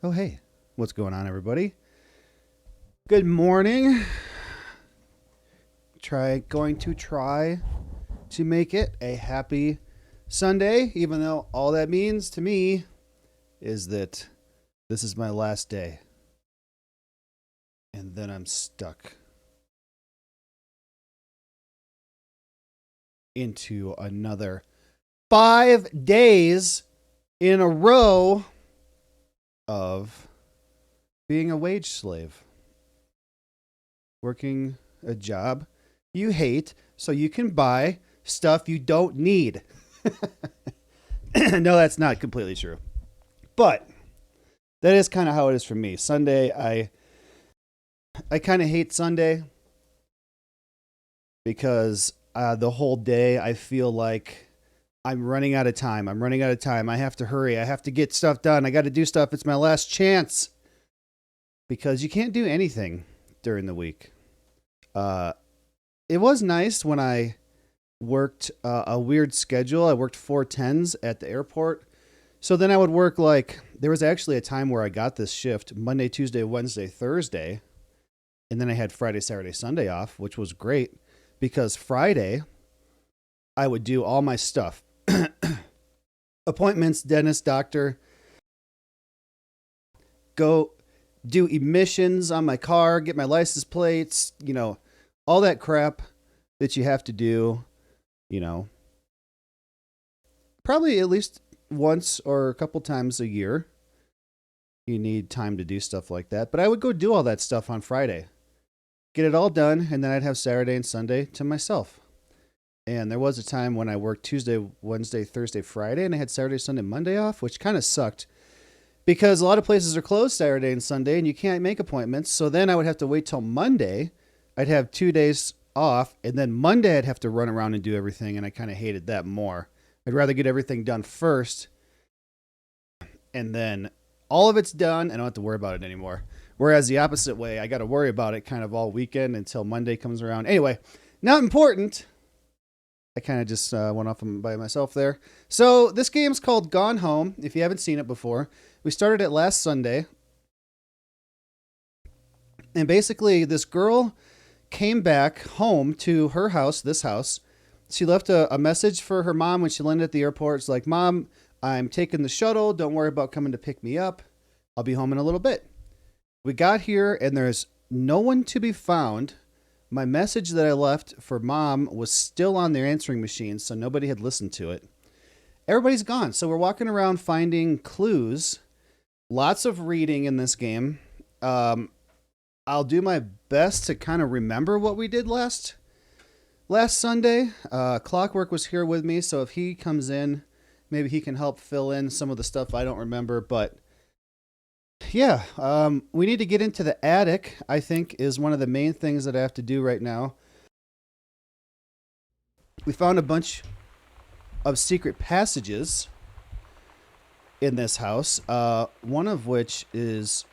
Oh, hey. What's going on, everybody? Good morning. Going to try to make it a happy Sunday, even though all that means to me is that this is my last day. And then I'm stuck into another 5 days in a row of being a wage slave. Working a job you hate so you can buy stuff you don't need. No, that's not completely true. But that is kind of how it is for me. Sunday, I kind of hate Sunday because the whole day I feel like I'm running out of time. I have to hurry. I have to get stuff done. I got to do stuff. It's my last chance. Because you can't do anything during the week. It was nice when I worked a weird schedule. I worked 4/10s at the airport. So then I would work there was actually a time where I got this shift Monday, Tuesday, Wednesday, Thursday. And then I had Friday, Saturday, Sunday off, which was great because Friday I would do all my stuff. Appointments, dentist, doctor, go do emissions on my car, get my license plates, all that crap that you have to do, probably at least once or a couple times a year. You need time to do stuff like that. But I would go do all that stuff on Friday, get it all done, and then I'd have Saturday and Sunday to myself. And there was a time when I worked Tuesday, Wednesday, Thursday, Friday, and I had Saturday, Sunday, Monday off, which kind of sucked. Because a lot of places are closed Saturday and Sunday and you can't make appointments. So then I would have to wait till Monday. I'd have 2 days off. And then Monday I'd have to run around and do everything. And I kind of hated that more. I'd rather get everything done first. And then all of it's done and I don't have to worry about it anymore. Whereas the opposite way, I got to worry about it kind of all weekend until Monday comes around. Anyway, not important. I kind of just went off by myself there. So this game's called Gone Home. If you haven't seen it before. We started it last Sunday. And basically, this girl came back home to her house, this house. She left a message for her mom when she landed at the airport. It's like, Mom, I'm taking the shuttle. Don't worry about coming to pick me up. I'll be home in a little bit. We got here, and there's no one to be found. My message that I left for Mom was still on their answering machine, so nobody had listened to it. Everybody's gone. So we're walking around finding clues. Lots of reading in this game. I'll do my best to kind of remember what we did last Sunday. Clockwork was here with me, so if he comes in, maybe he can help fill in some of the stuff I don't remember. But yeah, we need to get into the attic, I think, is one of the main things that I have to do right now. We found a bunch of secret passages in this house, one of which is,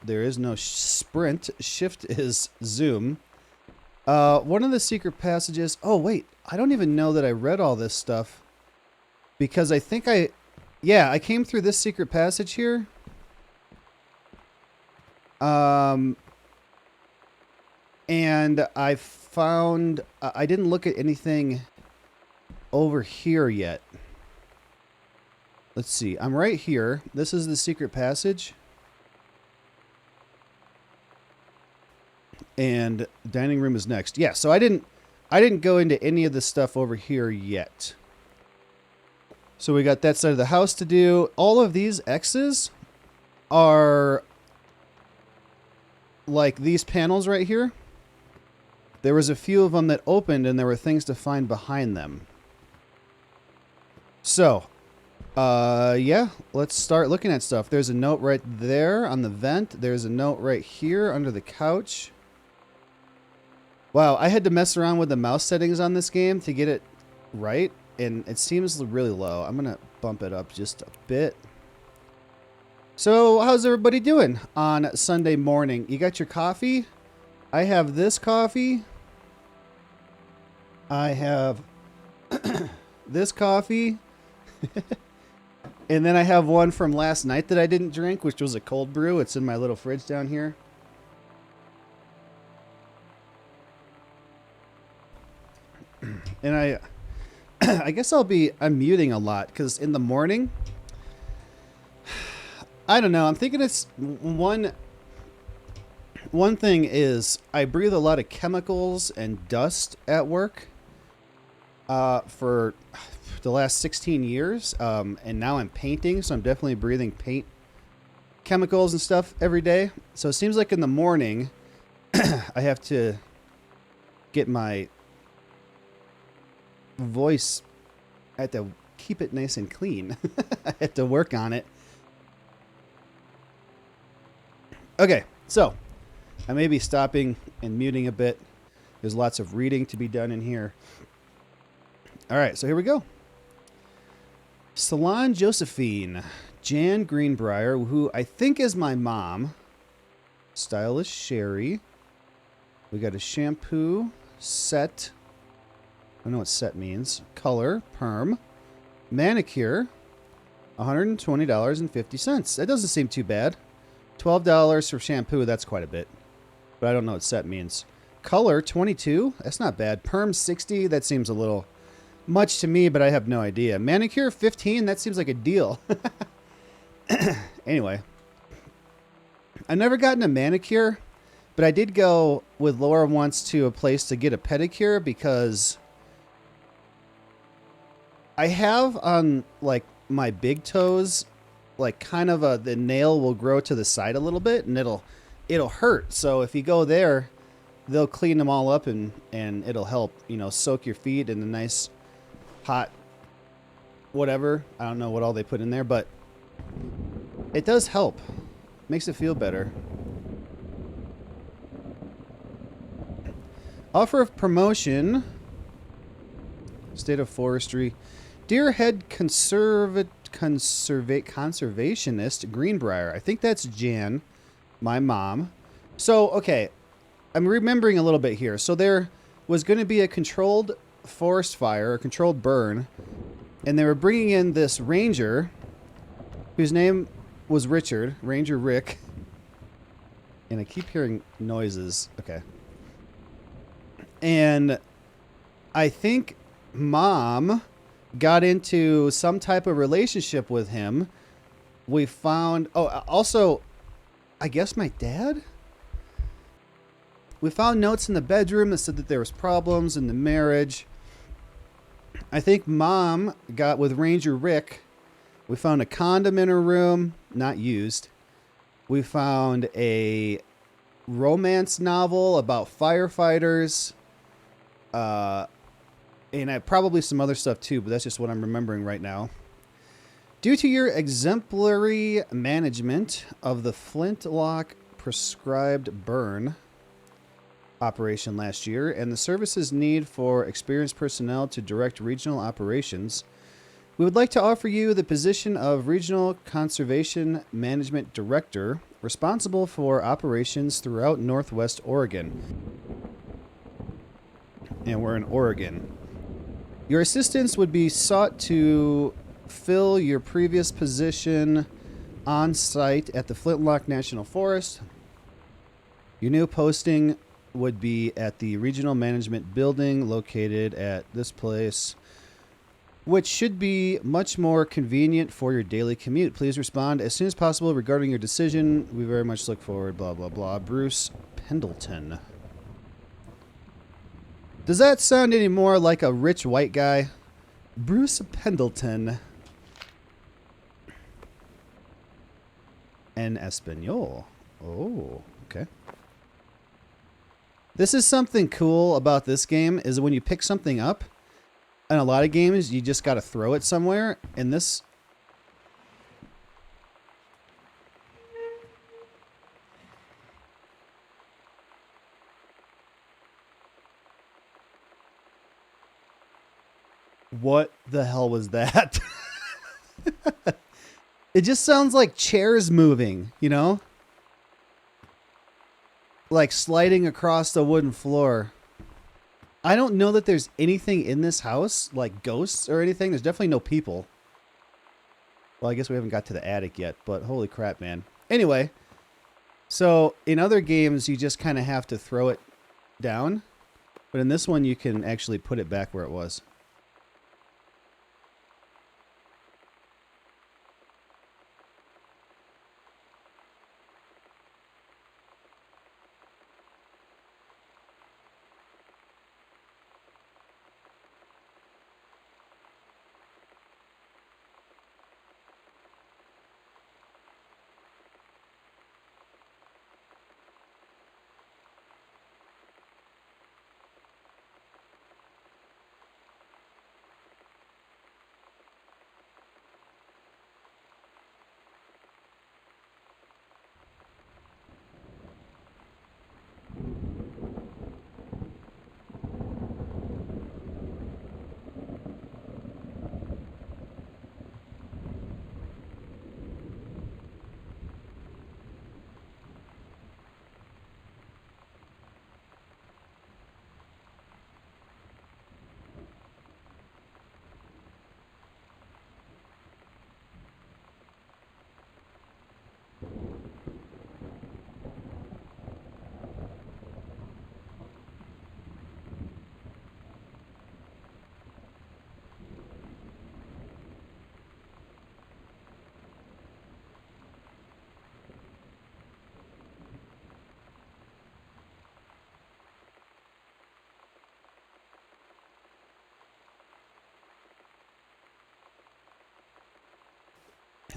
there is no sprint. Shift is zoom. One of the secret passages, I don't even know that I read all this stuff because I think I came through this secret passage here. And I found, I didn't look at anything over here yet. Let's see. I'm right here. This is the secret passage. And dining room is next. Yeah, so I didn't go into any of the stuff over here yet. So we got that side of the house to do. All of these X's are like these panels right here. There was a few of them that opened and there were things to find behind them. So, let's start looking at stuff. There's a note right there on the vent. There's a note right here under the couch. Wow, I had to mess around with the mouse settings on this game to get it right, and it seems really low. I'm going to bump it up just a bit. So, how's everybody doing on Sunday morning? You got your coffee? I have this coffee. I have this coffee. And then I have one from last night that I didn't drink, which was a cold brew. It's in my little fridge down here. And I guess I'm muting a lot because in the morning, I don't know. I'm thinking it's one thing is I breathe a lot of chemicals and dust at work for the last 16 years. And now I'm painting, so I'm definitely breathing paint chemicals and stuff every day. So it seems like in the morning, I have to get my voice, I have to keep it nice and clean. I have to work on it. Okay, so I may be stopping and muting a bit. There's lots of reading to be done in here. All right, so here we go. Salon Josephine, Jan Greenbrier, who I think is my mom. Stylish Sherry. We got a shampoo set. I don't know what set means. Color, perm. Manicure, $120.50. That doesn't seem too bad. $12 for shampoo, that's quite a bit. But I don't know what set means. Color, $22. That's not bad. Perm, $60. That seems a little much to me, but I have no idea. Manicure, $15. That seems like a deal. Anyway. I've never gotten a manicure, but I did go with Laura once to a place to get a pedicure because I have on like my big toes, like kind of the nail will grow to the side a little bit and it'll hurt. So if you go there, they'll clean them all up and it'll help, soak your feet in a nice hot whatever. I don't know what all they put in there, but it does help. Makes it feel better. Offer of promotion. State of Forestry. Deerhead Conservationist Greenbrier. I think that's Jan, my mom. So, okay, I'm remembering a little bit here. So there was going to be a controlled forest fire, a controlled burn, and they were bringing in this ranger whose name was Richard, Ranger Rick. And I keep hearing noises. Okay. And I think Mom got into some type of relationship with him. We found... Oh, also, I guess my dad? We found notes in the bedroom that said that there was problems in the marriage. I think Mom got with Ranger Rick. We found a condom in her room, not used. We found a romance novel about firefighters. And probably some other stuff too, but that's just what I'm remembering right now. Due to your exemplary management of the Flintlock prescribed burn operation last year and the service's need for experienced personnel to direct regional operations, we would like to offer you the position of Regional Conservation Management Director, responsible for operations throughout Northwest Oregon. And we're in Oregon. Your assistance would be sought to fill your previous position on site at the Flintlock National Forest. Your new posting would be at the Regional Management Building located at this place, which should be much more convenient for your daily commute. Please respond as soon as possible regarding your decision. We very much look forward, blah, blah, blah. Bruce Pendleton. Does that sound any more like a rich white guy? Bruce Pendleton. En Espanol. Oh, okay. This is something cool about this game is when you pick something up, in a lot of games, you just got to throw it somewhere. And this... What the hell was that? It just sounds like chairs moving, you know? Like sliding across the wooden floor. I don't know that there's anything in this house, like ghosts or anything. There's definitely no people. Well, I guess we haven't got to the attic yet, but holy crap, man. Anyway, so in other games, you just kind of have to throw it down. But in this one, you can actually put it back where it was.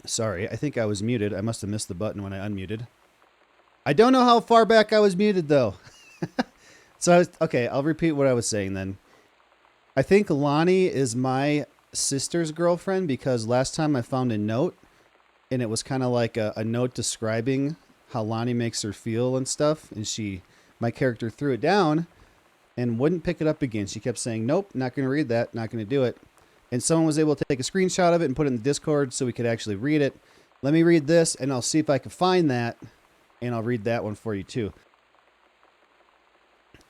Sorry, I think I was muted. I must have missed the button when I unmuted. I don't know how far back I was muted, though. So, okay, I'll repeat what I was saying then. I think Lonnie is my sister's girlfriend because last time I found a note, and it was kind of like a note describing how Lonnie makes her feel and stuff, and my character threw it down and wouldn't pick it up again. She kept saying, nope, not going to read that, not going to do it. And someone was able to take a screenshot of it and put it in the Discord so we could actually read it. Let me read this, and I'll see if I can find that, and I'll read that one for you too.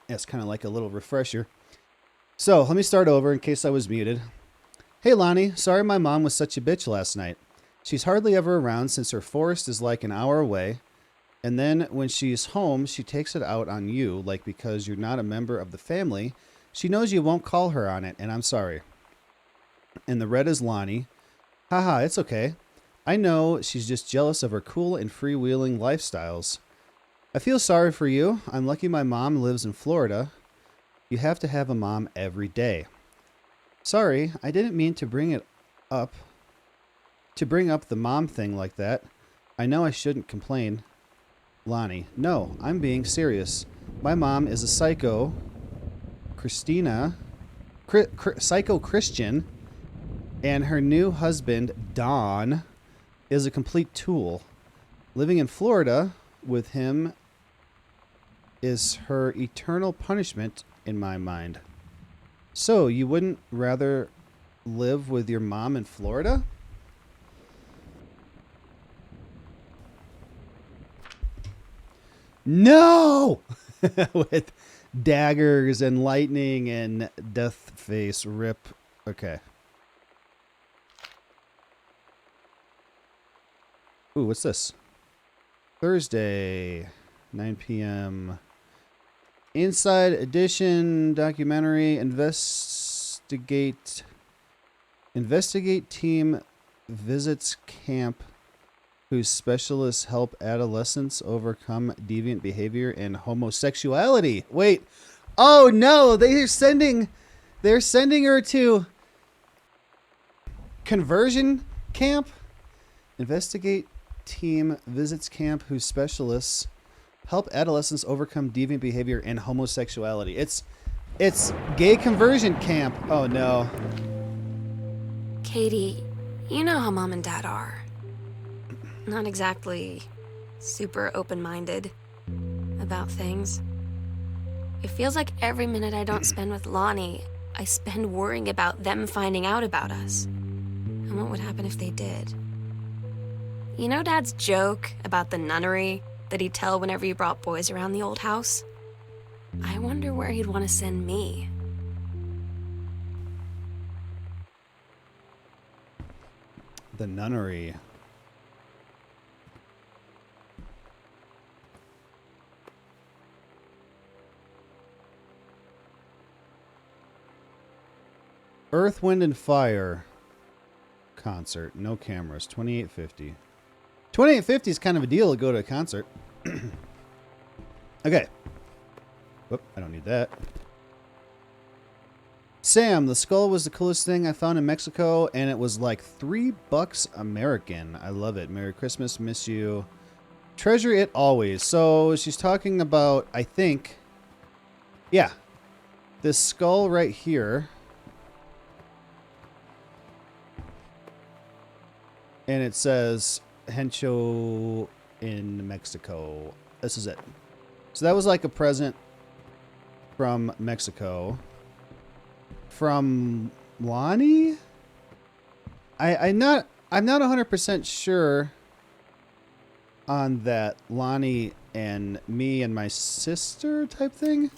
It's kind of like a little refresher. So let me start over in case I was muted. Hey, Lonnie, sorry my mom was such a bitch last night. She's hardly ever around since her forest is like an hour away. And then when she's home, she takes it out on you, like because you're not a member of the family. She knows you won't call her on it, and I'm sorry. And the red is Lonnie. Haha, it's okay. I know she's just jealous of her cool and freewheeling lifestyles. I feel sorry for you. I'm lucky my mom lives in Florida. You have to have a mom every day. Sorry, I didn't mean to bring up the mom thing like that. I know I shouldn't complain. Lonnie, no, I'm being serious. My mom is a psycho. Psycho Christian. And her new husband, Don, is a complete tool. Living in Florida with him is her eternal punishment in my mind. So, you wouldn't rather live with your mom in Florida? No! With daggers and lightning and death face rip. Okay. Ooh, what's this? Thursday, 9 p.m. Inside Edition documentary. Investigate team visits camp whose specialists help adolescents overcome deviant behavior and homosexuality. Wait. Oh no, they're sending her to conversion camp. Investigate team visits camp whose specialists help adolescents overcome deviant behavior and homosexuality. It's gay conversion camp. Oh no. Katie, you know how Mom and Dad are. Not exactly super open-minded about things. It feels like every minute I don't spend with Lonnie, I spend worrying about them finding out about us. And what would happen if they did? You know Dad's joke about the nunnery that he'd tell whenever he brought boys around the old house? I wonder where he'd want to send me. The Nunnery. Earth, Wind, and Fire concert. No cameras. $28.50. $28.50 is kind of a deal to go to a concert. Okay. Whoop, I don't need that. Sam, the skull was the coolest thing I found in Mexico, and it was like $3 American. I love it. Merry Christmas. Miss you. Treasure it always. So she's talking about, I think, yeah, this skull right here. And it says Hencho in Mexico. This is it. So that was like a present from Mexico. From Lonnie? I'm not 100% sure on that Lonnie and me and my sister type thing.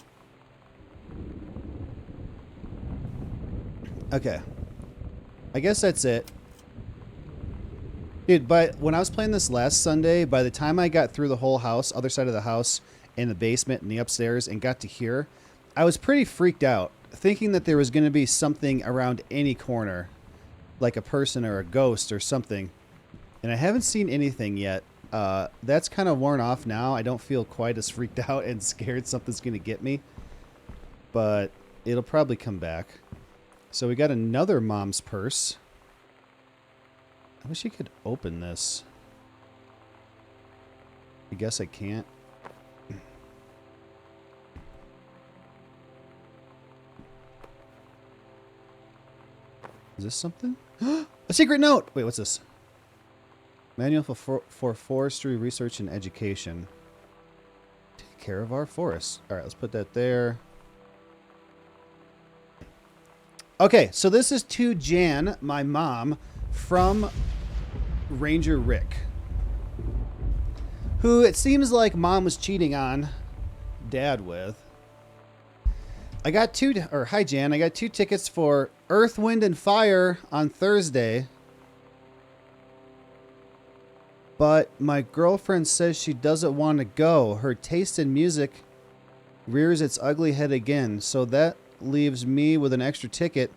Okay. I guess that's it. Dude, but when I was playing this last Sunday, by the time I got through the whole house, other side of the house, in the basement and the upstairs, and got to here, I was pretty freaked out, thinking that there was going to be something around any corner, like a person or a ghost or something. And I haven't seen anything yet. That's kind of worn off now. I don't feel quite as freaked out and scared something's going to get me. But it'll probably come back. So we got another mom's purse. I wish you could open this. I guess I can't. Is this something? A secret note! Wait, what's this? Manual for Forestry Research and Education. Take care of our forests. Alright, let's put that there. Okay, so this is to Jan, my mom, from Ranger Rick, who it seems like mom was cheating on dad with. I got hi Jan, I got 2 tickets for Earth, Wind, and Fire on Thursday. But my girlfriend says she doesn't want to go. Her taste in music rears its ugly head again. So that leaves me with an extra ticket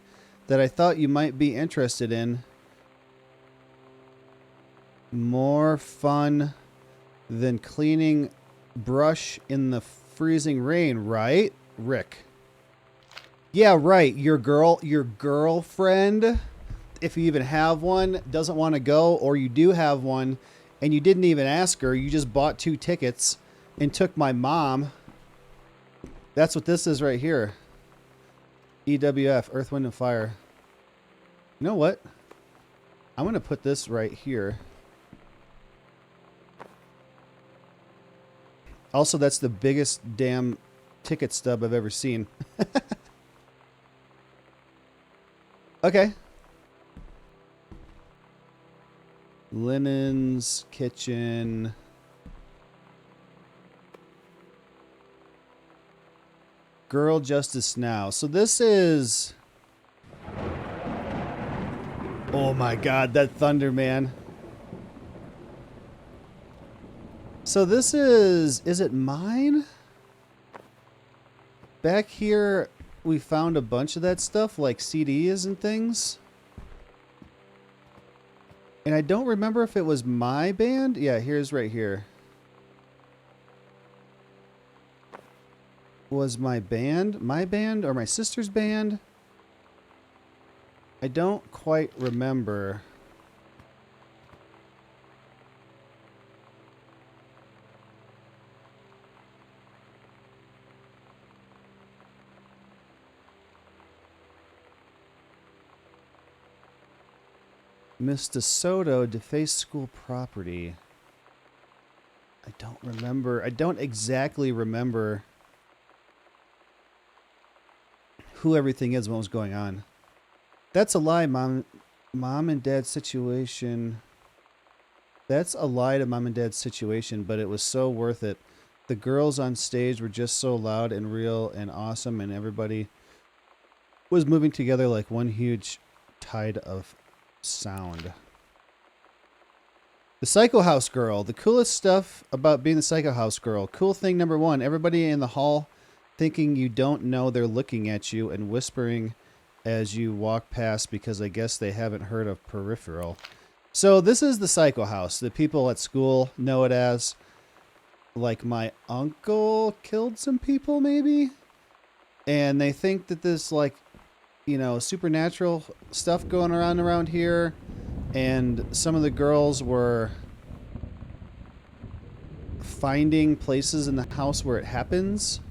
that I thought you might be interested in. More fun than cleaning brush in the freezing rain, right? Rick. Yeah, right. Your girlfriend, if you even have one, doesn't want to go, or you do have one and you didn't even ask her. You just bought 2 tickets and took my mom. That's what this is right here. EWF, Earth, Wind, and Fire. You know what? I'm going to put this right here. Also, that's the biggest damn ticket stub I've ever seen. Okay. Linens, kitchen. Girl Justice Now. So this is... Oh my god, that thunder, man. So this is it mine? Back here, we found a bunch of that stuff, like CDs and things. And I don't remember if it was my band. Yeah, here's right here. Was my band or my sister's band? I don't quite remember. Miss DeSoto defaced school property. I don't remember. I don't exactly remember who everything is and what was going on. That's a lie, Mom. Mom and Dad's situation. That's a lie to Mom and Dad's situation, but it was so worth it. The girls on stage were just so loud and real and awesome, and everybody was moving together like one huge tide of sound. The Psycho House Girl. The coolest stuff about being the Psycho House Girl. Cool thing number one, everybody in the hall thinking you don't know they're looking at you and whispering as you walk past because I guess they haven't heard of Peripheral. So this is the Psycho House. The people at school know it as. Like my uncle killed some people maybe. And they think that this like, you know, supernatural stuff going around here. And some of the girls were finding places in the house where it happens.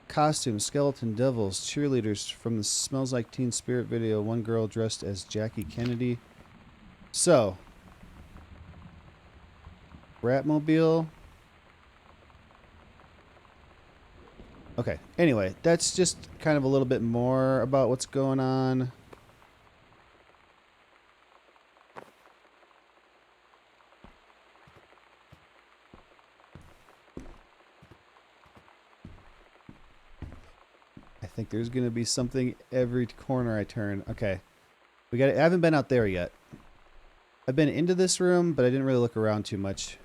Costumes, skeleton devils, cheerleaders from the Smells Like Teen Spirit video. One girl dressed as Jackie Kennedy. So, Ratmobile. Okay, anyway, that's just kind of a little bit more about what's going on. I think there's going to be something every corner I turn. Okay. I haven't been out there yet. I've been into this room, but I didn't really look around too much.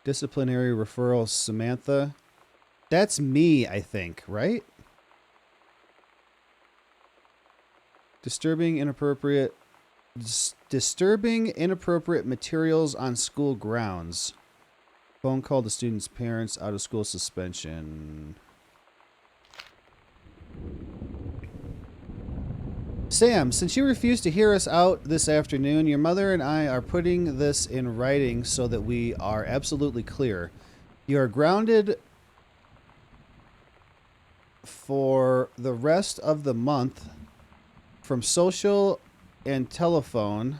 Disciplinary referral, Samantha. That's me, I think, right? Disturbing inappropriate materials on school grounds. Phone call to students' parents, out of school suspension. Sam, since you refused to hear us out this afternoon, your mother and I are putting this in writing so that we are absolutely clear. You are grounded for the rest of the month from social and telephone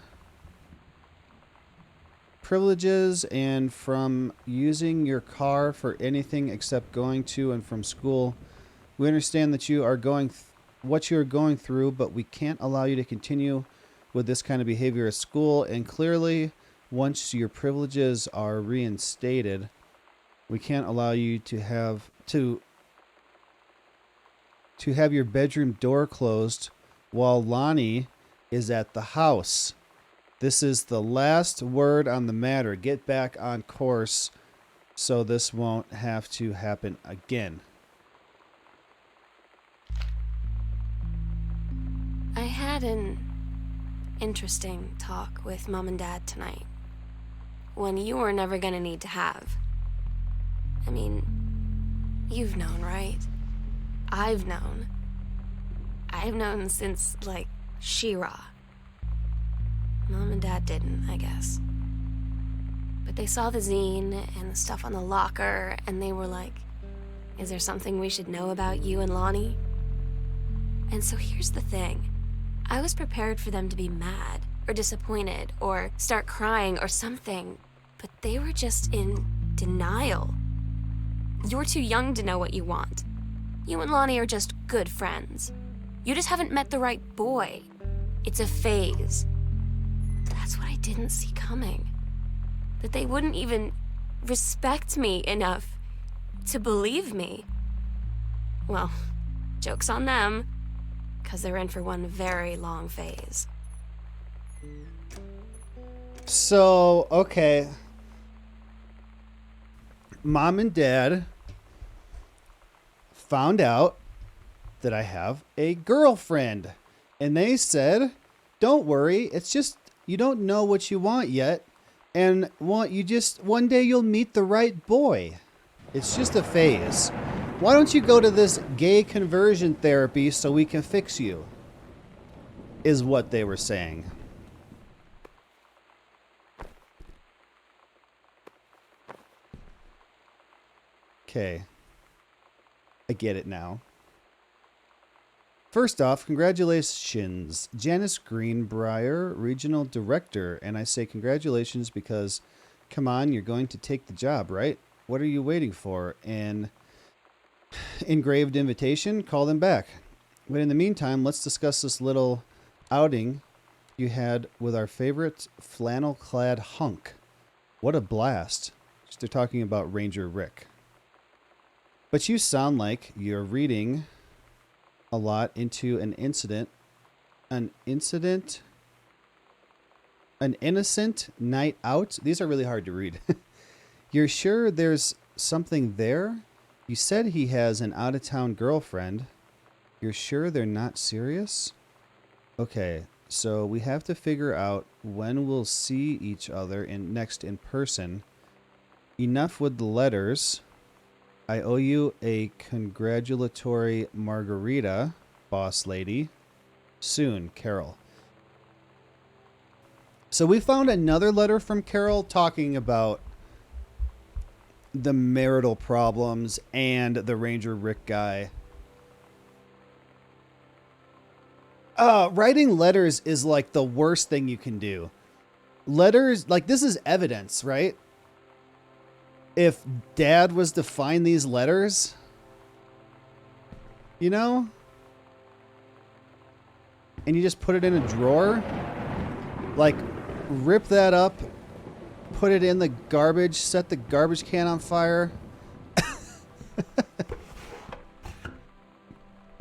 privileges and from using your car for anything except going to and from school. We understand that you are what you are going through, but we can't allow you to continue with this kind of behavior at school. And clearly, once your privileges are reinstated, we can't allow you to have your bedroom door closed while Lonnie is at the house. This is the last word on the matter. Get back on course so this won't have to happen again. I had an interesting talk with Mom and Dad tonight. One you were never gonna need to have. I mean, you've known, right? I've known. I've known since, like, She-Ra. Mom and Dad didn't, I guess. But they saw the zine and the stuff on the locker, and they were like, is there something we should know about you and Lonnie? And so here's the thing. I was prepared for them to be mad, or disappointed, or start crying, or something. But they were just in denial. You're too young to know what you want. You and Lonnie are just good friends. You just haven't met the right boy. It's a phase. That's what I didn't see coming. That they wouldn't even respect me enough to believe me. Well, joke's on them, because they're in for one very long phase. So, okay. Mom and Dad found out that I have a girlfriend. And they said, don't worry, it's just you don't know what you want yet. And one day you'll meet the right boy. It's just a phase. Why don't you go to this gay conversion therapy so we can fix you? Is what they were saying. Okay. I get it now. First off, congratulations, Janice Greenbrier, Regional Director. And I say congratulations because, come on, you're going to take the job, right? What are you waiting for? And engraved invitation, call them back. But in the meantime, let's discuss this little outing you had with our favorite flannel-clad hunk. What a blast. They're talking about Ranger Rick. But you sound like you're reading a lot into an innocent night out. These are really hard to read. You're sure there's something there? You said he has an out-of-town girlfriend. You're sure they're not serious? Okay, so we have to figure out when we'll see each other next in person. Enough with the letters. I owe you a congratulatory margarita, boss lady. Soon, Carol. So we found another letter from Carol talking about the marital problems and the Ranger Rick guy. Writing letters is like the worst thing you can do. Letters, like, this is evidence, right? If Dad was to find these letters, you know, and you just put it in a drawer, like, rip that up, put it in the garbage, set the garbage can on fire.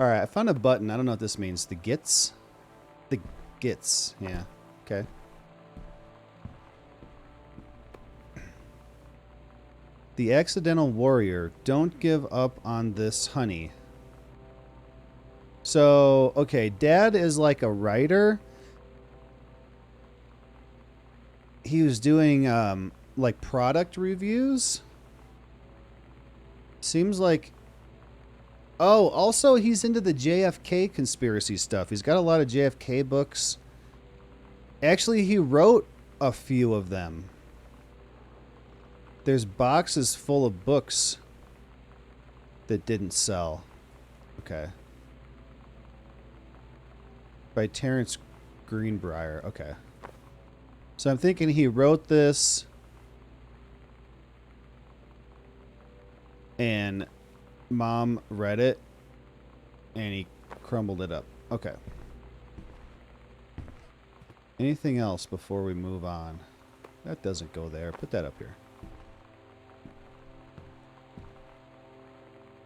All right, I found a button. I don't know what this means. The gits? The gits. Yeah. Okay. The accidental warrior. Don't give up on this, honey. So, okay, Dad is like a writer. He was doing like product reviews. Seems like... Oh, also he's into the JFK conspiracy stuff. He's got a lot of JFK books. Actually, he wrote a few of them. There's boxes full of books that didn't sell. Okay. By Terrence Greenbrier. Okay. So I'm thinking he wrote this and Mom read it and he crumbled it up. Okay. Anything else before we move on? That doesn't go there. Put that up here.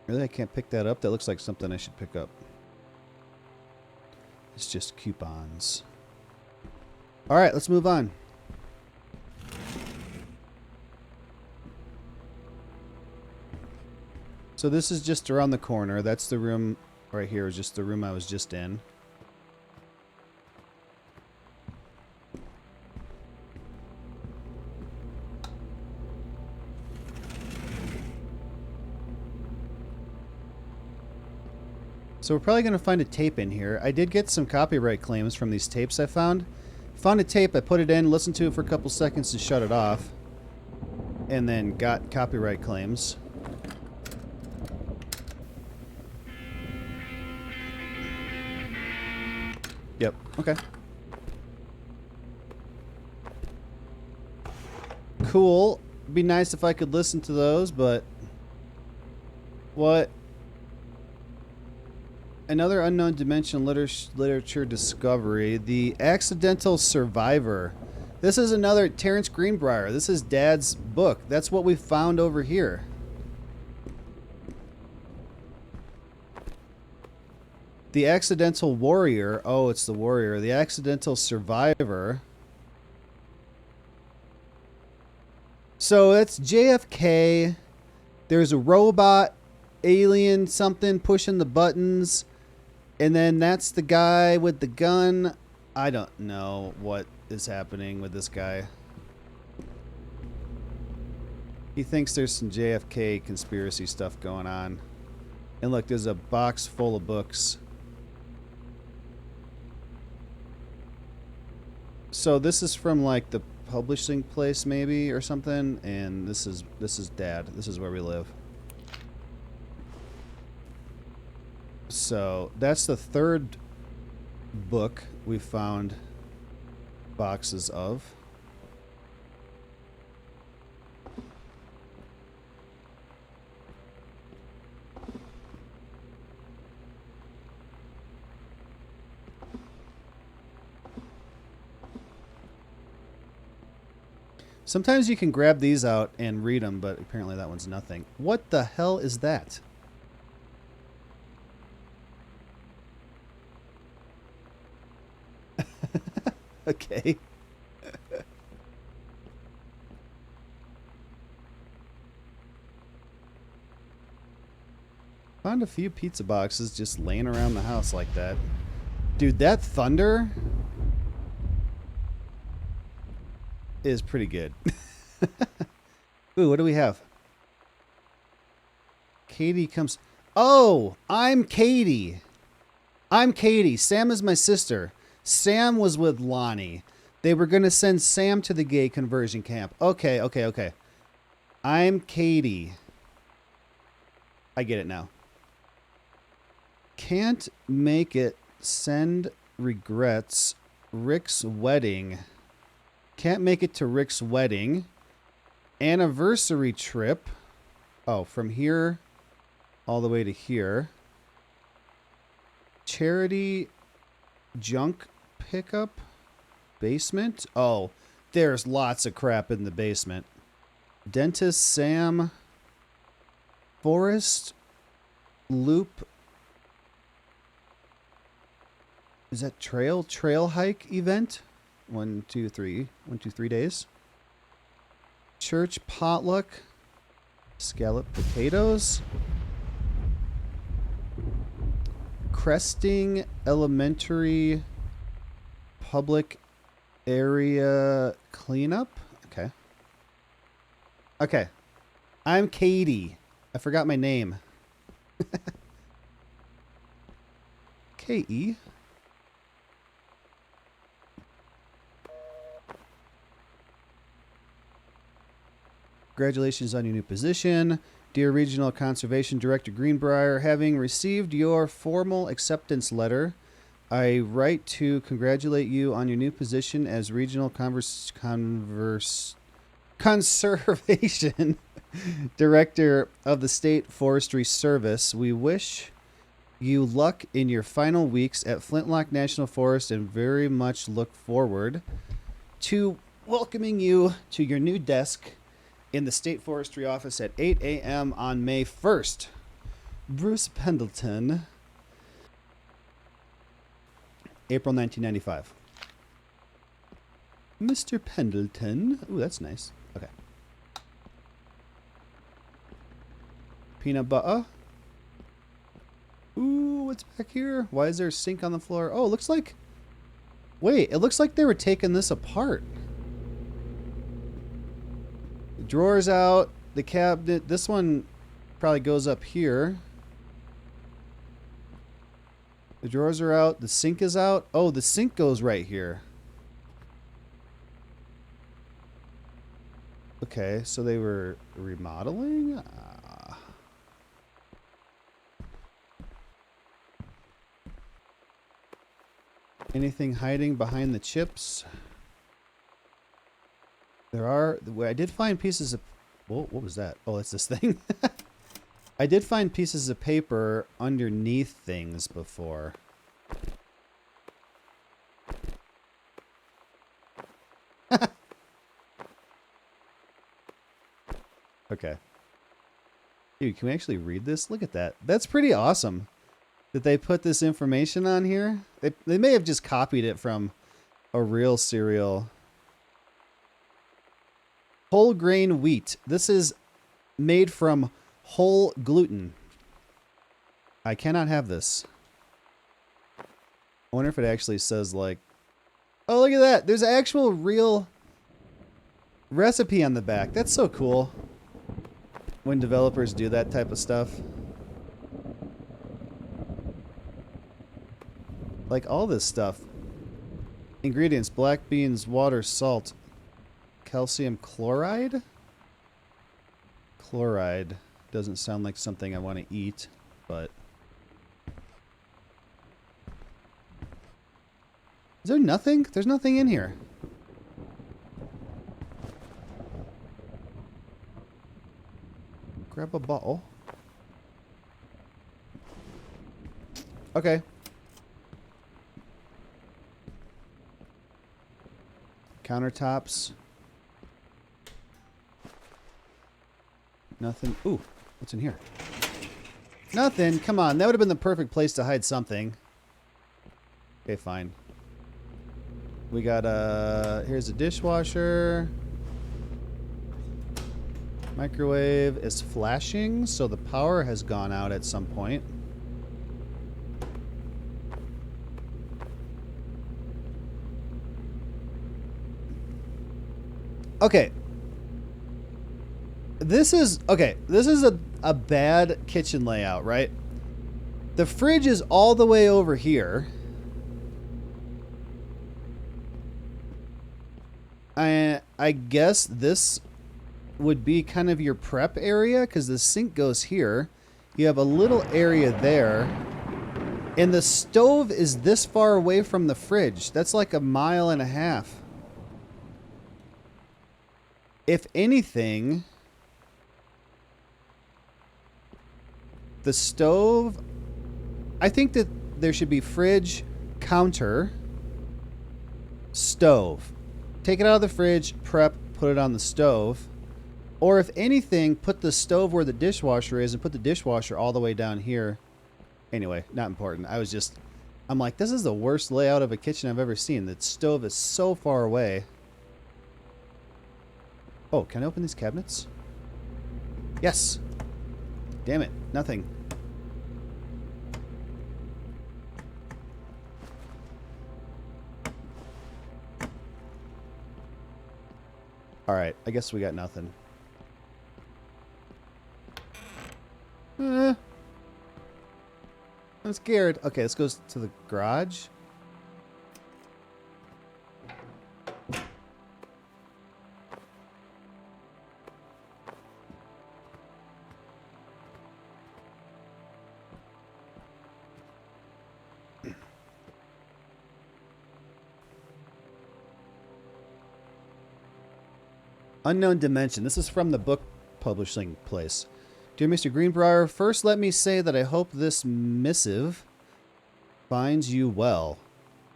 Really? I can't pick that up? That looks like something I should pick up. It's just coupons. Alright, let's move on. So this is just around the corner. That's the room right here, is just the room I was just in. So we're probably going to find a tape in here. I did get some copyright claims from these tapes I found. Found a tape, I put it in, listened to it for a couple seconds to shut it off. And then got copyright claims. Yep, okay. Cool. Be nice if I could listen to those, but... What? Another unknown dimension literature discovery. The Accidental Survivor. This is another Terrence Greenbrier. This is Dad's book. That's what we found over here. The Accidental Warrior. Oh, it's the Warrior. The Accidental Survivor. So that's JFK. There's a robot, alien, something pushing the buttons. And then that's the guy with the gun. I don't know what is happening with this guy. He thinks there's some JFK conspiracy stuff going on. And look, there's a box full of books. So this is from like the publishing place maybe or something, and this is Dad. This is where we live. So that's the third book we found boxes of. Sometimes you can grab these out and read them, but apparently that one's nothing. What the hell is that? Okay. Found a few pizza boxes just laying around the house like that. Dude, that thunder is pretty good. Ooh, what do we have? Katie comes. Oh, I'm Katie. I'm Katie. Sam is my sister. Sam was with Lonnie. They were going to send Sam to the gay conversion camp. Okay. I'm Katie. I get it now. Can't make it. Send regrets. Rick's wedding. Can't make it to Rick's wedding. Anniversary trip. Oh, from here all the way to here. Charity junk pickup. Basement. Oh, there's lots of crap in the basement. Dentist Sam. Forest Loop. Is that trail hike event? 1, 2, 3 days. Church potluck. Scallop potatoes. Cresting elementary public area cleanup. Okay. I'm Katie. I forgot my name. K-E. Congratulations on your new position. Dear Regional Conservation Director Greenbrier, having received your formal acceptance letter, I write to congratulate you on your new position as Regional Conservation Director of the State Forestry Service. We wish you luck in your final weeks at Flintlock National Forest and very much look forward to welcoming you to your new desk in the State Forestry Office at 8 a.m. on May 1st. Bruce Pendleton. April 1995. Mr. Pendleton. Ooh, that's nice. Okay. Peanut butter. Ooh, what's back here? Why is there a sink on the floor? Oh, it looks like... Wait, it looks like they were taking this apart. The drawer's out. The cabinet. This one probably goes up here. The drawers are out. The sink is out. Oh, the sink goes right here. Okay, so they were remodeling? Anything hiding behind the chips? There are... I did find pieces of... Whoa, what was that? Oh, that's this thing. I did find pieces of paper underneath things before. Okay. Dude, can we actually read this? Look at that. That's pretty awesome that they put this information on here. They may have just copied it from a real cereal. Whole grain wheat. This is made from whole gluten. I cannot have this. I wonder if it actually says like... Oh, look at that. There's an actual real recipe on the back. That's so cool when developers do that type of stuff. Like all this stuff. Ingredients: black beans, water, salt, calcium chloride? Chloride doesn't sound like something I want to eat, but... Is there nothing? There's nothing in here. Grab a bottle. Okay. Countertops. Nothing. Ooh, what's in here? Nothing. Come on, that would have been the perfect place to hide something. Okay, fine. We got here's a dishwasher. Microwave is flashing, so the power has gone out at some point. Okay. This is a bad kitchen layout, right? The fridge is all the way over here. I guess this would be kind of your prep area because the sink goes here. You have a little area there. And the stove is this far away from the fridge. That's like 1.5 miles. If anything, the stove, I think that there should be fridge, counter, stove. Take it out of the fridge, prep, put it on the stove. Or if anything, put the stove where the dishwasher is and put the dishwasher all the way down here. Anyway, not important. I'm like, this is the worst layout of a kitchen I've ever seen. The stove is so far away. Oh, can I open these cabinets? Yes. Damn it, nothing. All right, I guess we got nothing. I'm scared. Okay, let's go to the garage. Unknown Dimension. This is from the book publishing place. Dear Mr. Greenbrier, first let me say that I hope this missive finds you well.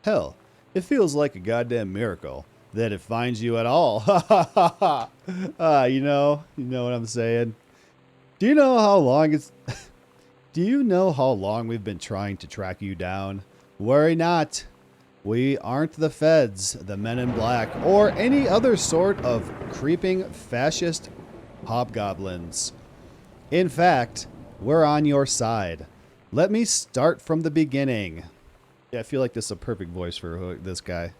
Hell, it feels like a goddamn miracle that it finds you at all. Ha ha ha ha. You know what I'm saying. Do you know how long we've been trying to track you down? Worry not. We aren't the feds, the men in black, or any other sort of creeping fascist hobgoblins. In fact, we're on your side. Let me start from the beginning. Yeah, I feel like this is a perfect voice for this guy.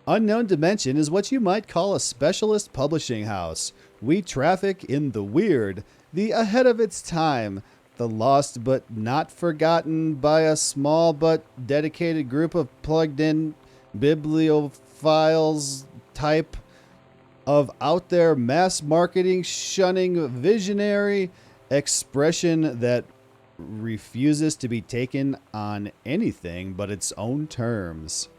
Unknown Dimension is what you might call a specialist publishing house. We traffic in the weird, the ahead of its time, the lost but not forgotten by a small but dedicated group of plugged-in bibliophiles type of out there mass marketing shunning visionary expression that refuses to be taken on anything but its own terms.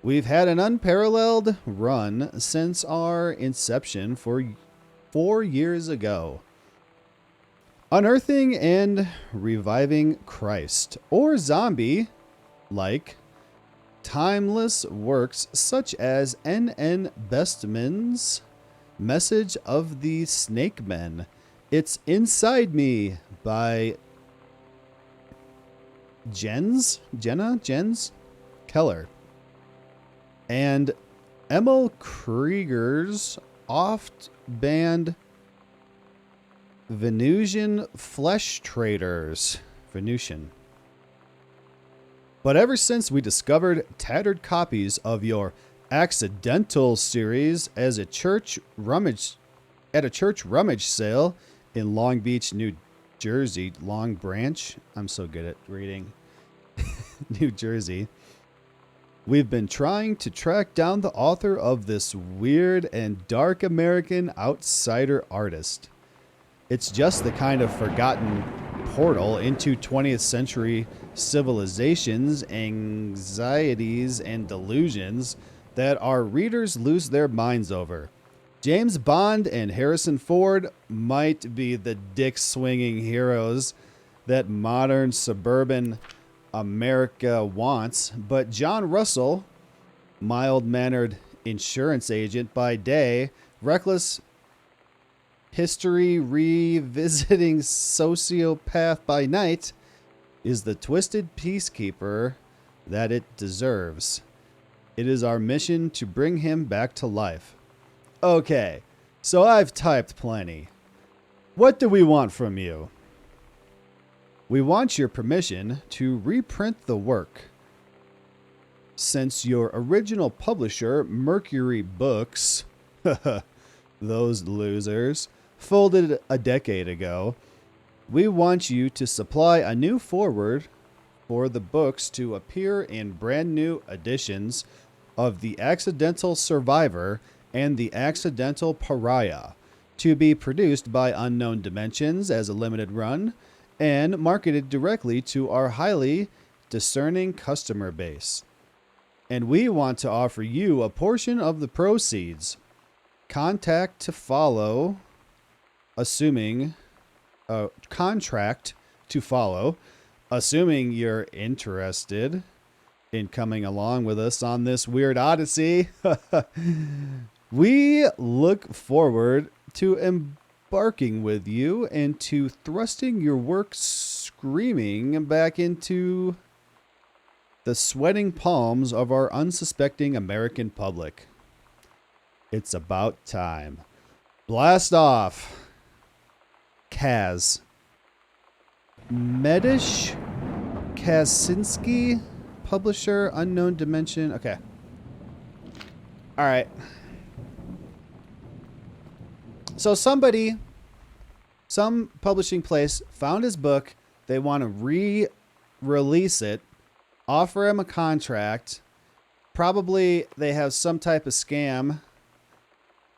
We've had an unparalleled run since our inception 4 years ago. Unearthing and reviving Christ, or zombie, like timeless works such as N.N. Bestman's Message of the Snake Men, It's Inside Me by Jens Keller, and Emil Krieger's oft-banned Venusian Flesh Traders. Venusian. But ever since we discovered tattered copies of your Accidental series at a church rummage sale in Long Beach, New Jersey, Long Branch. I'm so good at reading. New Jersey. We've been trying to track down the author of this weird and dark American outsider artist. It's just the kind of forgotten portal into 20th century civilizations, anxieties, and delusions that our readers lose their minds over. James Bond and Harrison Ford might be the dick-swinging heroes that modern suburban America wants, but John Russell, mild-mannered insurance agent by day, reckless history revisiting sociopath by night, is the twisted peacekeeper that it deserves. It is our mission to bring him back to life. Okay, so I've typed plenty. What do we want from you? We want your permission to reprint the work. Since your original publisher, Mercury Books, those losers, folded a decade ago, we want you to supply a new foreword for the books to appear in brand new editions of The Accidental Survivor and The Accidental Pariah, to be produced by Unknown Dimensions as a limited run and marketed directly to our highly discerning customer base. And we want to offer you a portion of the proceeds. Contact to follow, assuming contract to follow, assuming you're interested in coming along with us on this weird odyssey. We look forward to embarking with you and to thrusting your work screaming back into the sweating palms of our unsuspecting American public. It's about time. Blast off. Kaz. Medish Kaczynski, publisher, Unknown Dimension. Okay. All right. So some publishing place found his book. They want to re-release it, offer him a contract. Probably they have some type of scam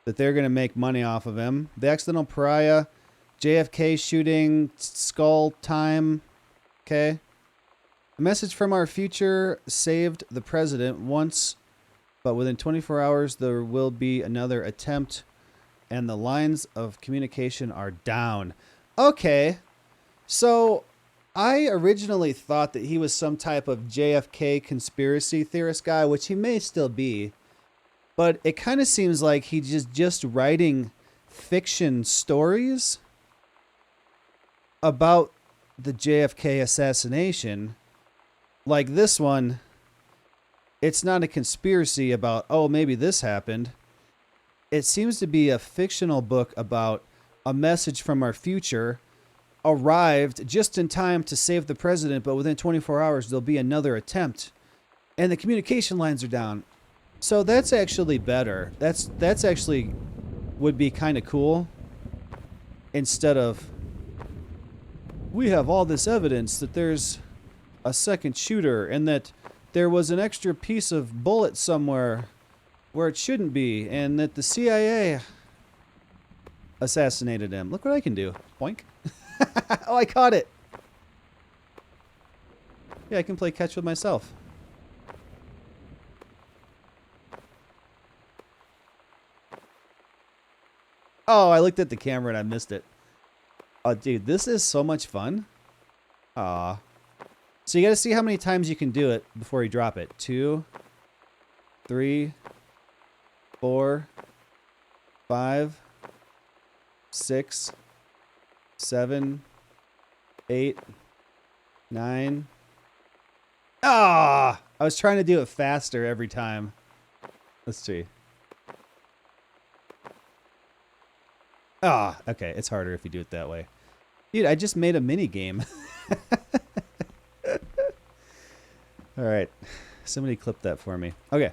that they're going to make money off of him. The Accidental Pariah, JFK shooting, skull time. Okay. A message from our future saved the president once, but within 24 hours there will be another attempt and the lines of communication are down. Okay. So I originally thought that he was some type of JFK conspiracy theorist guy, which he may still be, but it kind of seems like he's just writing fiction stories about the JFK assassination. Like this one, it's not a conspiracy about, oh, maybe this happened. It seems to be a fictional book about a message from our future arrived just in time to save the president, but within 24 hours there'll be another attempt and the communication lines are down. So that's actually better. That's actually would be kind of cool, instead of, we have all this evidence that there's a second shooter and that there was an extra piece of bullet somewhere where it shouldn't be and that the CIA assassinated him. Look what I can do. Boink. Oh, I caught it. Yeah, I can play catch with myself. Oh, I looked at the camera and I missed it. Oh, dude, this is so much fun. Aw. So you got to see how many times you can do it before you drop it. 2, 3, 4, 5, 6, 7, 8, 9. Ah! I was trying to do it faster every time. Let's see. Ah, okay. It's harder if you do it that way. Dude, I just made a mini game. All right. Somebody clip that for me. Okay.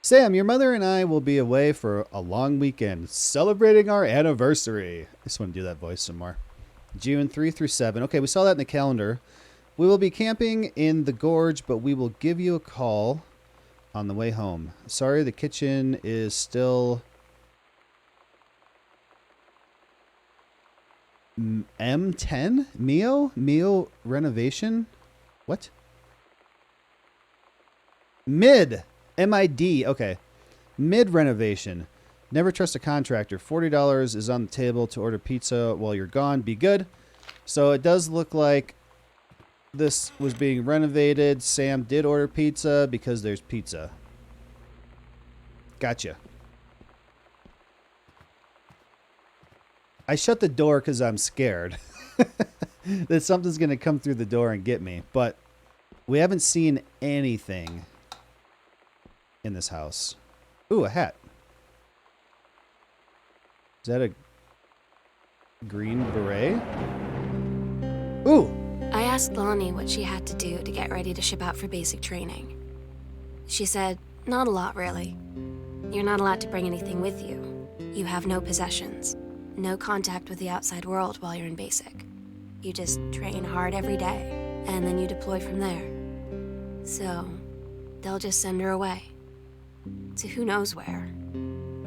Sam, your mother and I will be away for a long weekend celebrating our anniversary. I just want to do that voice some more. June 3 through 7. Okay, we saw that in the calendar. We will be camping in the gorge, but we will give you a call on the way home. Sorry, the kitchen is still M10? Mio renovation? What? Mid. MID. Okay. Mid renovation. Never trust a contractor. $40 is on the table to order pizza while you're gone. Be good. So it does look like this was being renovated. Sam did order pizza because there's pizza. Gotcha. I shut the door because I'm scared that something's going to come through the door and get me. But we haven't seen anything. in this house. Ooh, a hat. Is that a green beret? Ooh! I asked Lonnie what she had to do to get ready to ship out for basic training. She said, not a lot, really. You're not allowed to bring anything with you. You have no possessions, no contact with the outside world while you're in basic. You just train hard every day, and then you deploy from there. So, they'll just send her away. To who knows where.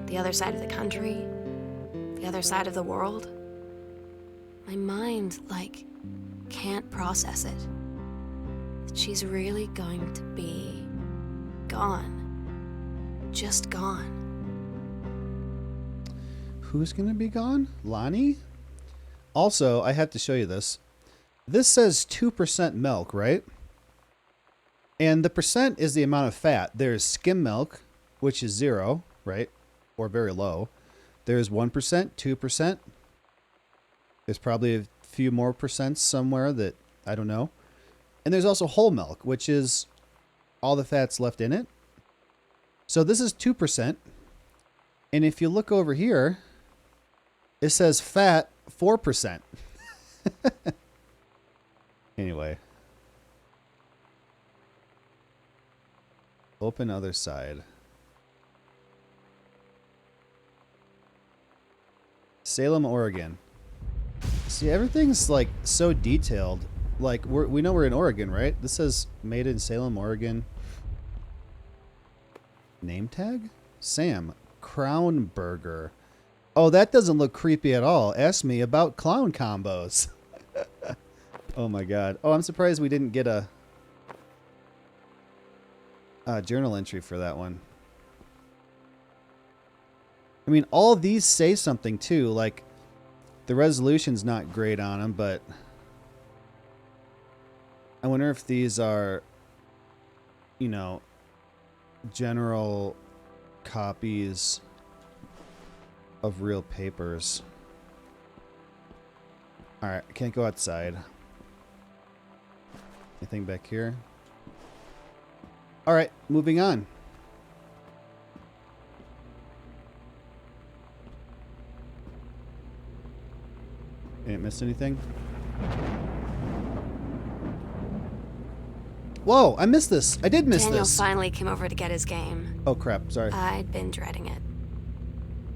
The other side of the country? The other side of the world? My mind, can't process it. That she's really going to be gone. Just gone. Who's going to be gone? Lonnie? Also, I have to show you this. This says 2% milk, right? And the percent is the amount of fat. There's skim milk, which is 0, right? Or very low. There's 1%, 2%. There's probably a few more percents somewhere that I don't know. And there's also whole milk, which is all the fats left in it. So this is 2%. And if you look over here, it says fat 4%. Anyway. Open other side. Salem, Oregon. See, everything's like so detailed. Like we know we're in Oregon, right? This says made in Salem, Oregon. Name tag? Sam Crown Burger. Oh, that doesn't look creepy at all. Ask me about clown combos. Oh my god. Oh, I'm surprised we didn't get a journal entry for that one. I mean, all these say something too. Like, the resolution's not great on them, but I wonder if these are, you know, general copies of real papers. Alright, I can't go outside. Anything back here? Alright, moving on. Didn't miss anything? Whoa, I missed this. I did miss Daniel this. finally came over to get his game. Oh, crap. Sorry. I'd been dreading it.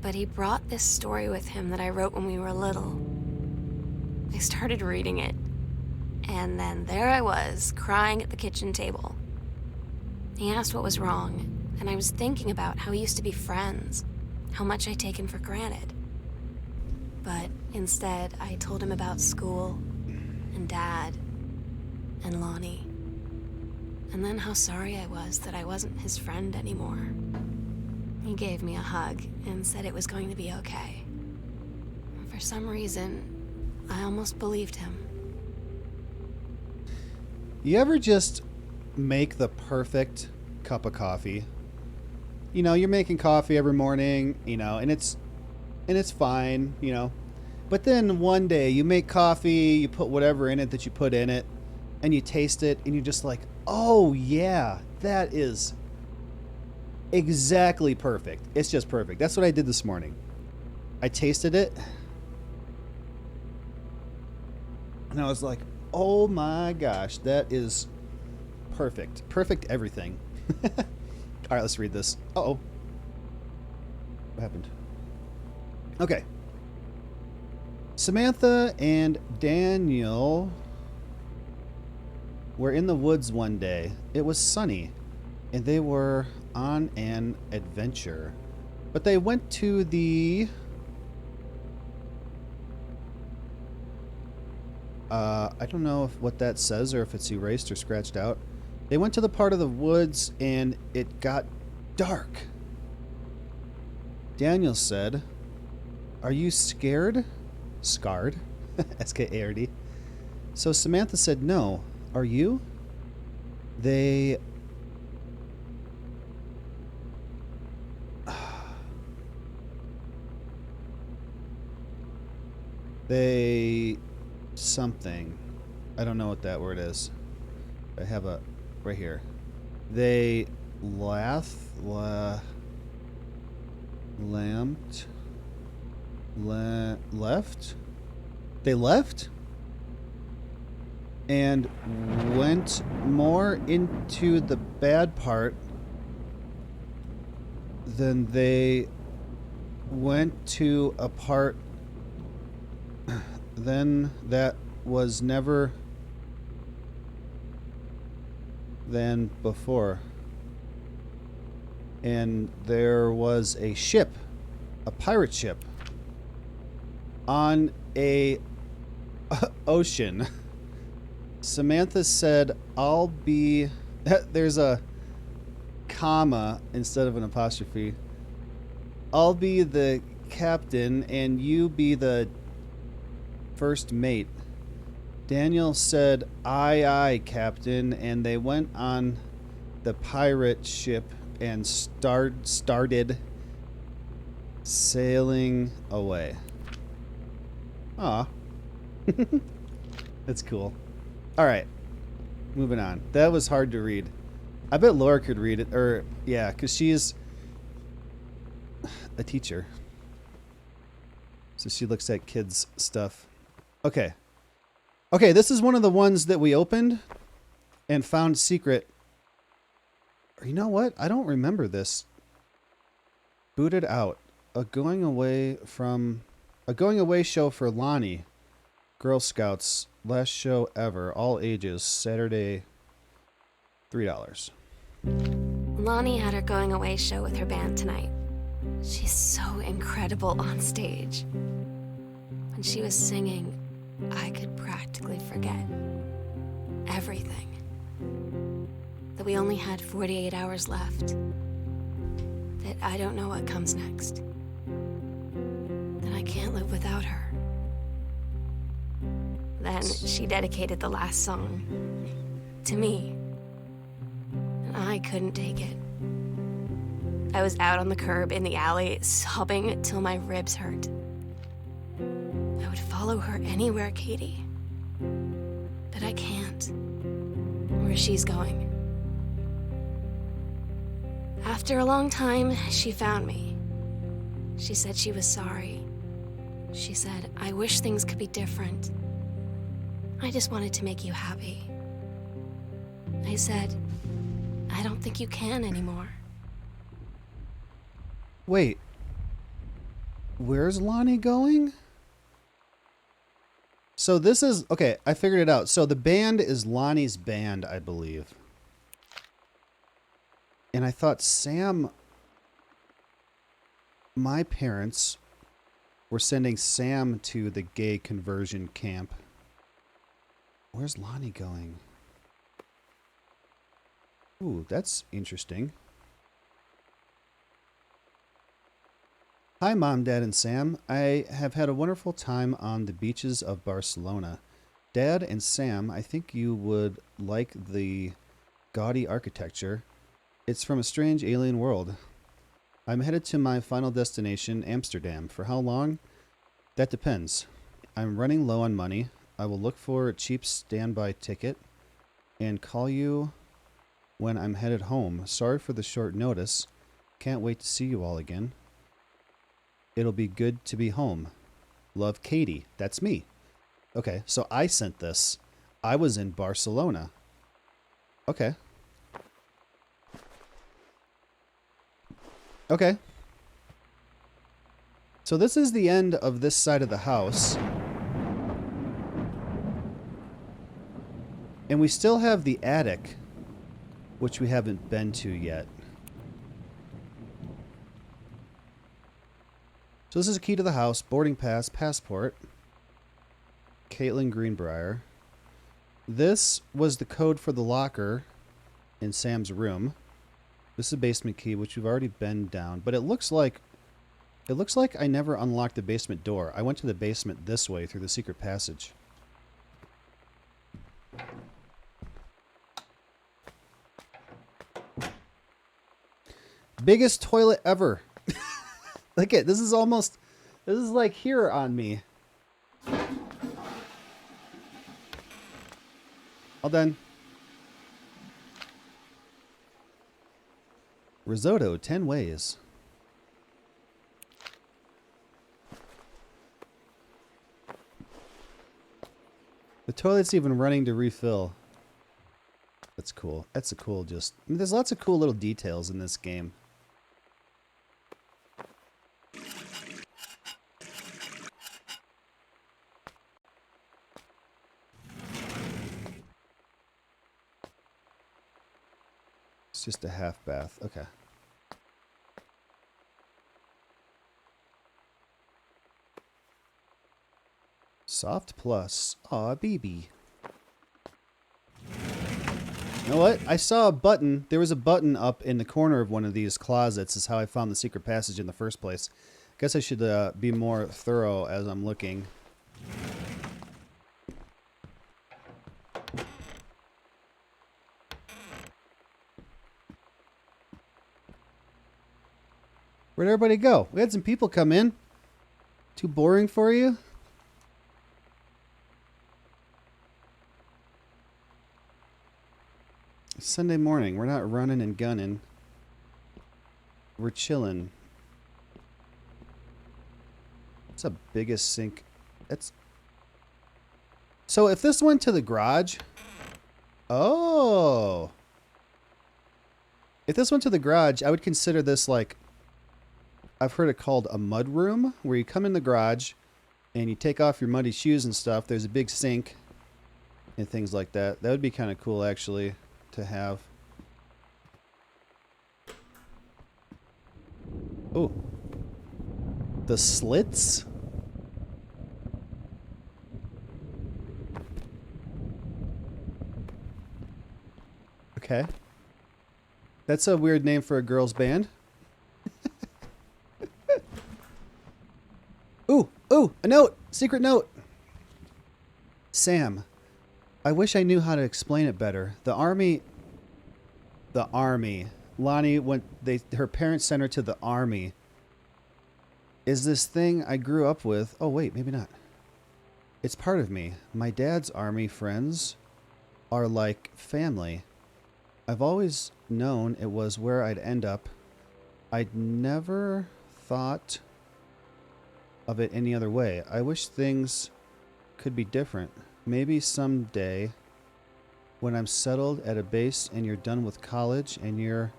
But he brought this story with him that I wrote when we were little. I started reading it. And then there I was, crying at the kitchen table. He asked what was wrong, and I was thinking about how we used to be friends, how much I'd taken for granted. But instead, I told him about school, and Dad, and Lonnie. And then how sorry I was that I wasn't his friend anymore. He gave me a hug and said it was going to be okay. And for some reason, I almost believed him. You ever just make the perfect cup of coffee? You know, you're making coffee every morning, you know, and it's fine, you know. But then one day you make coffee, you put whatever in it that you put in it, and you taste it, and you're just like, oh yeah, that is exactly perfect. It's just perfect. That's what I did this morning. I tasted it, and I was like, oh my gosh, that is perfect. Perfect everything. All right, let's read this. Uh-oh. What happened? Okay. Samantha and Daniel were in the woods one day. It was sunny, and they were on an adventure. But they went to the... I don't know what that says or if it's erased or scratched out. They went to the part of the woods, and it got dark. Daniel said, "Are you scared?" Scarred. S-K-A-R-D. So Samantha said, "No. Are you?" They... They... something. I don't know what that word is. I have a... right here. They left. They left and went more into the bad part than they went to a part then that was never than before. And there was a ship, a pirate ship, on a ocean. Samantha said, I'll be... There's a comma instead of an apostrophe. I'll be the captain and you be the first mate. Daniel said, aye, aye, captain, and they went on the pirate ship and started sailing away. Aw. That's cool. All right. Moving on. That was hard to read. I bet Laura could read it. Or, yeah, because she's a teacher. So she looks at kids' stuff. Okay. Okay, this is one of the ones that we opened and found secret. You know what? I don't remember this. Booted out. A going away show for Lonnie. Girl Scouts. Last show ever. All ages. Saturday. $3. Lonnie had her going away show with her band tonight. She's so incredible on stage. When she was singing, I could practically forget everything. That we only had 48 hours left. That I don't know what comes next. That I can't live without her. Then she dedicated the last song to me. And I couldn't take it. I was out on the curb in the alley, sobbing till my ribs hurt. I would follow her anywhere, Katie. But I can't. Where she's going. After a long time, she found me. She said she was sorry. She said, I wish things could be different. I just wanted to make you happy. I said, I don't think you can anymore. Wait. Where's Lonnie going? So this is... Okay, I figured it out. So the band is Lonnie's band, I believe. And I thought Sam... My parents were sending Sam to the gay conversion camp. Where's Lonnie going? Ooh, that's interesting. Hi, Mom, Dad, and Sam. I have had a wonderful time on the beaches of Barcelona. Dad and Sam, I think you would like the gaudy architecture. It's from a strange alien world. I'm headed to my final destination, Amsterdam. For how long? That depends. I'm running low on money. I will look for a cheap standby ticket and call you when I'm headed home. Sorry for the short notice. Can't wait to see you all again. It'll be good to be home. Love, Katie. That's me. Okay, so I sent this. I was in Barcelona. Okay. Okay. So this is the end of this side of the house. And we still have the attic, which we haven't been to yet. So this is a key to the house, boarding pass, passport. Caitlin Greenbrier. This was the code for the locker in Sam's room. This is a basement key, which we've already been down, but it looks like I never unlocked the basement door. I went to the basement this way through the secret passage. Biggest toilet ever. Look at this is like here on me. All done. Risotto 10 ways. The toilet's even running to refill. That's cool. That's a cool just... I mean, there's lots of cool little details in this game. It's just a half bath. Okay. Soft plus. Aw, BB. You know what? I saw a button. There was a button up in the corner of one of these closets. Is how I found the secret passage in the first place. Guess I should be more thorough as I'm looking. Where'd everybody go? We had some people come in. Too boring for you? Sunday morning. We're not running and gunning. We're chilling. What's the biggest sink? That's... So if this went to the garage... Oh! If this went to the garage, I would consider this like... I've heard it called a mud room, where you come in the garage and you take off your muddy shoes and stuff. There's a big sink and things like that. That would be kind of cool, actually, to have. Oh. The slits? Okay. That's a weird name for a girls' band. Ooh, a note! Secret note! Sam, I wish I knew how to explain it better. The army... Lonnie went... Her parents sent her to the army. Is this thing I grew up with... Oh, wait, maybe not. It's part of me. My dad's army friends are like family. I've always known it was where I'd end up. I'd never thought of it any other way. I wish things could be different. Maybe someday when I'm settled at a base and you're done with college and you're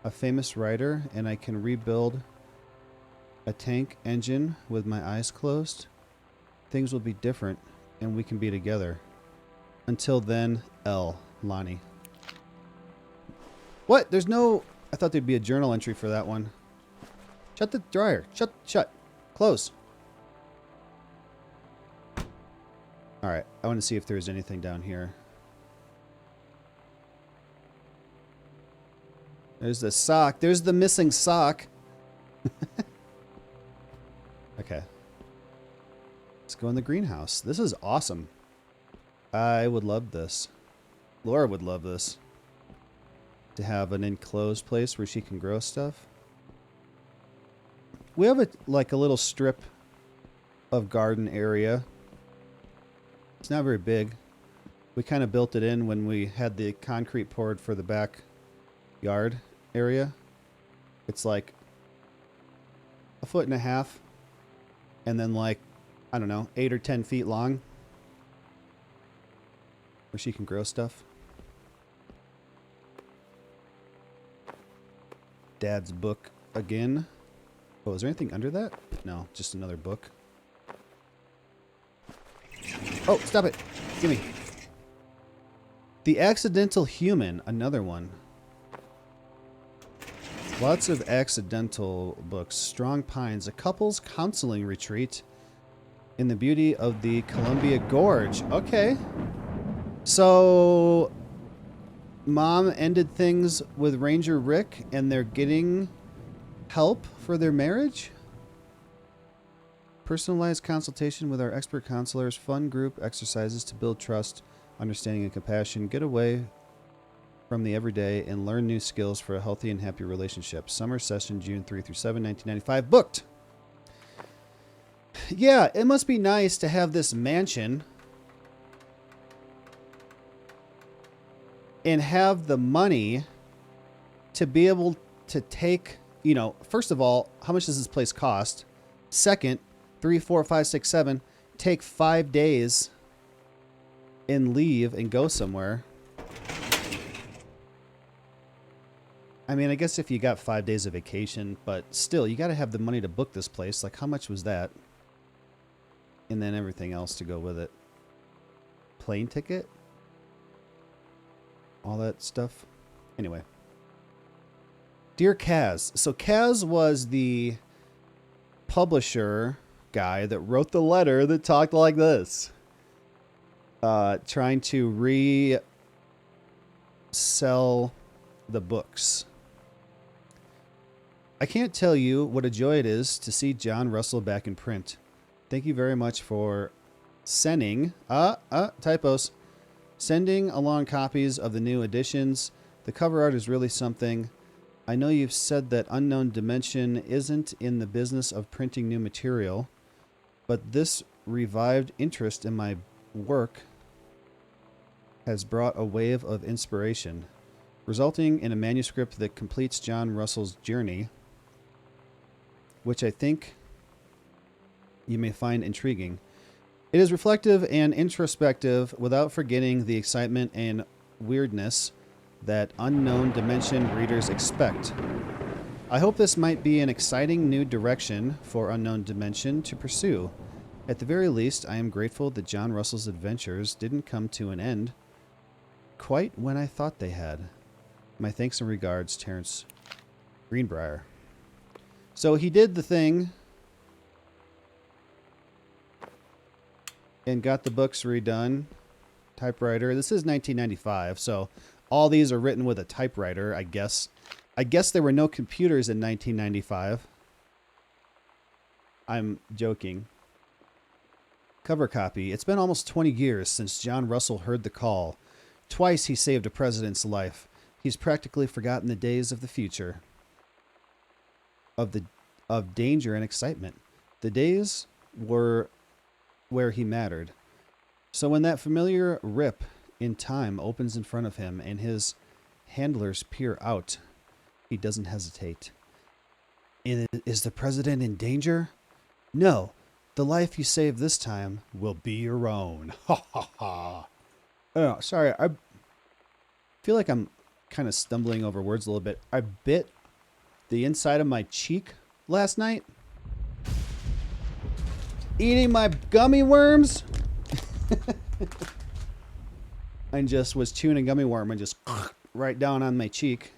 a famous writer and I can rebuild a tank engine with my eyes closed, things will be different and we can be together. Until then, L. Lonnie. What? There's no... I thought there'd be a journal entry for that one. Shut the dryer. Shut. Close. Alright, I want to see if there's anything down here. There's the sock. There's the missing sock. Okay. Let's go in the greenhouse. This is awesome. I would love this. Laura would love this. To have an enclosed place where she can grow stuff. We have a little strip of garden area. It's not very big. We kind of built it in when we had the concrete poured for the backyard area. It's like 1.5 feet and then like, I don't know, 8 or 10 feet long where she can grow stuff. Dad's book again. Oh, is there anything under that? No, just another book. Oh, stop it. Gimme. The Accidental Human, another one. Lots of accidental books. Strong Pines, a couple's counseling retreat in the beauty of the Columbia Gorge. Okay. So, Mom ended things with Ranger Rick and they're getting help for their marriage? Personalized consultation with our expert counselors, fun group exercises to build trust, understanding, and compassion. Get away from the everyday and learn new skills for a healthy and happy relationship. Summer session, June 3 through 7, 1995. Booked! Yeah, it must be nice to have this mansion and have the money to be able to take, you know, first of all, how much does this place cost? Second, 3, 4, 5, 6, 7, take 5 days and leave and go somewhere. I mean, I guess if you got 5 days of vacation, but still, you got to have the money to book this place. Like, how much was that? And then everything else to go with it. Plane ticket? All that stuff. Anyway. Dear Kaz. So Kaz was the publisher guy that wrote the letter that talked like this. Trying to resell the books. I can't tell you what a joy it is to see John Russell back in print. Thank you very much for sending, typos, sending along copies of the new editions. The cover art is really something. I know you've said that Unknown Dimension isn't in the business of printing new material, but this revived interest in my work has brought a wave of inspiration, resulting in a manuscript that completes John Russell's journey, which I think you may find intriguing. It is reflective and introspective without forgetting the excitement and weirdness that Unknown Dimension readers expect. I hope this might be an exciting new direction for Unknown Dimension to pursue. At the very least, I am grateful that John Russell's adventures didn't come to an end quite when I thought they had. My thanks and regards, Terrence Greenbrier. So he did the thing and got the books redone. Typewriter. This is 1995, so all these are written with a typewriter, I guess. I guess there were no computers in 1995. I'm joking. Cover copy. It's been almost 20 years since John Russell heard the call. Twice he saved a president's life. He's practically forgotten the days of the future. Of danger and excitement. The days were where he mattered. So when that familiar rip in time opens in front of him and his handlers peer out, he doesn't hesitate. Is the president in danger? No. The life you save this time will be your own. Ha ha ha. Oh, sorry. I feel like I'm kind of stumbling over words a little bit. I bit the inside of my cheek last night. Eating my gummy worms. And just was chewing a gummy worm and just right down on my cheek.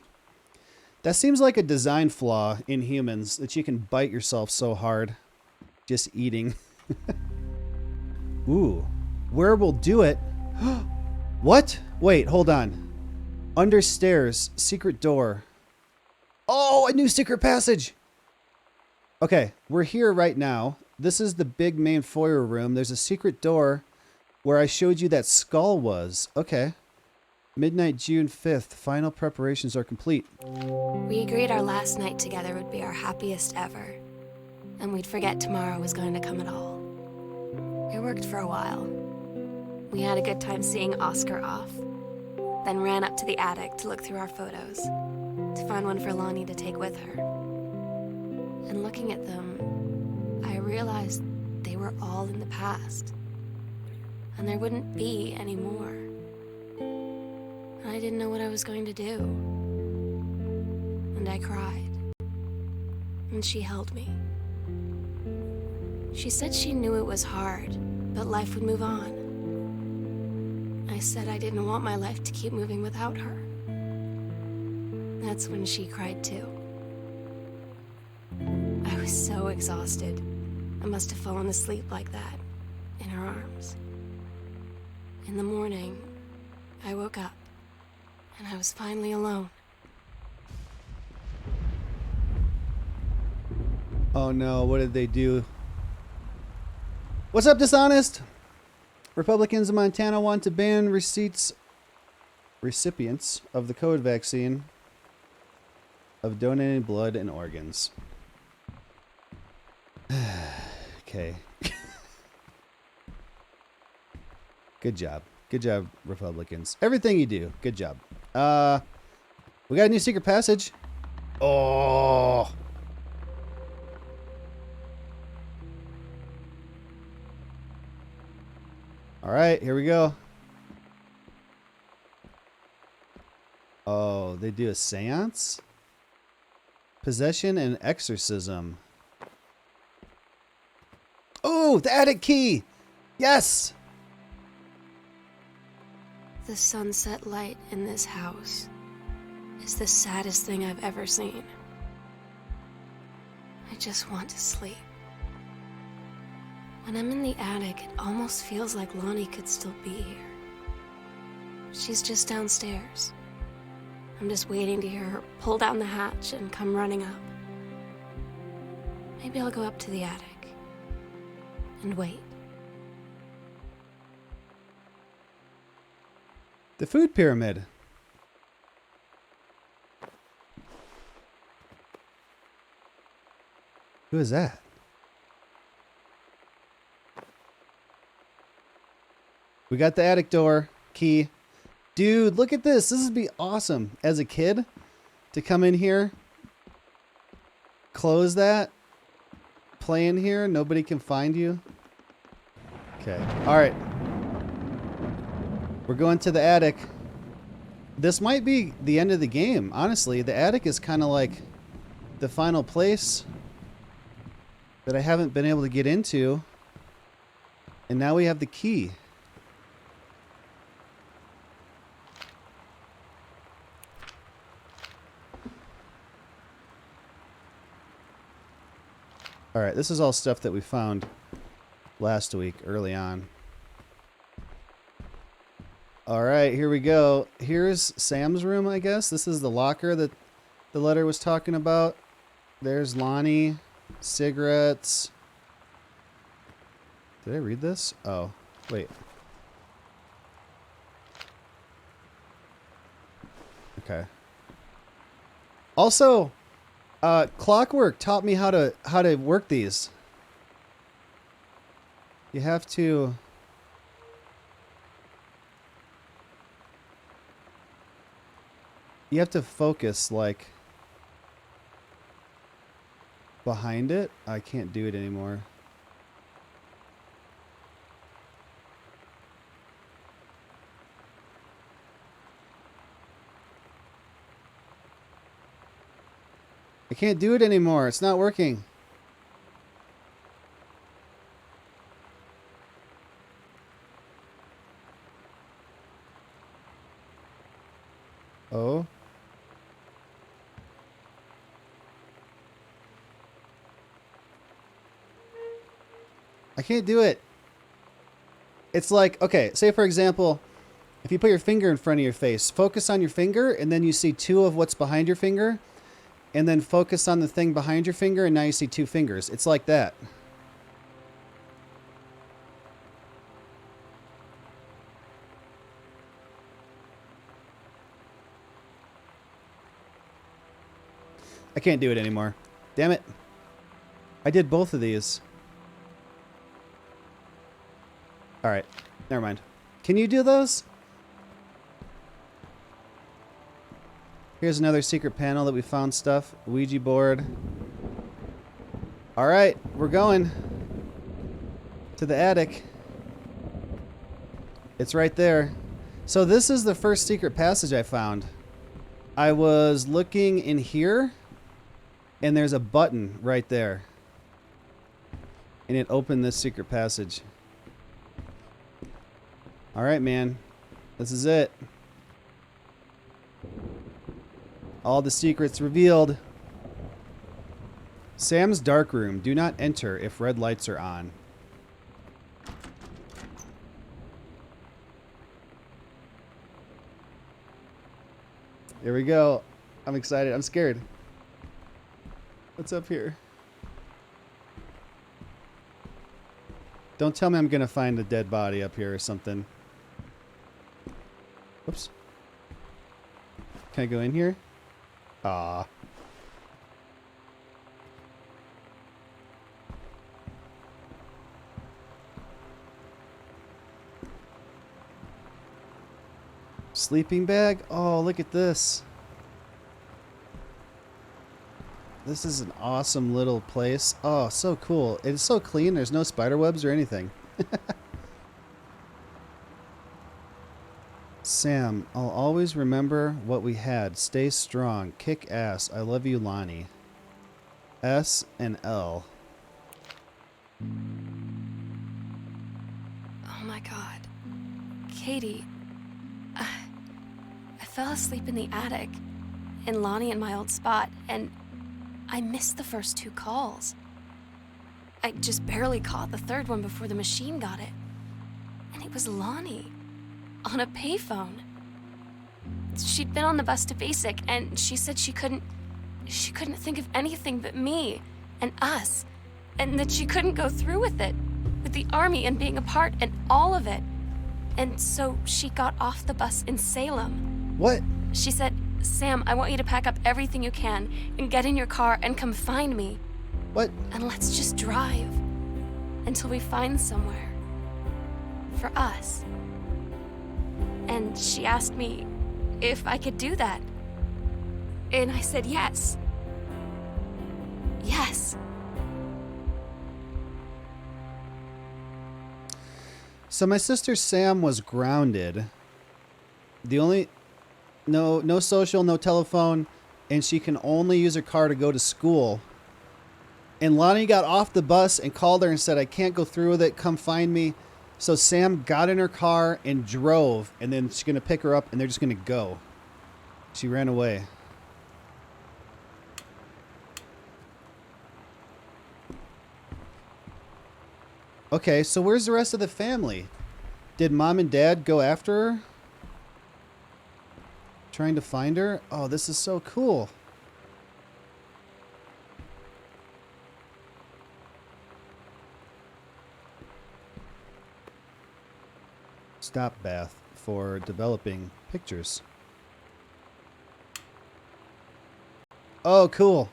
That seems like a design flaw in humans, that you can bite yourself so hard just eating. Ooh, where will do it? What? Wait, hold on. Under stairs, secret door. Oh, a new secret passage. Okay, we're here right now. This is the big main foyer room. There's a secret door where I showed you that skull was. Okay. Midnight, June 5th. Final preparations are complete. We agreed our last night together would be our happiest ever, and we'd forget tomorrow was going to come at all. It worked for a while. We had a good time seeing Oscar off, then ran up to the attic to look through our photos, to find one for Lonnie to take with her. And looking at them, I realized they were all in the past, and there wouldn't be any more. And I didn't know what I was going to do. And I cried. And she held me. She said she knew it was hard, but life would move on. I said I didn't want my life to keep moving without her. That's when she cried too. I was so exhausted. I must have fallen asleep like that, in her arms. In the morning, I woke up, and I was finally alone. Oh no, what did they do? What's up, Dishonest? Republicans in Montana want to ban recipients of the COVID vaccine of donating blood and organs. Okay. Good job. Good job, Republicans. Everything you do, good job. We got a new secret passage. Oh. All right, here we go. Oh, they do a seance? Possession and exorcism. Oh, the attic key! Yes! The sunset light in this house is the saddest thing I've ever seen. I just want to sleep. When I'm in the attic, it almost feels like Lonnie could still be here. She's just downstairs. I'm just waiting to hear her pull down the hatch and come running up. Maybe I'll go up to the attic and wait. The food pyramid. Who is that? We got the attic door key. Dude, look at this. This would be awesome as a kid to come in here, close that, play in here. Nobody can find you. Okay. All right. We're going to the attic. This might be the end of the game. Honestly, the attic is kind of like the final place that I haven't been able to get into. And now we have the key. All right, this is all stuff that we found last week, early on. All right, here we go. Here's Sam's room, I guess. This is the locker that the letter was talking about. There's Lonnie. Cigarettes. Did I read this? Oh, wait. Okay. Also, Clockwork taught me how to work these. You have to focus like behind it. I can't do it anymore. I can't do it anymore. It's not working. Oh. I can't do it. It's like, okay, say for example, if you put your finger in front of your face, focus on your finger, and then you see two of what's behind your finger, and then focus on the thing behind your finger, and now you see two fingers. It's like that. I can't do it anymore. Damn it. I did both of these. All right. Never mind. Can you do those? Here's another secret panel that we found stuff. Ouija board. All right. We're going to the attic. It's right there. So this is the first secret passage I found. I was looking in here, and there's a button right there. And it opened this secret passage. All right, man. This is it. All the secrets revealed. Sam's dark room. Do not enter if red lights are on. Here we go. I'm excited. I'm scared. What's up here? Don't tell me I'm going to find a dead body up here or something. Whoops. Can I go in here? Ah. Sleeping bag? Oh, look at this. This is an awesome little place. Oh, so cool. It's so clean. There's no spider webs or anything. Sam, I'll always remember what we had. Stay strong. Kick ass. I love you, Lonnie. S and L. Oh my god. Katie, I fell asleep in the attic, in Lonnie and my old spot, and I missed the first 2 calls. I just barely caught the third one before the machine got it. And it was Lonnie, on a payphone. She'd been on the bus to Basic, and she said she couldn't think of anything but me and us, and that she couldn't go through with it, with the Army and being apart and all of it. And so she got off the bus in Salem. What? She said, Sam, I want you to pack up everything you can and get in your car and come find me. What? And let's just drive until we find somewhere for us. And she asked me if I could do that. And I said yes. Yes. So my sister Sam was grounded. No social, no telephone, and she can only use her car to go to school. And Lonnie got off the bus and called her and said, I can't go through with it. Come find me. So Sam got in her car and drove, and then she's going to pick her up, and they're just going to go. She ran away. Okay, so where's the rest of the family? Did mom and dad go after her? Trying to find her? Oh, this is so cool. Stop bath for developing pictures. Oh, cool.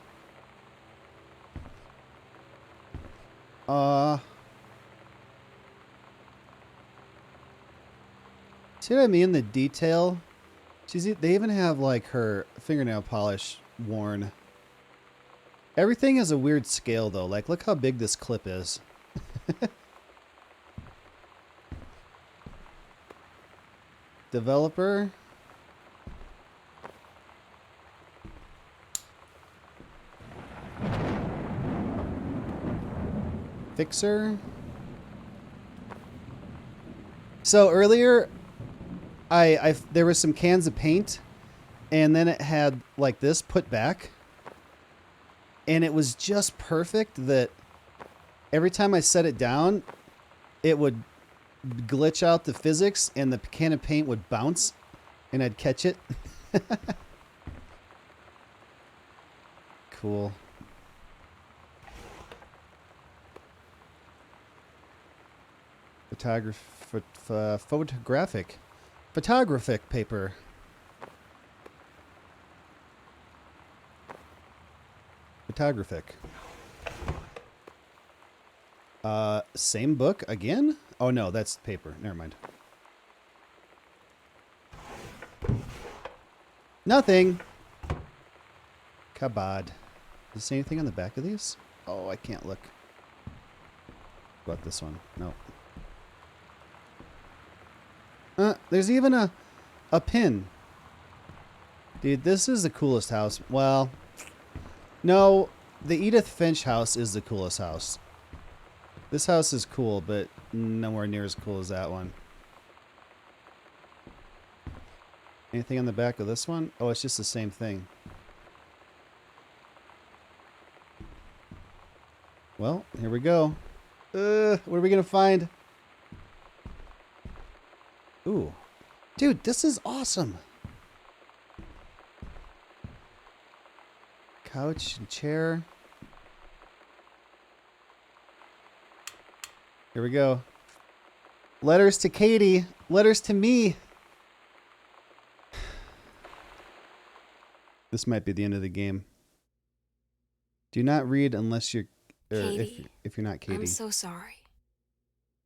See what I mean? The detail. They even have like her fingernail polish worn. Everything is a weird scale though. Like, look how big this clip is. Developer. Fixer. So earlier, there was some cans of paint, and then it had like this put back, and it was just perfect that every time I set it down, it would glitch out the physics, and the can of paint would bounce, and I'd catch it. Cool. Photographic paper. Photographic. Same book again? Oh no, that's paper. Never mind. Nothing. Kabad. Does it say anything on the back of these? Oh, I can't look. What about this one? No. There's even a pin. Dude, this is the coolest house. Well, no, the Edith Finch house is the coolest house. This house is cool, but nowhere near as cool as that one. Anything on the back of this one? Oh, it's just the same thing. Well, here we go. What are we going to find? Ooh. Dude, this is awesome. Couch and chair. Here we go. Letters to Katie. Letters to me. This might be the end of the game. Do not read unless you're... Katie, if you're not Katie. I'm so sorry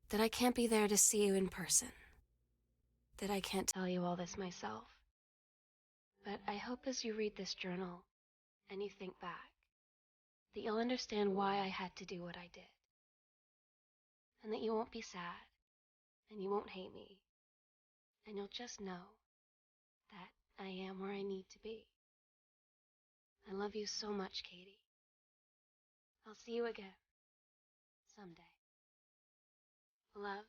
that I can't be there to see you in person. That I can't tell you all this myself. But I hope as you read this journal and you think back, that you'll understand why I had to do what I did. And that you won't be sad, and you won't hate me, and you'll just know that I am where I need to be. I love you so much, Katie. I'll see you again. Someday. Love.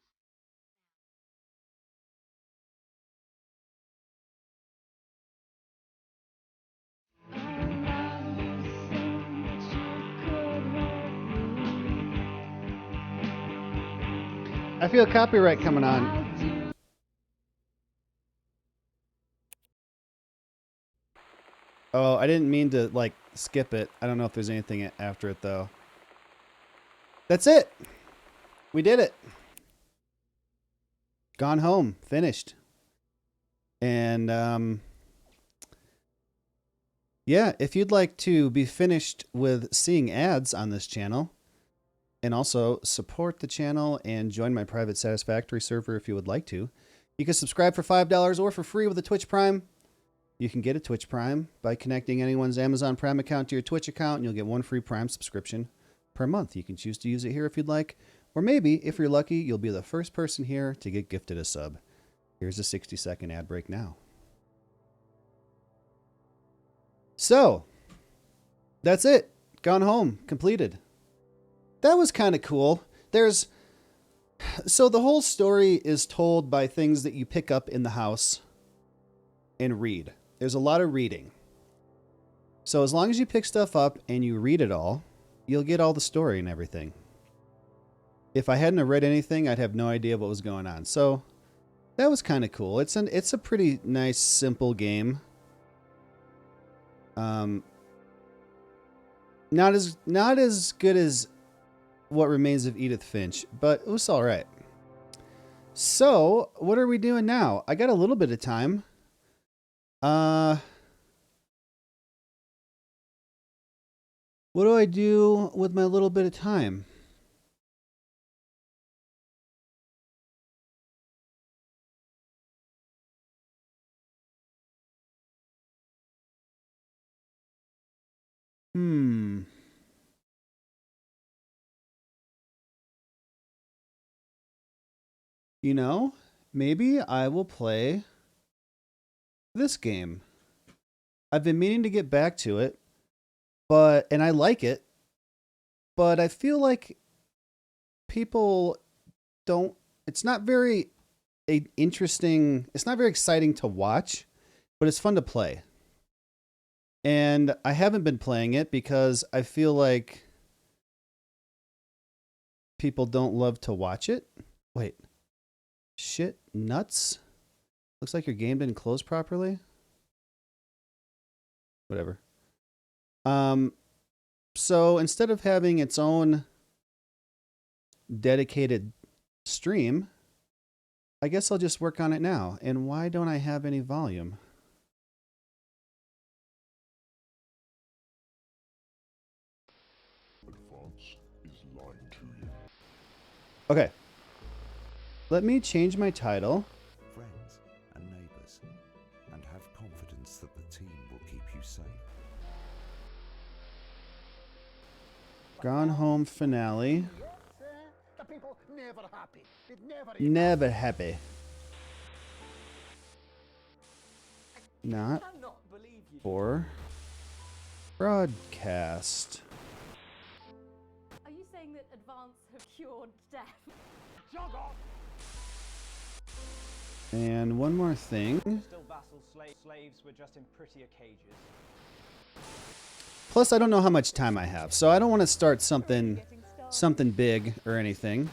I feel copyright coming on. Oh, I didn't mean to, like, skip it. I don't know if there's anything after it, though. That's it. We did it. Gone home. Finished. And, yeah, if you'd like to be finished with seeing ads on this channel, and also support the channel and join my private Satisfactory server if you would like to, you can subscribe for $5 or for free with a Twitch Prime. You can get a Twitch Prime by connecting anyone's Amazon Prime account to your Twitch account, and you'll get one free Prime subscription per month. You can choose to use it here if you'd like, or maybe, if you're lucky, you'll be the first person here to get gifted a sub. Here's a 60-second ad break now. So, that's it. Gone home. Completed. That was kind of cool. So the whole story is told by things that you pick up in the house and read. There's a lot of reading. So as long as you pick stuff up and you read it all, you'll get all the story and everything. If I hadn't have read anything, I'd have no idea what was going on. So that was kind of cool. It's a pretty nice, simple game. Not as good as What Remains of Edith Finch, but it was all right. So, what are we doing now? I got a little bit of time. What do I do with my little bit of time? You know, maybe I will play this game. I've been meaning to get back to it, and I like it, but I feel like people don't, it's not very interesting, it's not very exciting to watch, but it's fun to play. And I haven't been playing it because I feel like people don't love to watch it. Wait. Shit nuts? Looks like your game didn't close properly. Whatever. So instead of having its own dedicated stream, I guess I'll just work on it now. And why don't I have any volume? Okay. Let me change my title. Friends and neighbours, and have confidence that the team will keep you safe. Gone Home finale. The people never happy. Never happy. Not for broadcast. Are you saying that advance have cured death? Jog off. And one more thing. Still vassal slaves were just in prettier cages. Plus, I don't know how much time I have, so I don't want to start something big or anything.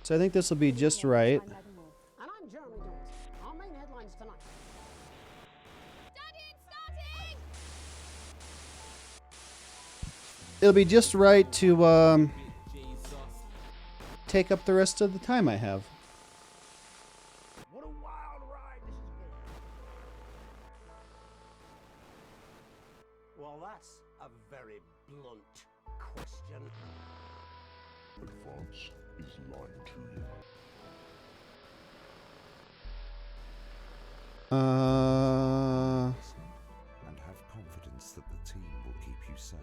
So I think this will be just right. And I'm Jeremy Jones. Our main headlines tonight. It'll be just right to take up the rest of the time I have. What a wild ride this has been. Well, that's a very blunt question. Advance is lying to you. And have confidence that the team will keep you safe.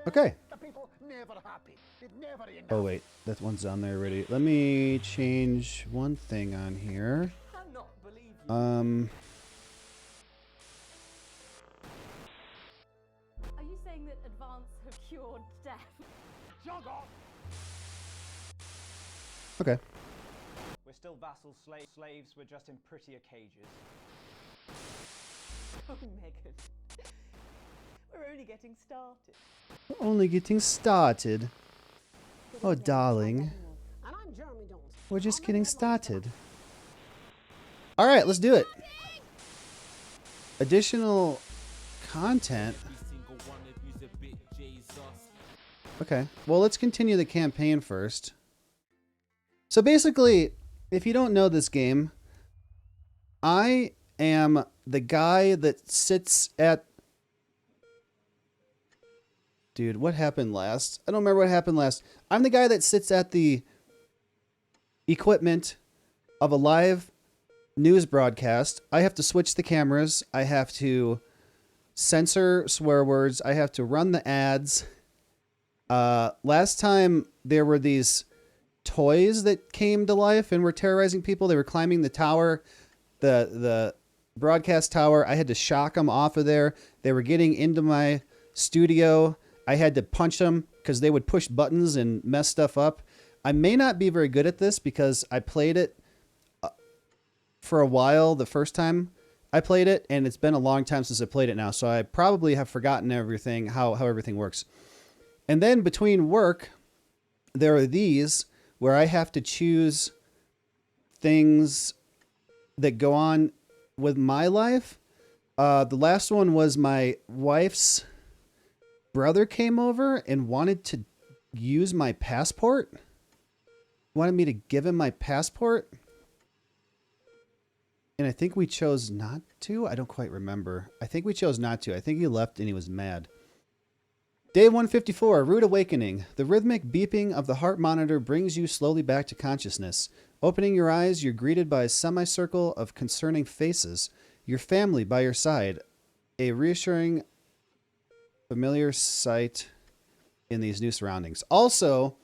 Okay. The people never happy. It never enough. Oh, wait. That one's on there already. Let me change one thing on here. Cannot believe you. Are you saying that advance have cured death? Jog off. Okay. We're still vassals, slaves, we're just in prettier cages. Oh, Megan. We're only getting started. We're only getting started. Oh, darling. And I'm Jeremy Jones. We're just getting started. All right, let's do it. Additional content. Okay. Well, let's continue the campaign first. So basically, if you don't know this game, I am the guy that sits at... Dude, what happened last? I don't remember what happened last. I'm the guy that sits at the equipment of a live news broadcast. I have to switch the cameras. I have to censor swear words. I have to run the ads. Last time there were these toys that came to life and were terrorizing people. They were climbing the tower, the broadcast tower. I had to shock them off of there. They were getting into my studio. I had to punch them because they would push buttons and mess stuff up. I may not be very good at this because I played it for a while the first time I played it, and it's been a long time since I played it now, so I probably have forgotten everything, how everything works. And then between work, there are these where I have to choose things that go on with my life. The last one was my wife's brother came over and wanted to use my passport. Wanted me to give him my passport. And I think we chose not to. I don't quite remember. I think we chose not to. I think he left and he was mad. Day 154, Rude Awakening. The rhythmic beeping of the heart monitor brings you slowly back to consciousness. Opening your eyes, you're greeted by a semicircle of concerning faces. Your family by your side. A reassuring, familiar sight in these new surroundings. Also,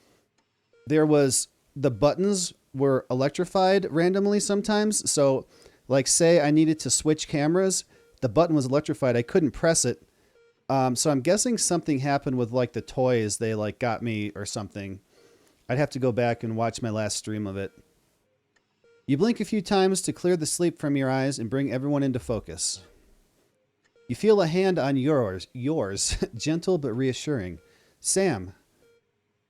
there was... the buttons were electrified randomly sometimes. So, like, say I needed to switch cameras, the button was electrified. I couldn't press it. So I'm guessing something happened with, like, the toys. They, like, got me or something. I'd have to go back and watch my last stream of it. You blink a few times to clear the sleep from your eyes and bring everyone into focus. You feel a hand on yours, gentle but reassuring. Sam,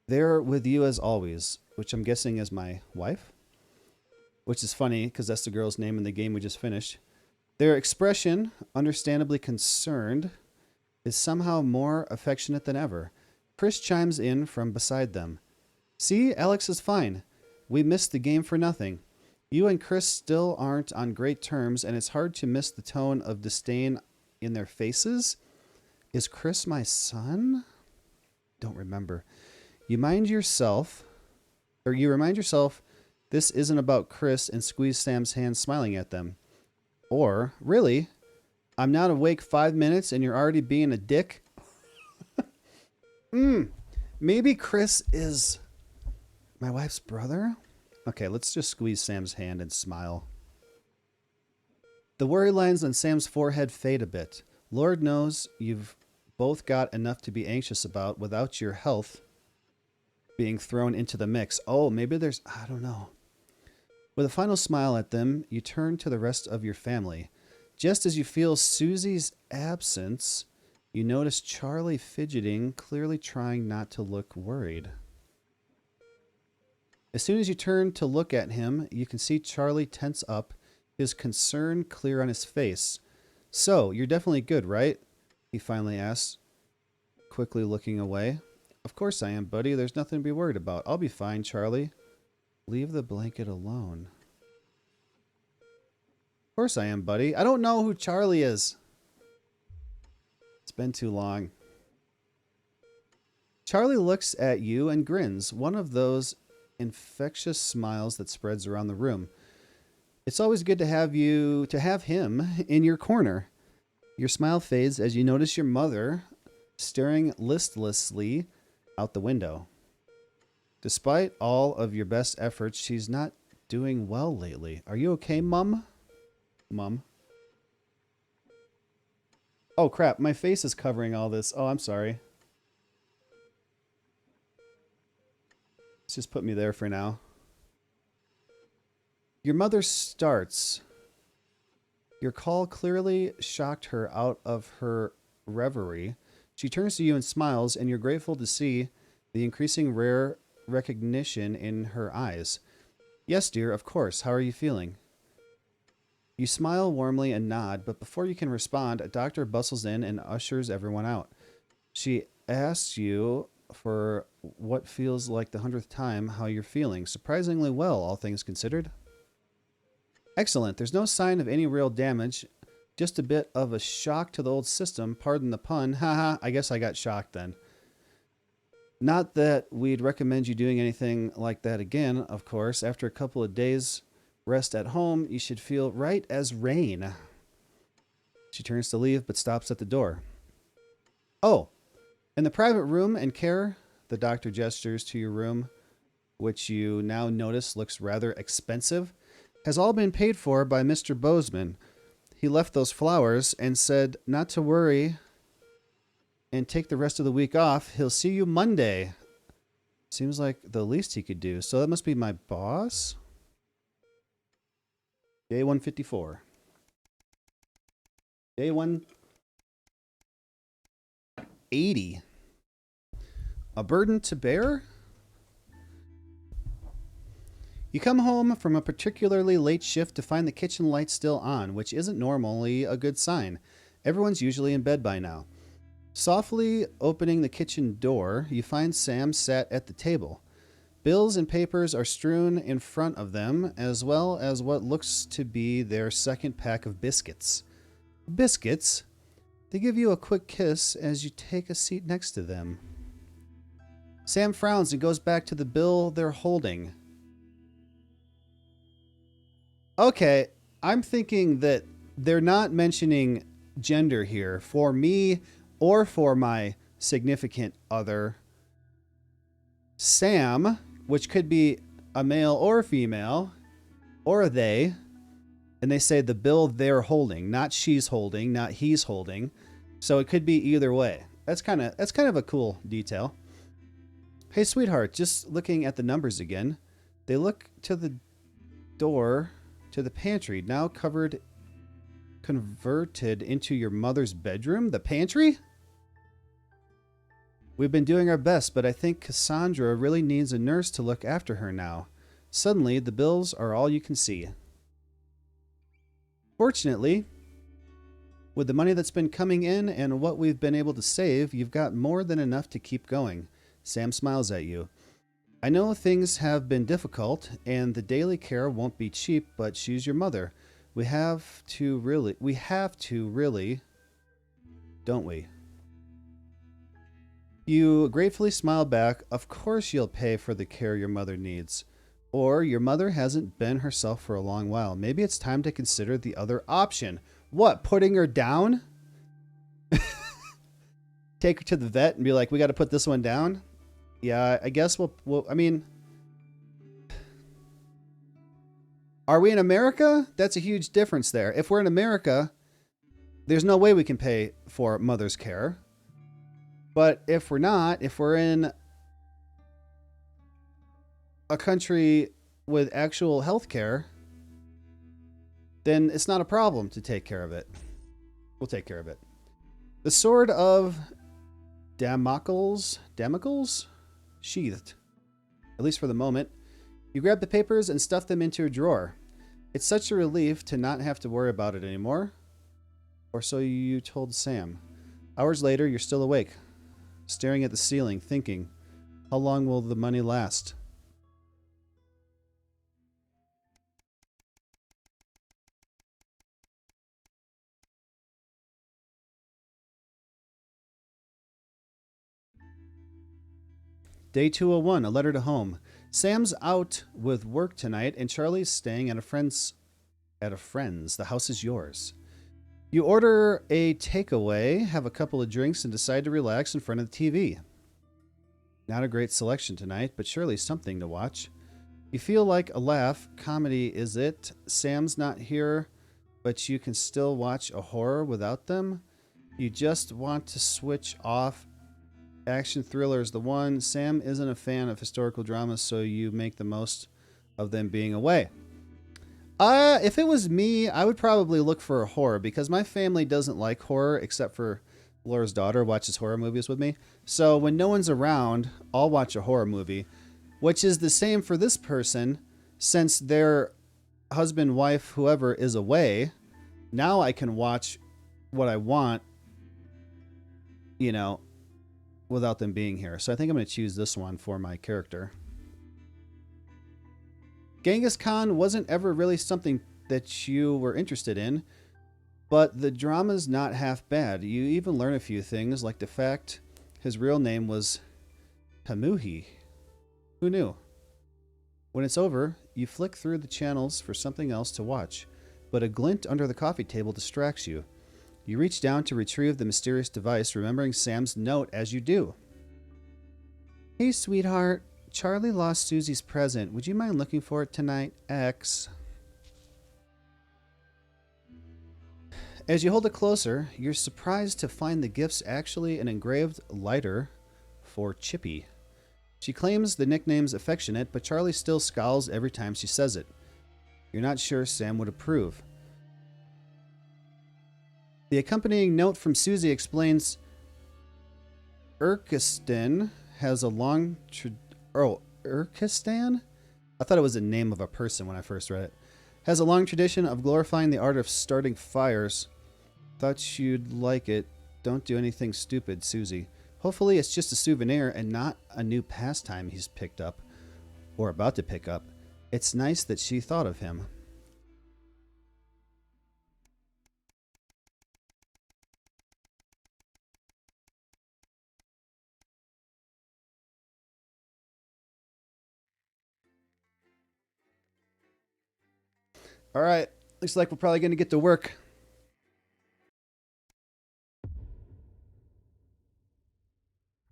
there with you as always, which I'm guessing is my wife, which is funny because that's the girl's name in the game we just finished. Their expression, understandably concerned, is somehow more affectionate than ever. Chris chimes in from beside them. See, Alex is fine. We missed the game for nothing. You and Chris still aren't on great terms, and it's hard to miss the tone of disdain in their faces. Is Chris my son? Don't remember. You remind yourself this isn't about Chris and squeeze Sam's hand smiling at them. Or, really, I'm not awake 5 minutes and you're already being a dick? Maybe Chris is my wife's brother? Okay, let's just squeeze Sam's hand and smile. The worry lines on Sam's forehead fade a bit. Lord knows you've both got enough to be anxious about without your health being thrown into the mix. Oh, maybe there's... I don't know. With a final smile at them, you turn to the rest of your family. Just as you feel Susie's absence, you notice Charlie fidgeting, clearly trying not to look worried. As soon as you turn to look at him, you can see Charlie tense up, his concern clear on his face. So, you're definitely good, right? He finally asks, quickly looking away. Of course I am, buddy. There's nothing to be worried about. I'll be fine, Charlie. Leave the blanket alone. Of course I am, buddy. I don't know who Charlie is. It's been too long. Charlie looks at you and grins, one of those infectious smiles that spreads around the room. It's always good to have him in your corner. Your smile fades as you notice your mother staring listlessly out the window. Despite all of your best efforts, she's not doing well lately. Are you okay, Mum? Mum. Oh, crap. My face is covering all this. Oh, I'm sorry. Let's just put me there for now. Your mother starts. Your call clearly shocked her out of her reverie. She turns to you and smiles, and you're grateful to see the increasing rare recognition in her eyes. Yes, dear, of course. How are you feeling? You smile warmly and nod, but before you can respond, a doctor bustles in and ushers everyone out. She asks you for what feels like the 100th time how you're feeling. Surprisingly well, all things considered. Excellent. There's no sign of any real damage. Just a bit of a shock to the old system. Pardon the pun. Haha, I guess I got shocked then. Not that we'd recommend you doing anything like that again, of course. After a couple of days rest at home, you should feel right as rain. She turns to leave, but stops at the door. Oh, in the private room and care, the doctor gestures to your room, which you now notice looks rather expensive, has all been paid for by Mr. Bozeman. He left those flowers and said not to worry and take the rest of the week off. He'll see you Monday. Seems like the least he could do. So that must be my boss? Day 154. Day 180. A burden to bear? You come home from a particularly late shift to find the kitchen light still on, which isn't normally a good sign. Everyone's usually in bed by now. Softly opening the kitchen door, you find Sam sat at the table. Bills and papers are strewn in front of them, as well as what looks to be their second pack of biscuits. Biscuits? They give you a quick kiss as you take a seat next to them. Sam frowns and goes back to the bill they're holding. Okay, I'm thinking that they're not mentioning gender here for me or for my significant other. Sam, which could be a male or a female, or a they, and they say the bill they're holding, not she's holding, not he's holding. So it could be either way. That's kind of a cool detail. Hey, sweetheart, just looking at the numbers again. They look to the door to the pantry, now converted into your mother's bedroom. The pantry? We've been doing our best, but I think Cassandra really needs a nurse to look after her now. Suddenly, the bills are all you can see. Fortunately, with the money that's been coming in and what we've been able to save, you've got more than enough to keep going. Sam smiles at you. I know things have been difficult, and the daily care won't be cheap, but she's your mother. We have to really, don't we? You gratefully smile back. Of course you'll pay for the care your mother needs. Or your mother hasn't been herself for a long while. Maybe it's time to consider the other option. What, putting her down? Take her to the vet and be like, we got to put this one down? Yeah, I guess we'll, I mean, are we in America? That's a huge difference there. If we're in America, there's no way we can pay for mother's care. But if we're not, if we're in a country with actual health care, then it's not a problem to take care of it. We'll take care of it. The sword of Damocles? Sheathed, at least for the moment. You grab the papers and stuff them into a drawer. It's such a relief to not have to worry about it anymore. Or so you told Sam. Hours later, you're still awake, staring at the ceiling, thinking, how long will the money last? Day 201, a letter to home. Sam's out with work tonight, and Charlie's staying at a friend's. The house is yours. You order a takeaway, have a couple of drinks, and decide to relax in front of the TV. Not a great selection tonight, but surely something to watch. You feel like a laugh. Comedy is it. Sam's not here, but you can still watch a horror without them. You just want to switch off. Action thriller is the one. Sam isn't a fan of historical dramas, so you make the most of them being away. If it was me, I would probably look for a horror because my family doesn't like horror except for Laura's daughter watches horror movies with me. So when no one's around, I'll watch a horror movie, which is the same for this person since their husband, wife, whoever is away. Now I can watch what I want, you know, without them being here. So I think I'm going to choose this one for my character. Genghis Khan wasn't ever really something that you were interested in, but the drama's not half bad. You even learn a few things, like the fact his real name was Hamuhi. Who knew? When it's over, you flick through the channels for something else to watch, but a glint under the coffee table distracts you. You reach down to retrieve the mysterious device, remembering Sam's note as you do. Hey, sweetheart. Charlie lost Susie's present. Would you mind looking for it tonight? X. As you hold it closer, you're surprised to find the gift's actually an engraved lighter for Chippy. She claims the nickname's affectionate, but Charlie still scowls every time she says it. You're not sure Sam would approve. The accompanying note from Susie explains Urkistan has a long Urkistan? I thought it was the name of a person when I first read it. Has a long tradition of glorifying the art of starting fires. Thought you'd like it. Don't do anything stupid, Susie. Hopefully it's just a souvenir and not a new pastime he's picked up. Or about to pick up. It's nice that she thought of him. All right. Looks like we're probably going to get to work.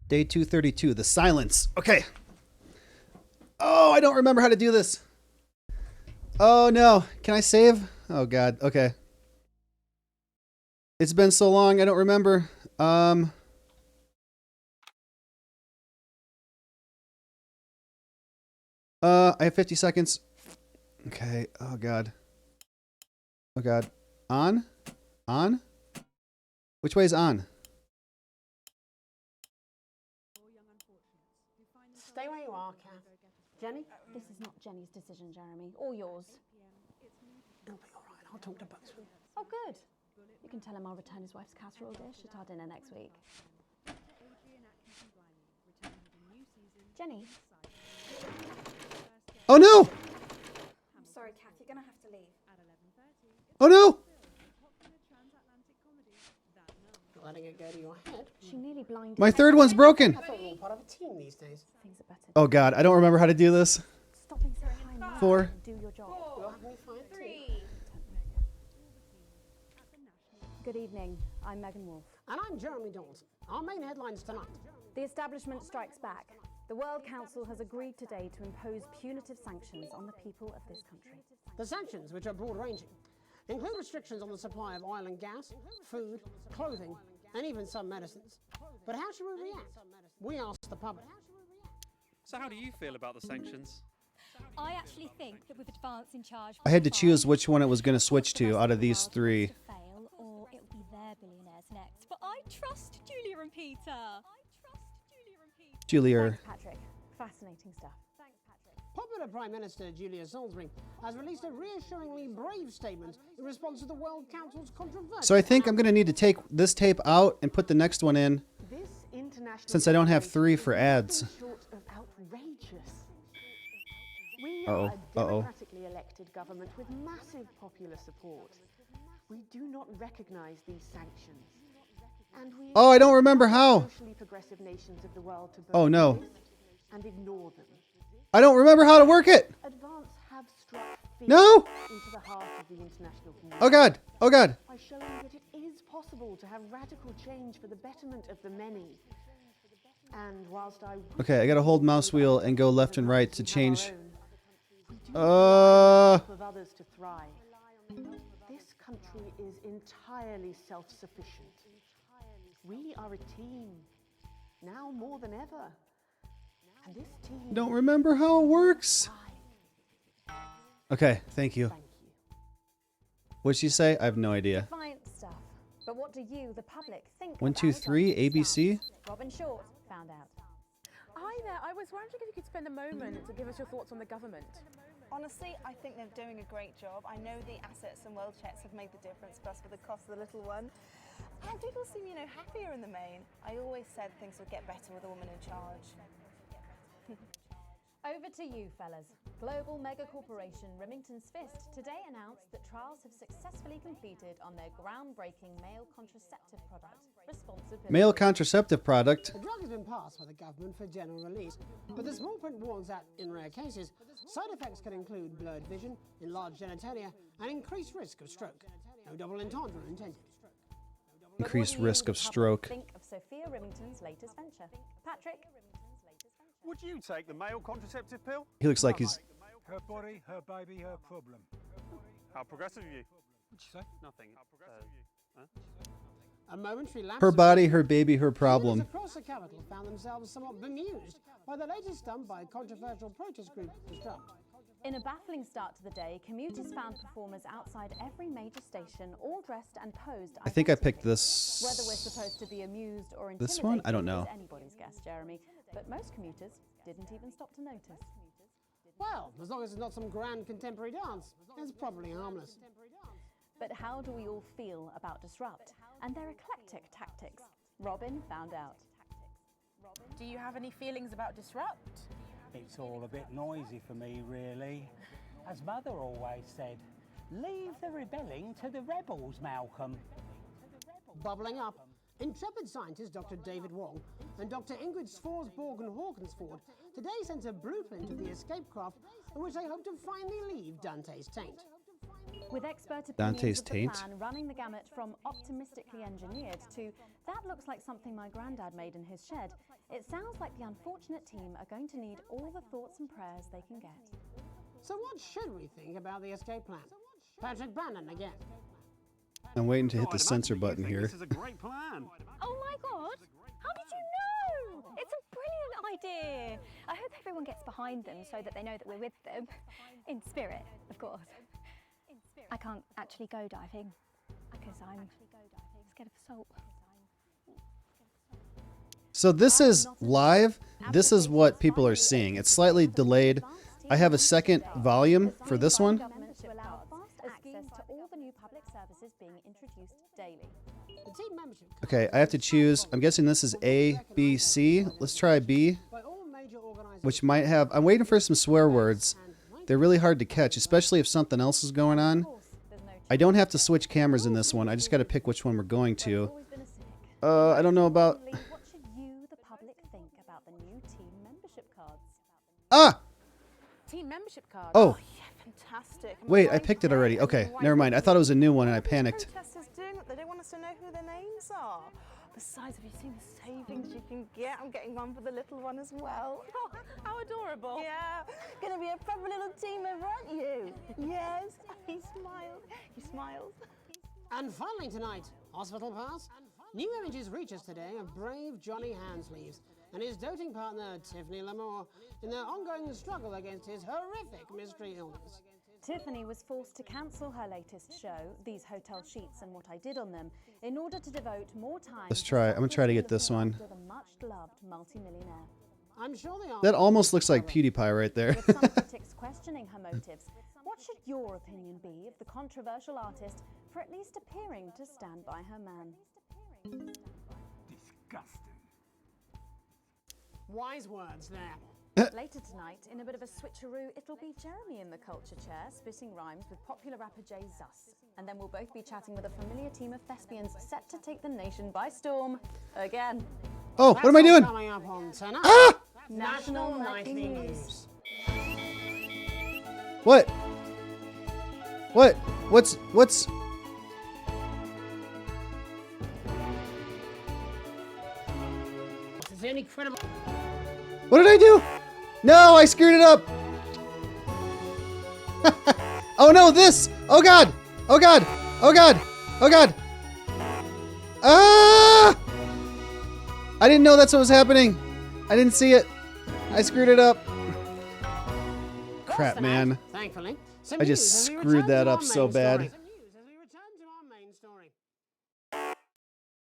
Day 232, the silence. Okay. Oh, I don't remember how to do this. Oh, no. Can I save? Oh, God. Okay. It's been so long, I don't remember. I have 50 seconds. Okay. Oh, God. Oh, God. On? On? Which way is on? Stay where you are, Kath. Jenny? This is not Jenny's decision, Jeremy, or yours. It'll be all right. I'll talk to Buxton. Oh, good. You can tell him I'll return his wife's casserole dish at our dinner next week. Jenny? Oh, no! I'm sorry, Kath, you're going to have to leave. Oh, no! Letting it go to your head. She nearly blinded My third one's broken. I thought we were part of a team these days. Things are better. Oh, God. I don't remember how to do this. Stop being so high now. 4. Do your job. You'll have me fine too. 3. Good evening. I'm Megan Wolf. And I'm Jeremy Dawson. Our main headlines tonight. The establishment strikes back. The World Council has agreed today to impose punitive sanctions on the people of this country. The sanctions, which are broad-ranging, include restrictions on the supply of oil and gas, food, clothing, and even some medicines. But how should we react? We asked the public. So how do you feel about the sanctions? I actually think that with Advance in charge, I had to choose which one it was going to switch to out of these 3. fail, or it'll be their billionaires next. But I trust Julia and Peter. Julia. Thanks, Patrick. Fascinating stuff. Thanks, Patrick. Popular Prime Minister Julia Salisbury has released a reassuringly brave statement in response to the World Council's controversy. So I think I'm going to need to take this tape out and put the next one in, since I don't have 3 for ads. Short of outrageous. We Uh-oh. are a democratically elected government with massive popular support. We do not recognize these sanctions. And we Oh, I don't remember how. socially progressive nations of the world to Oh, no. resist and ignore them. I don't remember how to work it. Advance have struck fear No! into the heart of the international community. Oh, God. Oh, God. By showing that it have radical change for the betterment of the many. And whilst I Okay, I gotta hold mouse wheel and go left and right to change. of others to thrive. This country is entirely self-sufficient. We are a team, now more than ever. And this team... Don't remember how it works. Okay, thank you. What'd she say? I have no idea. Defiant stuff. But what do you, the public, think? 1, 2, 3, ABC? Robin Short found out. Hi there. I was wondering if you could spend a moment to give us your thoughts on the government. Honestly, I think they're doing a great job. I know the assets and world checks have made the difference, plus for the cost of the little one. And people seem, happier in the main. I always said things would get better with a woman in charge. Over to you, fellas. Global mega corporation Remington's Fist today announced that trials have successfully completed on their groundbreaking male contraceptive product, Responsibility. Male contraceptive product? The drug has been passed by the government for general release, but the small print warns that, in rare cases, side effects can include blurred vision, enlarged genitalia, and increased risk of stroke. No double entendre intended. Increased risk of stroke. Think of Sophia Remington's latest venture. Patrick? Would you take the male contraceptive pill? He looks like he's... Her body, her baby, her problem. How progressive of you. What'd you say? Nothing. How progressive of you. A momentary lapse. Her body, her baby, her problem. Across the capital found themselves somewhat bemused by the latest stunt by controversial protest group Disrupt. In a baffling start to the day, commuters found performers outside every major station, all dressed and posed. I think I picked this... Whether we're supposed to be amused or intimidated this one? I don't know. is anybody's guess, Jeremy. But most commuters didn't even stop to notice. Well, as long as it's not some grand contemporary dance, it's probably harmless. But how do we all feel about Disrupt and their eclectic tactics? Robin found out. Do you have any feelings about Disrupt? It's all a bit noisy for me, really. As Mother always said, leave the rebelling to the rebels, Malcolm. Bubbling up, intrepid scientist Dr. David Wong and Dr. Ingrid Svorsborg-Hawkinsford today sent a blueprint of the escape craft in which they hope to finally leave Dante's taint. With expert Dante's opinions of the taint? plan running the gamut from optimistically engineered to that looks like something my granddad made in his shed, it sounds like the unfortunate team are going to need all the thoughts and prayers they can get. So what should we think about the escape plan? Patrick Bannon again. I'm waiting to hit the censor button here. This is a great plan. Oh my god! How did you know? It's a brilliant idea. I hope everyone gets behind them so that they know that we're with them. In spirit, of course. I can't actually go diving because I'm scared of salt. So this is live. This is what people are seeing. It's slightly delayed. I have a second volume for this one. To allow fast access to all the new public services being introduced daily. Okay, I have to choose. I'm guessing this is A, B, C. Let's try B, which might have... I'm waiting for some swear words. They're really hard to catch, especially if something else is going on. I don't have to switch cameras in this one. I just got to pick which one we're going to. I don't know about... What should you, the public, think about the new team membership cards? Ah! Team membership cards? Oh. Yeah, fantastic. Wait, I picked it already. Okay, never mind. I thought it was a new one and I panicked. Protesters doing it. They don't want us to know who their names are. Besides, have you seen the savings you can get? I'm getting one for the little one as well. Oh, how adorable. Yeah. Gonna be a proper little team member, aren't you? Yes. He smiled. He smiles. And finally tonight, Hospital Pass. New images reach us today of brave Johnny Handsleeves and his doting partner Tiffany Lamore in their ongoing struggle against his horrific mystery illness. Tiffany was forced to cancel her latest show, These Hotel Sheets and What I Did on Them, in order to devote more time. Let's try. I'm going to try to get this one. To the much-loved multimillionaire. I'm sure they are. That almost looks like PewDiePie right there. With some critics questioning her motives, what should your opinion be of the controversial artist for at least appearing to stand by her man? Disgusting. Wise words there. Later tonight, in a bit of a switcheroo, it'll be Jeremy in the culture chair, spitting rhymes with popular rapper Jay Zus. And then we'll both be chatting with a familiar team of thespians set to take the nation by storm again. Oh, what am I doing? Coming up on tonight. Ah! National Nightly News. What? What? What's... any credible... What did I do? No, I screwed it up. Oh no, this! Oh god! Oh god! Oh god! Oh god! Ah! I didn't know that's what was happening. I didn't see it. I screwed it up. Crap, man. Thankfully. I just screwed that up so bad.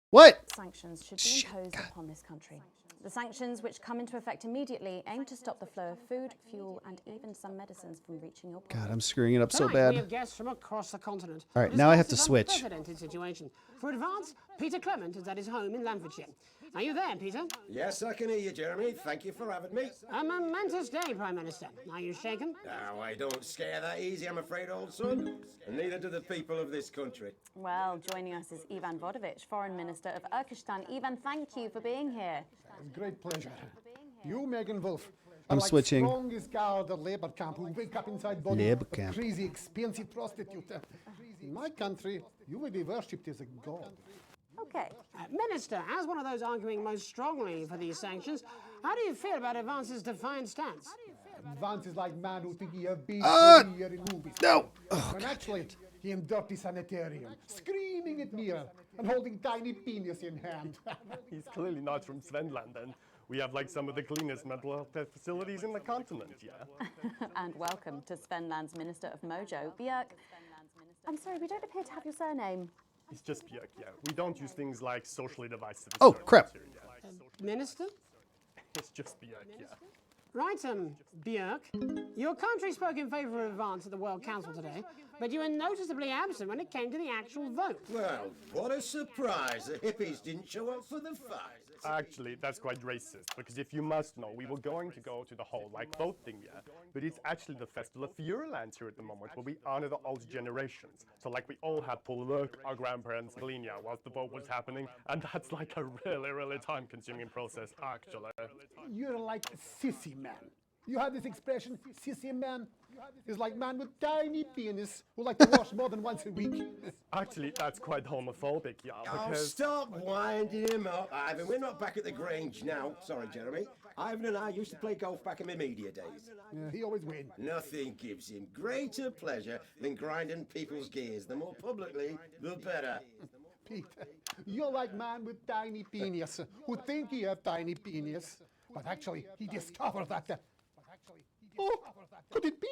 What? Sanctions should be imposed upon this country. The sanctions, which come into effect immediately, aim to stop the flow of food, fuel, and even some medicines from reaching your body. God, I'm screwing it up so Tonight, bad. we have guests from across the continent. All right, now I have to switch. Unprecedented situation. For advance, Peter Clement is at his home in Lamfordshire. Are you there, Peter? Yes, I can hear you, Jeremy. Thank you for having me. A momentous day, Prime Minister. Are you shaken? Oh, I don't scare that easy, I'm afraid, old son. And neither do the people of this country. Well, joining us is Ivan Vodovich, Foreign Minister of Urkistan. Ivan, thank you for being here. Great pleasure. You, Megan Wolf. I'm switching. Strongest guard at labor camp who wake up inside body Labor of a camp. crazy, expensive prostitute. In my country, you will be worshipped as a god. Okay. Minister, as one of those arguing most strongly for these sanctions, how do you feel about Advance's defiant stance? Advance is like man who think he have been here in movies. No! When actually, he in dirty sanitarium, screaming at mirror and holding tiny penis in hand. He's clearly not from Svenland, then. We have like some of the cleanest mental health facilities in the continent, yeah. And welcome to Svenland's Minister of Mojo, Björk. I'm sorry, we don't appear to have your surname. It's just Björk, yeah. We don't use things like socially divisive. Oh, crap. Here, yeah. Minister? It's just Björk, yeah. Right, Björk. Your country spoke in favour of Advance at the World Council today, but you were noticeably absent when it came to the actual vote. Well, what a surprise. The hippies didn't show up for the fight. Actually, that's quite racist, because if you must know, we were going to go to the whole, vote thing, yeah? But it's actually the Festival of Furelands here at the moment, where we honor the old generations. So, we all had to look our grandparents clean, yeah, whilst the vote was happening, and that's a really, really time-consuming process, actually. You're like a sissy man. You have this expression, sissy man? Is like man with tiny penis who like to wash more than once a week. Actually, that's quite homophobic, yeah, Oh, because... stop winding him up, Ivan. We're not back at the Grange now. Sorry, Jeremy. Ivan and I used to play golf back in my media days. Yeah, he always wins. Nothing gives him greater pleasure than grinding people's gears. The more publicly, the better. Peter, you're like man with tiny penis who think he have tiny penis, but actually he discovered that. Oh, could it be?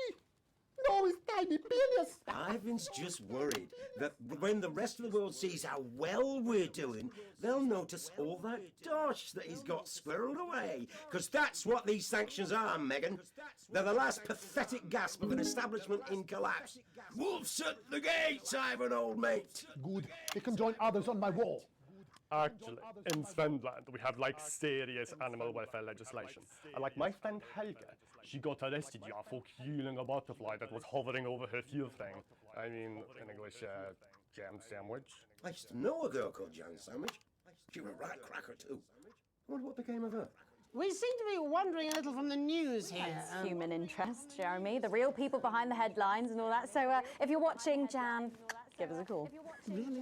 No, it's tiny penis. Ivan's just worried that when the rest of the world sees how well we're doing, they'll notice all that dosh that he's got squirreled away. Because that's what these sanctions are, Megan. They're the last pathetic gasp of an establishment in collapse. Wolves at the gates, Ivan, old mate. Good. They can join others on my wall. Actually, in Svenland, we have serious animal welfare legislation. And my friend Helge, she got arrested, yeah, for killing a butterfly that was hovering over her fuel thing. I mean, in English, jam sandwich. I used to know a girl called Jam Sandwich. She was a right cracker too. I wonder what became of her. We seem to be wandering a little from the news here. It's human interest, Jeremy. The real people behind the headlines and all that. So if you're watching, Jan, give us a call. Really?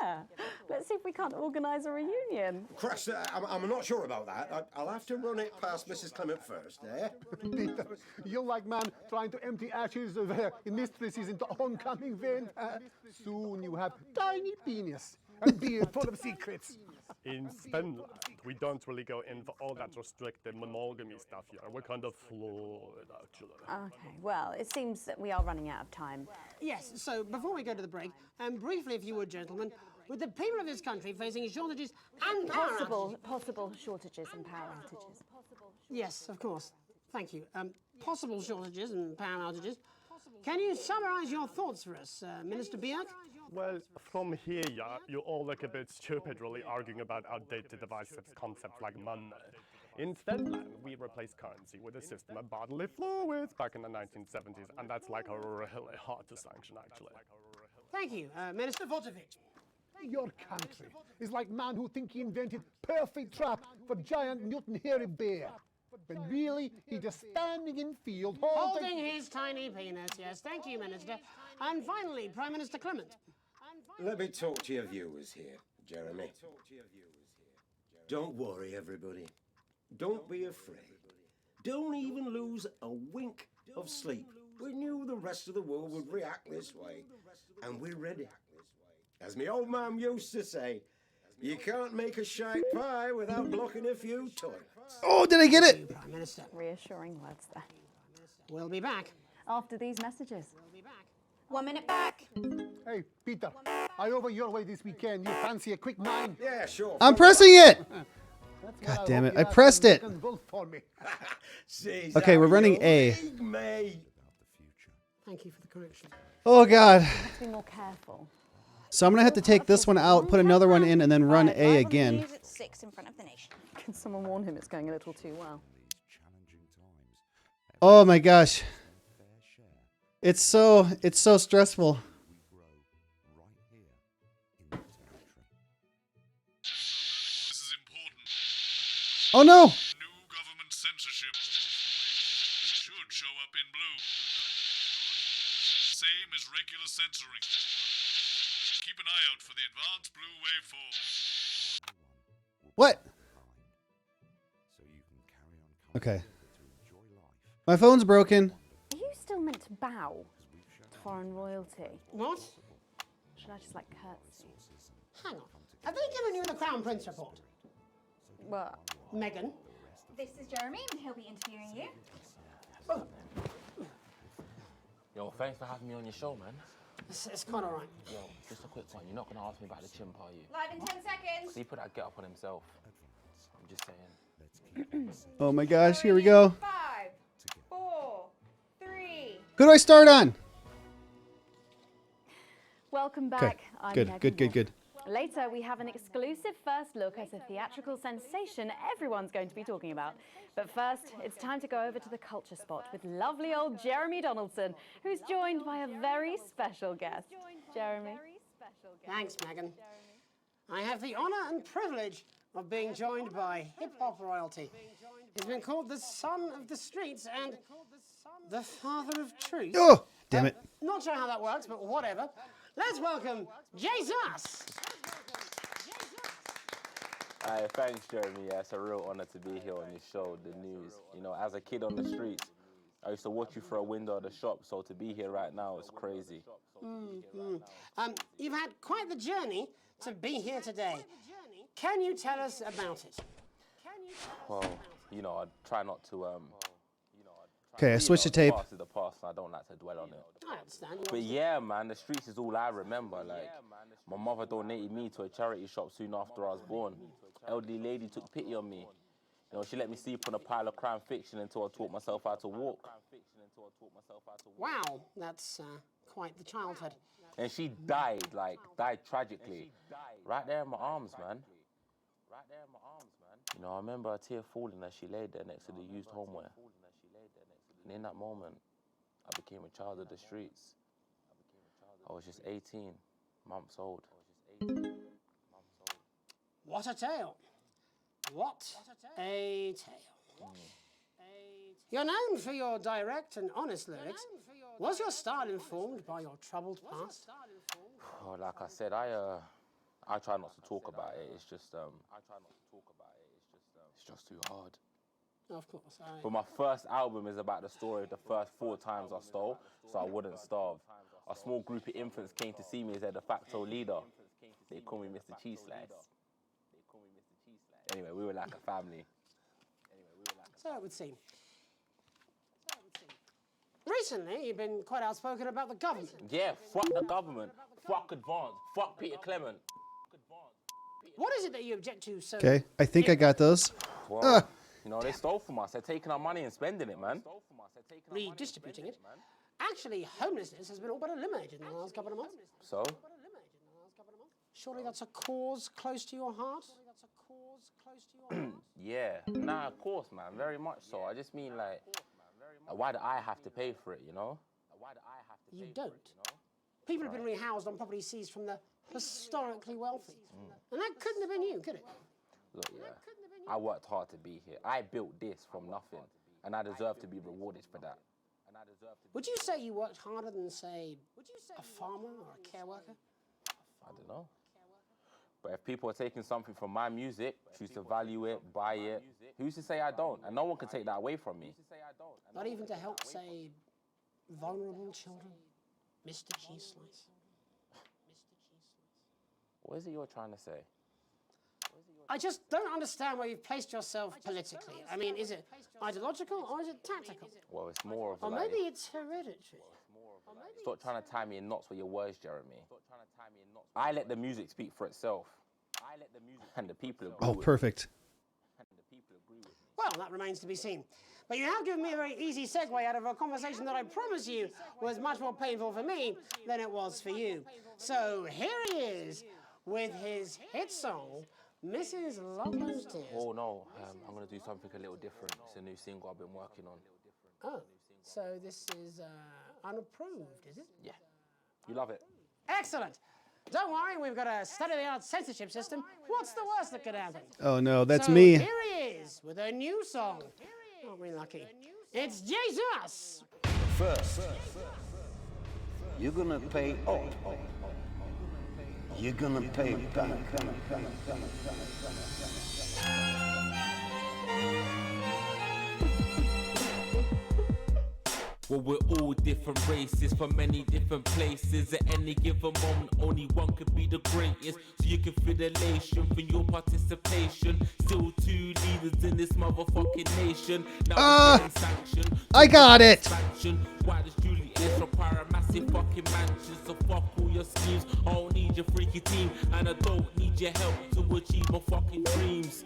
Yeah. Let's see if we can't organise a reunion. Crash, I'm not sure about that. I'll have to run it past Mrs. Clement first, eh? Peter, you're like man trying to empty ashes of mistresses into oncoming vein. Soon you have tiny penis and beard full of secrets. In Svenland, we don't really go in for all that restricted monogamy stuff here. We're kind of fluid, actually. Okay, well, it seems that we are running out of time. Yes, so before we go to the break, briefly, if you would, gentlemen, with the people of this country facing shortages and possible shortages and power outages. Yes, of course. Thank you. Possible shortages and power outages. Can you summarise your thoughts for us, Minister Björk? Well, from here, yeah, you all look a bit stupid really arguing about outdated divisive concepts like money. In Svenland, we replaced currency with a system of bodily fluids back in the 1970s, and that's really hard to sanction, actually. Thank you, Minister Vodovich. Your country is like man who think he invented perfect trap for giant mutant hairy bear. When really, he's just standing in field holding his tiny penis, yes. Thank you, Minister. And finally, Prime Minister Clement. Let me talk to your viewers here, Jeremy. Don't worry, everybody. Don't be afraid. Don't even lose a wink of sleep. We knew the rest of the world would react this way, and we're ready. As my old man used to say, you can't make a shite pie without blocking a few toilets. Oh, did I get it? Prime Minister. Reassuring words there. We'll be back. After these messages. 1 minute back. Hey, Peter, I over your way this weekend. You fancy a quick nine? Yeah, sure. I'm pressing it. God damn it. I pressed it. Okay, we're running A. Thank you for the correction. Oh, God. Have to be more careful. So I'm going to have to take this one out, put another one in, and then run A again. 6 in front of the nation. Can someone warn him it's going a little too well? Oh, my gosh. It's so stressful. Oh no! New government censorship. It should show up in blue. Same as regular censoring. Keep an eye out for the advanced blue waveform. What? Okay. My phone's broken. Are you still meant to bow to foreign royalty? What? Should I just like curtsy? Hang on. Have they given you the Crown Prince report? What? Meghan? This is Jeremy, and he'll be interviewing you. Yo, thanks for having me on your show, man. It's quite all right. Yo, just a quick one. You're not going to ask me about the chimp, are you? Live in 10 seconds. He put that get up on himself. I'm just saying. Oh my gosh, here we go. 5, 4, 3. Who do I start on? Welcome Okay, back. I'm good, Megan good, good, Wolf. good. Later, we have an exclusive first look at a theatrical sensation everyone's going to be talking about. But first, it's time to go over to the culture spot with lovely old Jeremy Donaldson, who's joined by a very special guest. Jeremy. Thanks, Megan. I have the honour and privilege of being joined by hip-hop royalty. He's been called the son of the streets and the father of truth. Oh, damn it. Not sure how that works, but whatever. Let's welcome Jesus. Thanks, Jeremy. Yeah, it's a real honor to be here on your show, The News. You know, as a kid on the streets, I used to watch you through a window of the shop, so to be here right now is crazy. You've had quite the journey to be here today. Can you tell us about it? Well, you know, I try not to, Okay, I switched the tape. The past is the past, and I don't like to dwell on it. I understand. But yeah, man, the streets is all I remember. Like, my mother donated me to a charity shop soon after I was born. Elderly lady took pity on me. You know, she let me sleep on a pile of crime fiction until I taught myself how to walk. Wow, that's quite the childhood. And she died tragically. Right there in my arms, man. You know, I remember a tear falling as she laid there next to the used homeware. And in that moment, I became a child of the streets. I was just 18 months old. What a tale. What a tale. You're known for your direct and honest lyrics. Was your style informed by your troubled past? Oh, like I said, I try not to talk about it. It's just it's just too hard. Of course. But my first album is about the story of the first 4 times I stole, so I wouldn't starve. A small group of infants came to see me as their de facto leader. They call me Mr. Cheese Slice. Anyway, we were like a family. So it would seem. Recently, you've been quite outspoken about the government. Yeah, fuck the government. Fuck Advance. Fuck Peter Clement. What is it that you object to so... Okay, I think I got those. Well, you know, they stole from us. They're taking our money and spending it, man. Redistributing it. Actually, homelessness has been all but eliminated in the last couple of months. So? Surely that's a cause close to your heart? Yeah. Nah, of course, man. Very much so. I just mean, like, why do I have to pay for it, you know? You don't. People have been rehoused on property seized from the historically wealthy. And that couldn't have been you, could it? Look, yeah. I worked hard to be here. I built this from nothing, and I deserve to be rewarded for that. Would you say you worked harder than, say, a farmer or a care worker? I don't know. But if people are taking something from my music, choose to value it, buy it, who's to say I don't? And no one can take that away from me. Not even to help, say, vulnerable children? Mr. Cheese Slice. What is it you're trying to say? I just don't understand where you've placed yourself politically. I mean, is it ideological or is it tactical? Well, it's more of Or like... maybe it's hereditary. Stop trying to tie me in knots with your words, Jeremy. I let the music speak for itself. And the people agree Oh, with perfect. Well, that remains to be seen. But you have given me a very easy segue out of a conversation that I promise you was much more painful for me than it was for you. So here he is with his hit song, Mrs. Loveland's Tears. Oh no, I'm going to do something a little different. It's a new single I've been working on. Oh, so this is unapproved, is it? Yeah, you love it. Excellent. Don't worry, we've got a state-of-the-art censorship system. What's the worst that could happen? Oh no, that's So me. Here he is with a new song. Aren't we lucky? It's Jesus. First, you're gonna pay up. You're gonna pay back. Well, we're all different races from many different places. At any given moment, only one could be the greatest. So you can feel elation from your participation. Still two leaders in this motherfucking nation. Now we're getting sanctioned. I got it. Why does Juliet require a massive fucking mansion? So fuck all your schemes. I don't need your freaky team, and I don't need your help to achieve my fucking dreams.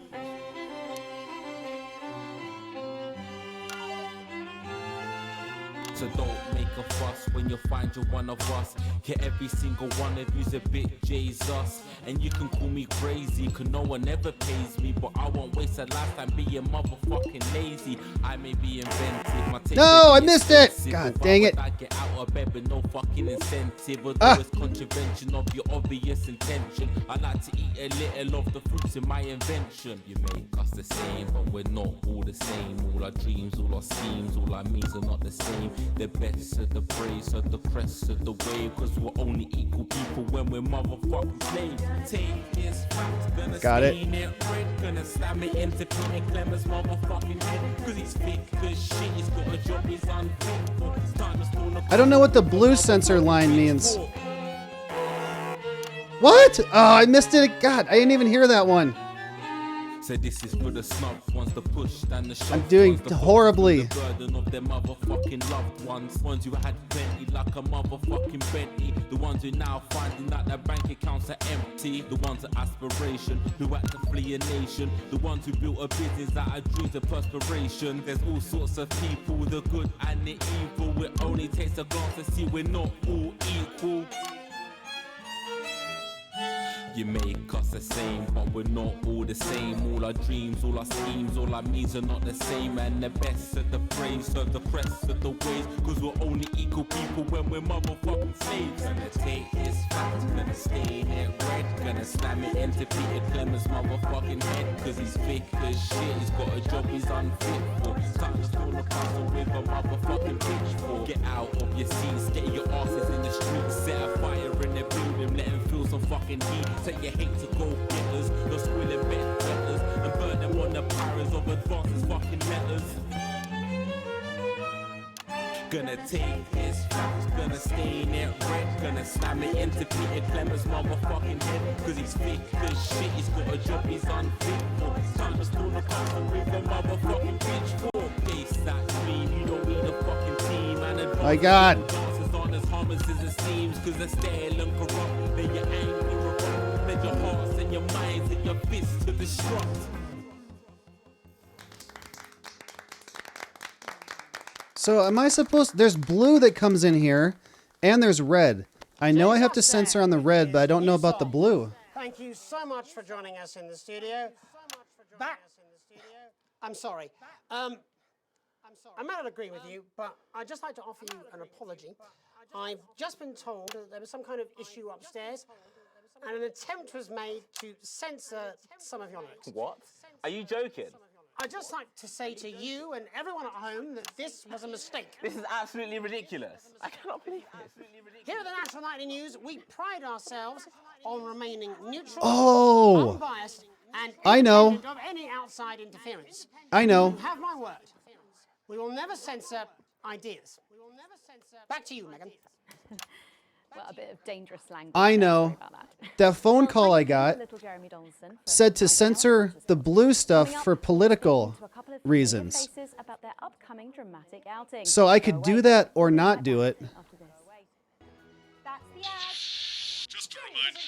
So don't make a fuss when you find you're one of us. Yeah, every single one of you's a bit Jesus. And you can call me crazy, cause no one ever pays me. But I won't waste a lifetime being motherfucking lazy. I may be inventive. My taste No, I may be missed it. expensive. God But dang why it. would I get out of bed with no fucking incentive? Although it's contravention of your obvious intention. I like to eat a little of the fruits in my invention. You make us the same, but we're not all the same. All our dreams, all our schemes, all our means are not the same. The best of the praise of the crest of the wave. Cause we're only equal people when we're motherfucking slaves. Take this fact, gonna Got it. stain it red. Gonna slam it into Peter Clemens' motherfucking head. Cause he's thick as shit, he's got a job he's unfit for. It's time to stone I don't know what the blue sensor line means. What? Oh, I missed it. God, I didn't even hear that one. So this is for the snubs, ones the push and the shove. I'm doing horribly. The burden of their motherfucking loved ones who had plenty like a motherfucking Bentley. The ones who now finding that their bank accounts are empty. The ones of aspiration who had to flee a nation. The ones who built a business out of dreams of perspiration. There's all sorts of people, the good and the evil. It only takes a glance to see we're not all equal. You make us the same, but we're not all the same. All our dreams, all our schemes, all our means are not the same. And the best of the praise serve the crest of the ways. Cause we're only equal people when we're motherfucking slaves. Gonna take this fact, gonna stain it red. Gonna slam it into Peter Clemens' motherfucking head. Cause he's thick as shit, he's got a job he's unfit for. Time to stone the castle with a motherfucking pitchfork. Get out of your seats, get your asses in the streets. Set a fire in the building, let him feel some fucking heat. Say you hate to go getters, you're squilling bet betters, and burn them on the pyres of advances fucking letters. Gonna take this fact, gonna stain it red, gonna slam it into Peter Clemens' motherfucking head. Cause he's thick as shit, he's got a job he's unfit for. Time to stone the castle with a motherfucking pitchfork. Case that dream, you don't need a fucking team. And My God. dancers aren't as harmless as it seems. Cause they're stale and corrupt, then you're angry. Let your hearts and your minds and your fists to destruct. So am I supposed... There's blue that comes in here, and there's red. I know I have to censor on the red, but I don't know about the blue. Thank you so much for joining us in the studio. I'm sorry. I may not agree with you, but I'd just like to offer you an apology. I've just been told that there was some kind of issue upstairs, and an attempt was made to censor some of your notes. What? Are you joking? I'd just like to say to you and everyone at home that this was a mistake. This is absolutely ridiculous. I cannot believe this. Here at the National Nightly News, we pride ourselves on remaining neutral, Oh. unbiased, and I know. independent of any outside interference. I know. You have my word. We will never censor ideas. Back to you, Megan. Well, a bit of dangerous language. I know. That phone call I got said to censor the blue stuff for political reasons. About their upcoming dramatic outing. So I could do that or not do it. That's the ad. Just to remind you,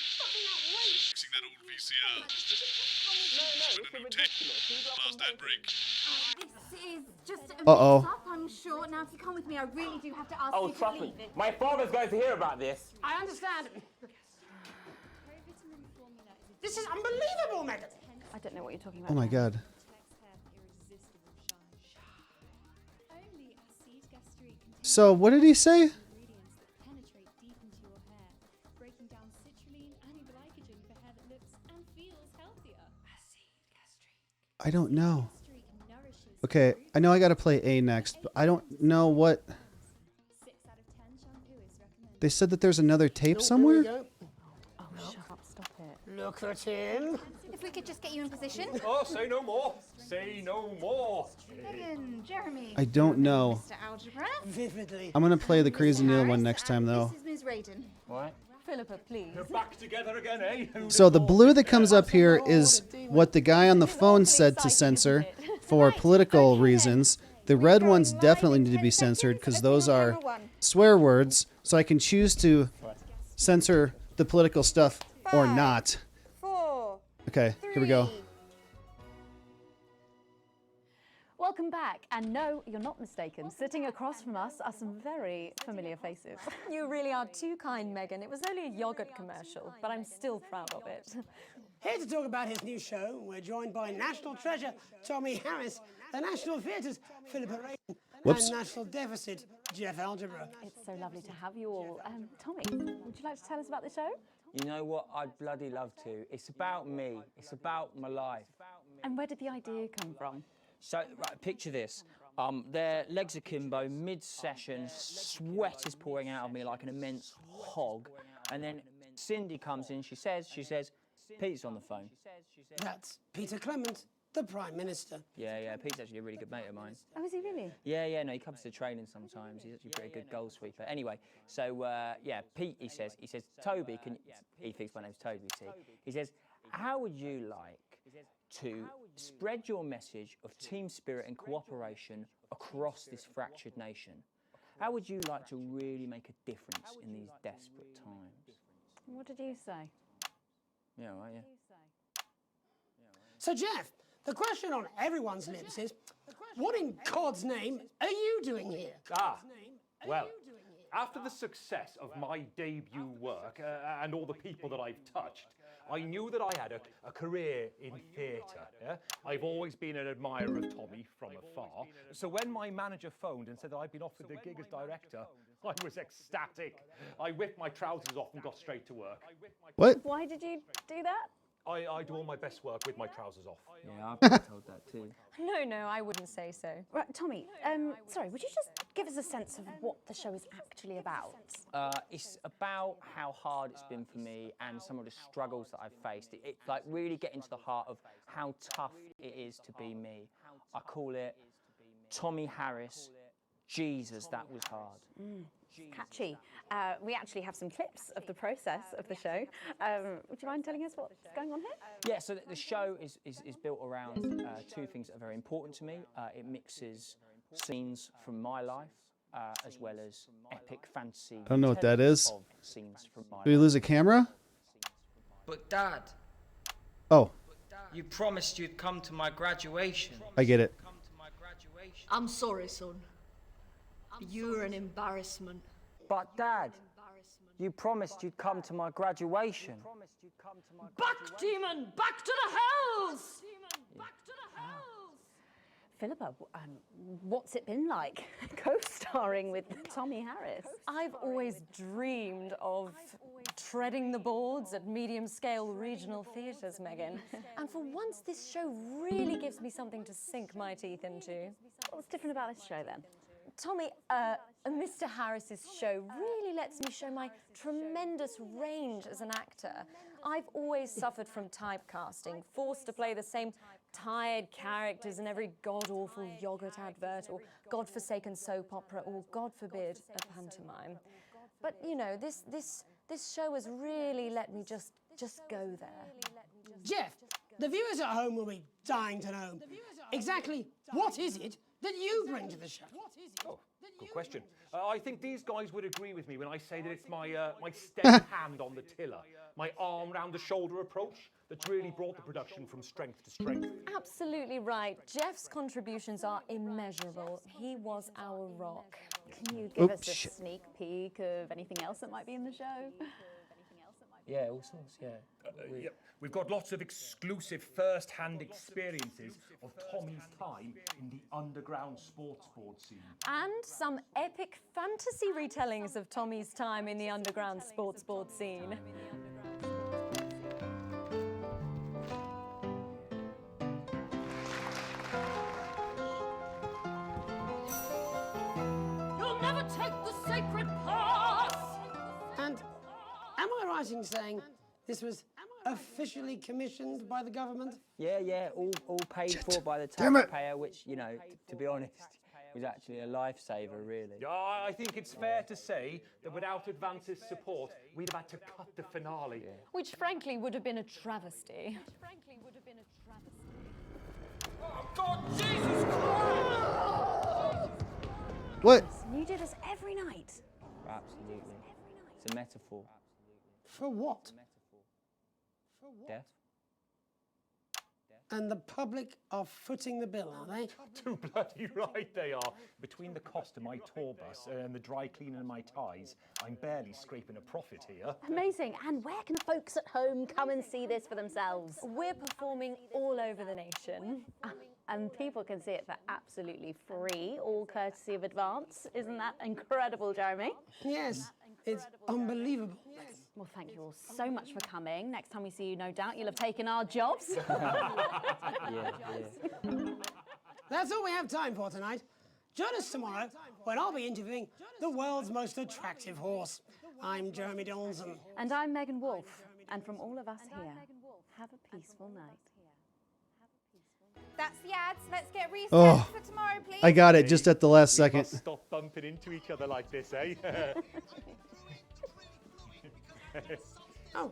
fixing that old VCR. With a new tape. Past that break. This is just a Uh-oh. mix-up, I'm sure. Now, if you come with me, I really do have to ask Oh, you to trust leave me. it. My father's going to hear about this. I understand. This is unbelievable, Megan. I don't know what you're talking about. Oh my God. So what did he say? I don't know. Okay, I know I gotta play A next, but I don't know what. They said that there's another tape somewhere? Oh, shut up, stop it. Look at him. If we could just get you in position. Oh, say no more. Say no more. Megan, Jeremy. I don't know. Mr. Algebra. Vividly. I'm gonna play the Crazy Needle one next time though. This is Ms. Radin. What? Philippa, please. You're back together again, eh? So the blue that comes up here is what the guy on the phone said to censor for political reasons. The red ones definitely need to be censored because those are swear words. So I can choose to censor the political stuff or not. 4. Okay, here we go. Welcome back. And no, you're not mistaken. Sitting across from us are some very familiar faces. You really are too kind, Megan. It was only a yogurt commercial, but I'm still proud of it. Here to talk about his new show, we're joined by National Treasure Tommy Harris, the National Theatre's Philippa Radin, Whoops. and National Deficit Jeff Algebra. It's so lovely to have you all. Tommy, would you like to tell us about the show? You know what? I'd bloody love to. It's about me. It's about my life. And where did the idea come from? So, right, picture this. Their legs akimbo, mid-session, sweat is pouring out of me like an immense hog. And then Cindy comes in, she says, Pete's on the phone. That's Peter Clement, the Prime Minister. Yeah, Pete's actually a really good mate of mine. Oh, is he really? Yeah, no, he comes to training sometimes. He's actually a pretty good goal sweeper. Anyway, so, Pete, he says, Toby, he thinks my name's Toby, see? He says, how would you like to spread your message of team spirit and cooperation across this fractured nation? How would you like to really make a difference in these desperate times? What did you say? Yeah, right, yeah. So, Jeff, the question on everyone's lips is, what in God's name are you doing here? Well, after the success of my debut work and all the people that I've touched, I knew that I had a career in theatre. Yeah? I've always been an admirer of Tommy from afar. So when my manager phoned and said that I'd been offered the gig as director, I was ecstatic. I whipped my trousers off and got straight to work. What? Why did you do that? I do all my best work with my trousers off. Yeah, I've been told that too. No, I wouldn't say so. Right, Tommy, sorry, would you just give us a sense of what the show is actually about? It's about how hard it's been for me and some of the struggles that I've faced. It's like really getting to the heart of how tough it is to be me. I call it Tommy Harris, Jesus, that was hard. Catchy. We actually have some clips of the process of the show. Would you mind telling us what's going on here? Yeah, so the show is built around two things that are very important to me. It mixes scenes from my life as well as epic fantasy. I don't know what that is. Of scenes from my Did we lose a camera? But Dad, Oh, you promised you'd come to my graduation. I get it. I'm sorry, son. You're an embarrassment. But Dad, you promised you'd come to my graduation. Back, demon! Back to the hells! Back to the hells! Philippa, what's it been like co-starring with Tommy Harris? I've always dreamed of treading the boards at medium-scale regional theatres, Megan. And for once, this show really gives me something to sink my teeth into. What's different about this show then? Tommy, Mr. Harris's show really lets me show my tremendous range as an actor. I've always suffered from typecasting, forced to play the same tired characters in every god-awful yogurt advert or godforsaken soap opera or, God forbid, a pantomime. But, you know, this show has really let me just go there. Jeff, the viewers at home will be dying to know exactly what is it that you bring to the show? Oh, good question. I think these guys would agree with me when I say that it's my steady hand on the tiller, my arm round the shoulder approach that's really brought the production from strength to strength. Absolutely right. Jeff's contributions are immeasurable. He was our rock. Can you give us a sneak peek of anything else that might be in the show? Yeah, all sorts, yeah. Yep. We've got lots of exclusive first-hand experiences of Tommy's time in the underground sports board scene. And some epic fantasy retellings of Tommy's time in the underground sports board scene. You'll never take the sacred path! And am I right in saying this was officially commissioned by the government? Yeah, all paid for by the Damn it. taxpayer, which, you know, to be honest, was actually a lifesaver, really. Yeah, I think it's fair to say that without Advance's support, we'd have had to cut the finale. Which frankly would have been a travesty. Oh, God, Jesus Christ! What? You do this every night. Absolutely. It's a metaphor. For what? Death. And the public are footing the bill, are they? Too bloody right they are. Between the cost of my tour bus and the dry cleaning of my ties, I'm barely scraping a profit here. Amazing. And where can the folks at home come and see this for themselves? We're performing all over the nation. And people can see it for absolutely free, all courtesy of Advance. Isn't that incredible, Jeremy? Yes, it's unbelievable. Well, thank you all so much for coming. Next time we see you, no doubt you'll have taken our jobs. That's all we have time for tonight. Join us tomorrow when I'll be interviewing the world's most attractive horse. I'm Jeremy Donaldson. And I'm Megan Wolfe. And from all of us here, have a peaceful night. That's the ads. Let's get reset for tomorrow, please. I got it just at the last We second. must stop bumping into each other like this, eh? Oh.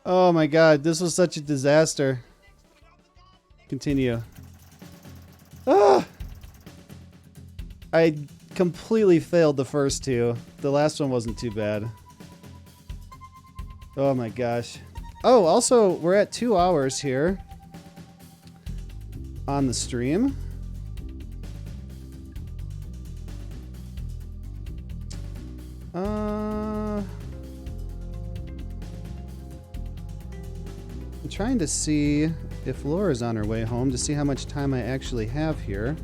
Oh my god, this was such a disaster. Continue. Ah! I completely failed the first two. The last one wasn't too bad. Oh my gosh. Oh, also, we're at 2 hours here on the stream. I'm trying to see if Laura's on her way home to see how much time I actually have here.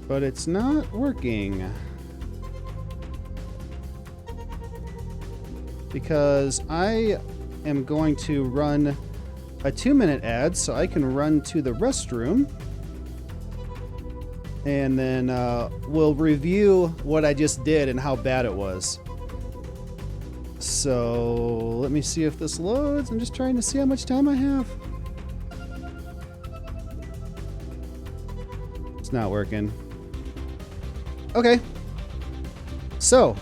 But it's not working. Because I am going to run a 2-minute ad so I can run to the restroom. And then we'll review what I just did and how bad it was. So let me see if this loads. I'm just trying to see how much time I have. It's not working. Okay. So,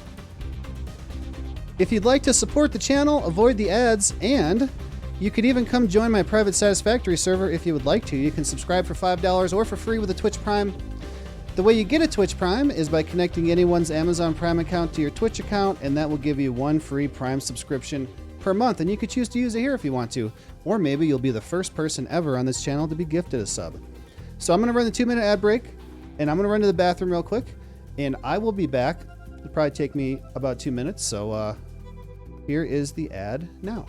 if you'd like to support the channel, avoid the ads, and you could even come join my private Satisfactory server if you would like to. You can subscribe for $5 or for free with a Twitch Prime. The way you get a Twitch Prime is by connecting anyone's Amazon Prime account to your Twitch account, and that will give you 1 free Prime subscription per month, and you could choose to use it here if you want to. Or maybe you'll be the first person ever on this channel to be gifted a sub. So I'm going to run the 2-minute ad break, and I'm going to run to the bathroom real quick, and I will be back It'll probably take me about 2 minutes, so here is the ad now.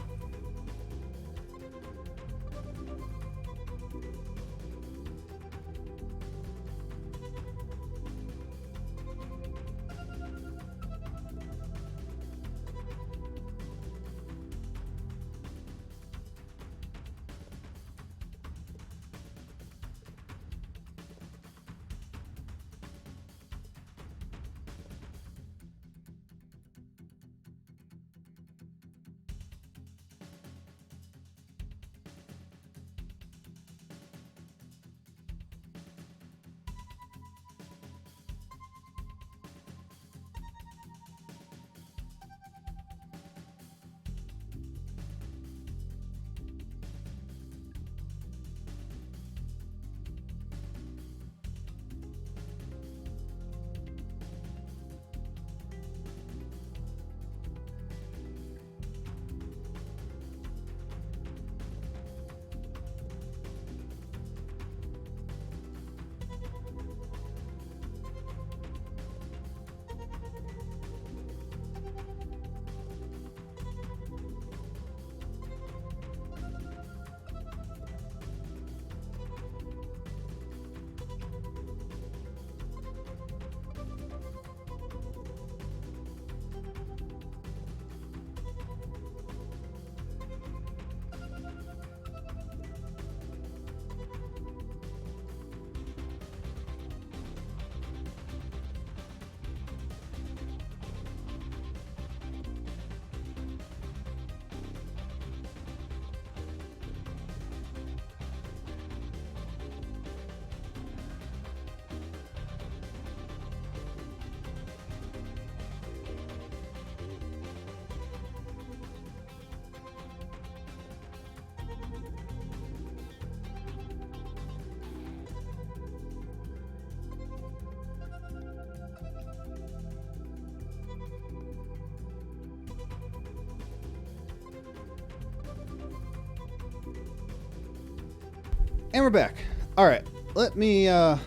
And we're back. All right, let me, I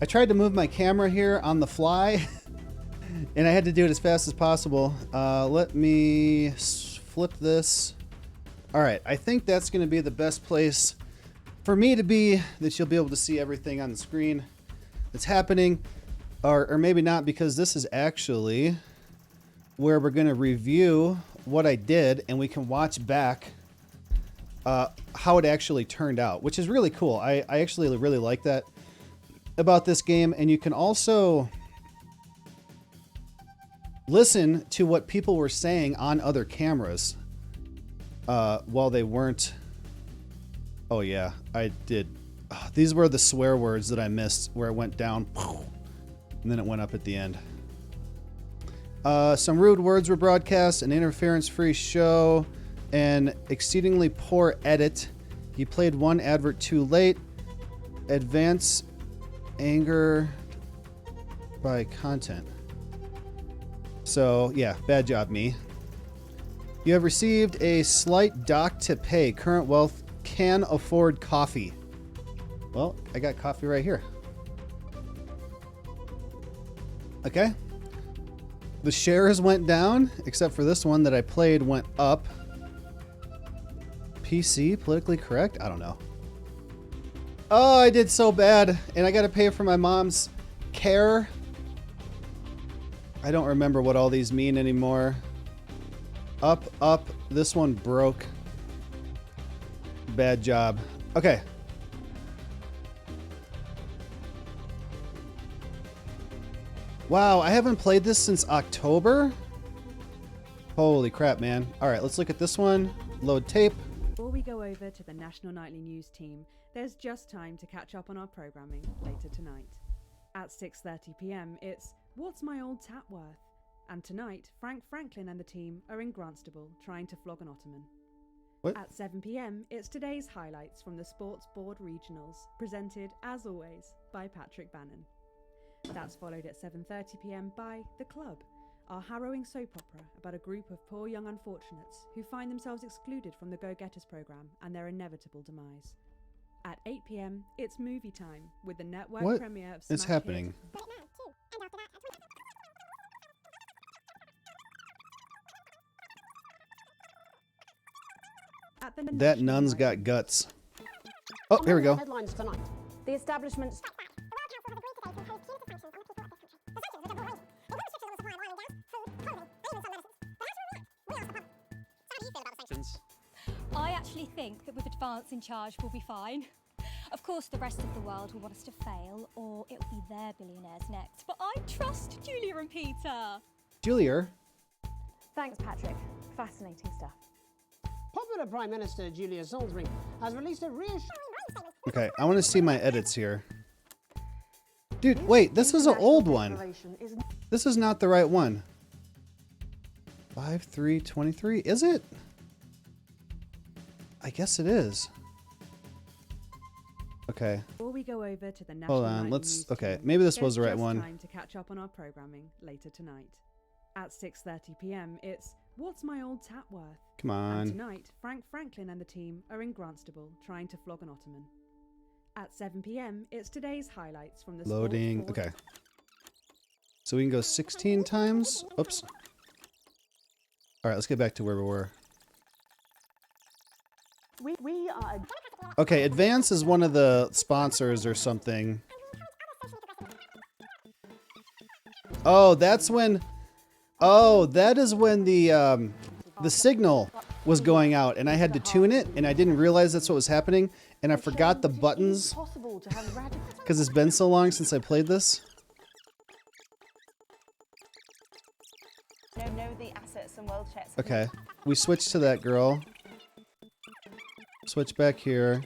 tried to move my camera here on the fly, and I had to do it as fast as possible. Let me flip this. All right, I think that's going to be the best place for me to be, that you'll be able to see everything on the screen that's happening, or maybe not, because this is actually where we're going to review what I did, and we can watch back how it actually turned out, which is really cool. I actually really like that about this game. And you can also listen to what people were saying on other cameras while they weren't. Oh yeah, I did. These were the swear words that I missed, where it went down and then it went up at the end. Some rude words were broadcast, an interference-free show, an exceedingly poor edit. He played one advert too late. Advance anger by content. So, yeah, bad job, me. You have received a slight dock to pay. Current wealth can afford coffee. Well, I got coffee right here. Okay. The shares went down, except for this one that I played went up. PC, politically correct? I don't know. Oh, I did so bad, and I got to pay for my mom's care. I don't remember what all these mean anymore. Up, up. This one broke. Bad job. Okay. Wow, I haven't played this since October? Holy crap, man. All right, let's look at this one. Load tape. Before we go over to the National Nightly News team, there's just time to catch up on our programming later tonight. At 6:30 p.m, it's What's My Old Tap Worth? And tonight, Frank Franklin and the team are in Grantstable trying to flog an Ottoman. What? At 7 p.m, it's today's highlights from the Sports Board Regionals, presented, as always, by Patrick Bannon. That's followed at 7:30 p.m. by The Club, our harrowing soap opera about a group of poor young unfortunates who find themselves excluded from the Go-Getters programme and their inevitable demise. At 8 p.m, it's movie time with the network What premiere of is smash happening? hit At the That nun's got guts. Oh, here we go. Headlines tonight. The establishment's I actually think that with Advance in charge, we'll be fine. Of course, the rest of the world will want us to fail, or it'll be their billionaires next. But I trust Julia and Peter. Julia. Thanks, Patrick. Fascinating stuff. Popular Prime Minister Julia Salisbury has released a reassuring statement. Okay, I want to see my edits here. Dude, wait, this is an old one. This is not the right one. 5/3/23, is it? I guess it is. Okay. Before we go over to the National Hold on, Night let's. News Okay, team, maybe this there's was the right just one. time to catch up on our programming later tonight. At 6:30 p.m., it's What's My Old Tap Worth? Come on. And tonight, Frank Franklin and the team are in Grantstable trying to flog an Ottoman. At 7 p.m., it's today's highlights from the Loading. Sports Board. Okay. So we can go 16 times. Oops. All right, let's get back to where we were. We are. Okay, Advance is one of the sponsors or something. Oh, that's when. Oh, that is when the signal was going out, and I had to tune it, and I didn't realize that's what was happening, and I forgot the buttons because it's been so long since I played this. Know the assets and world checks. Okay, we switched to that girl. Switch back here.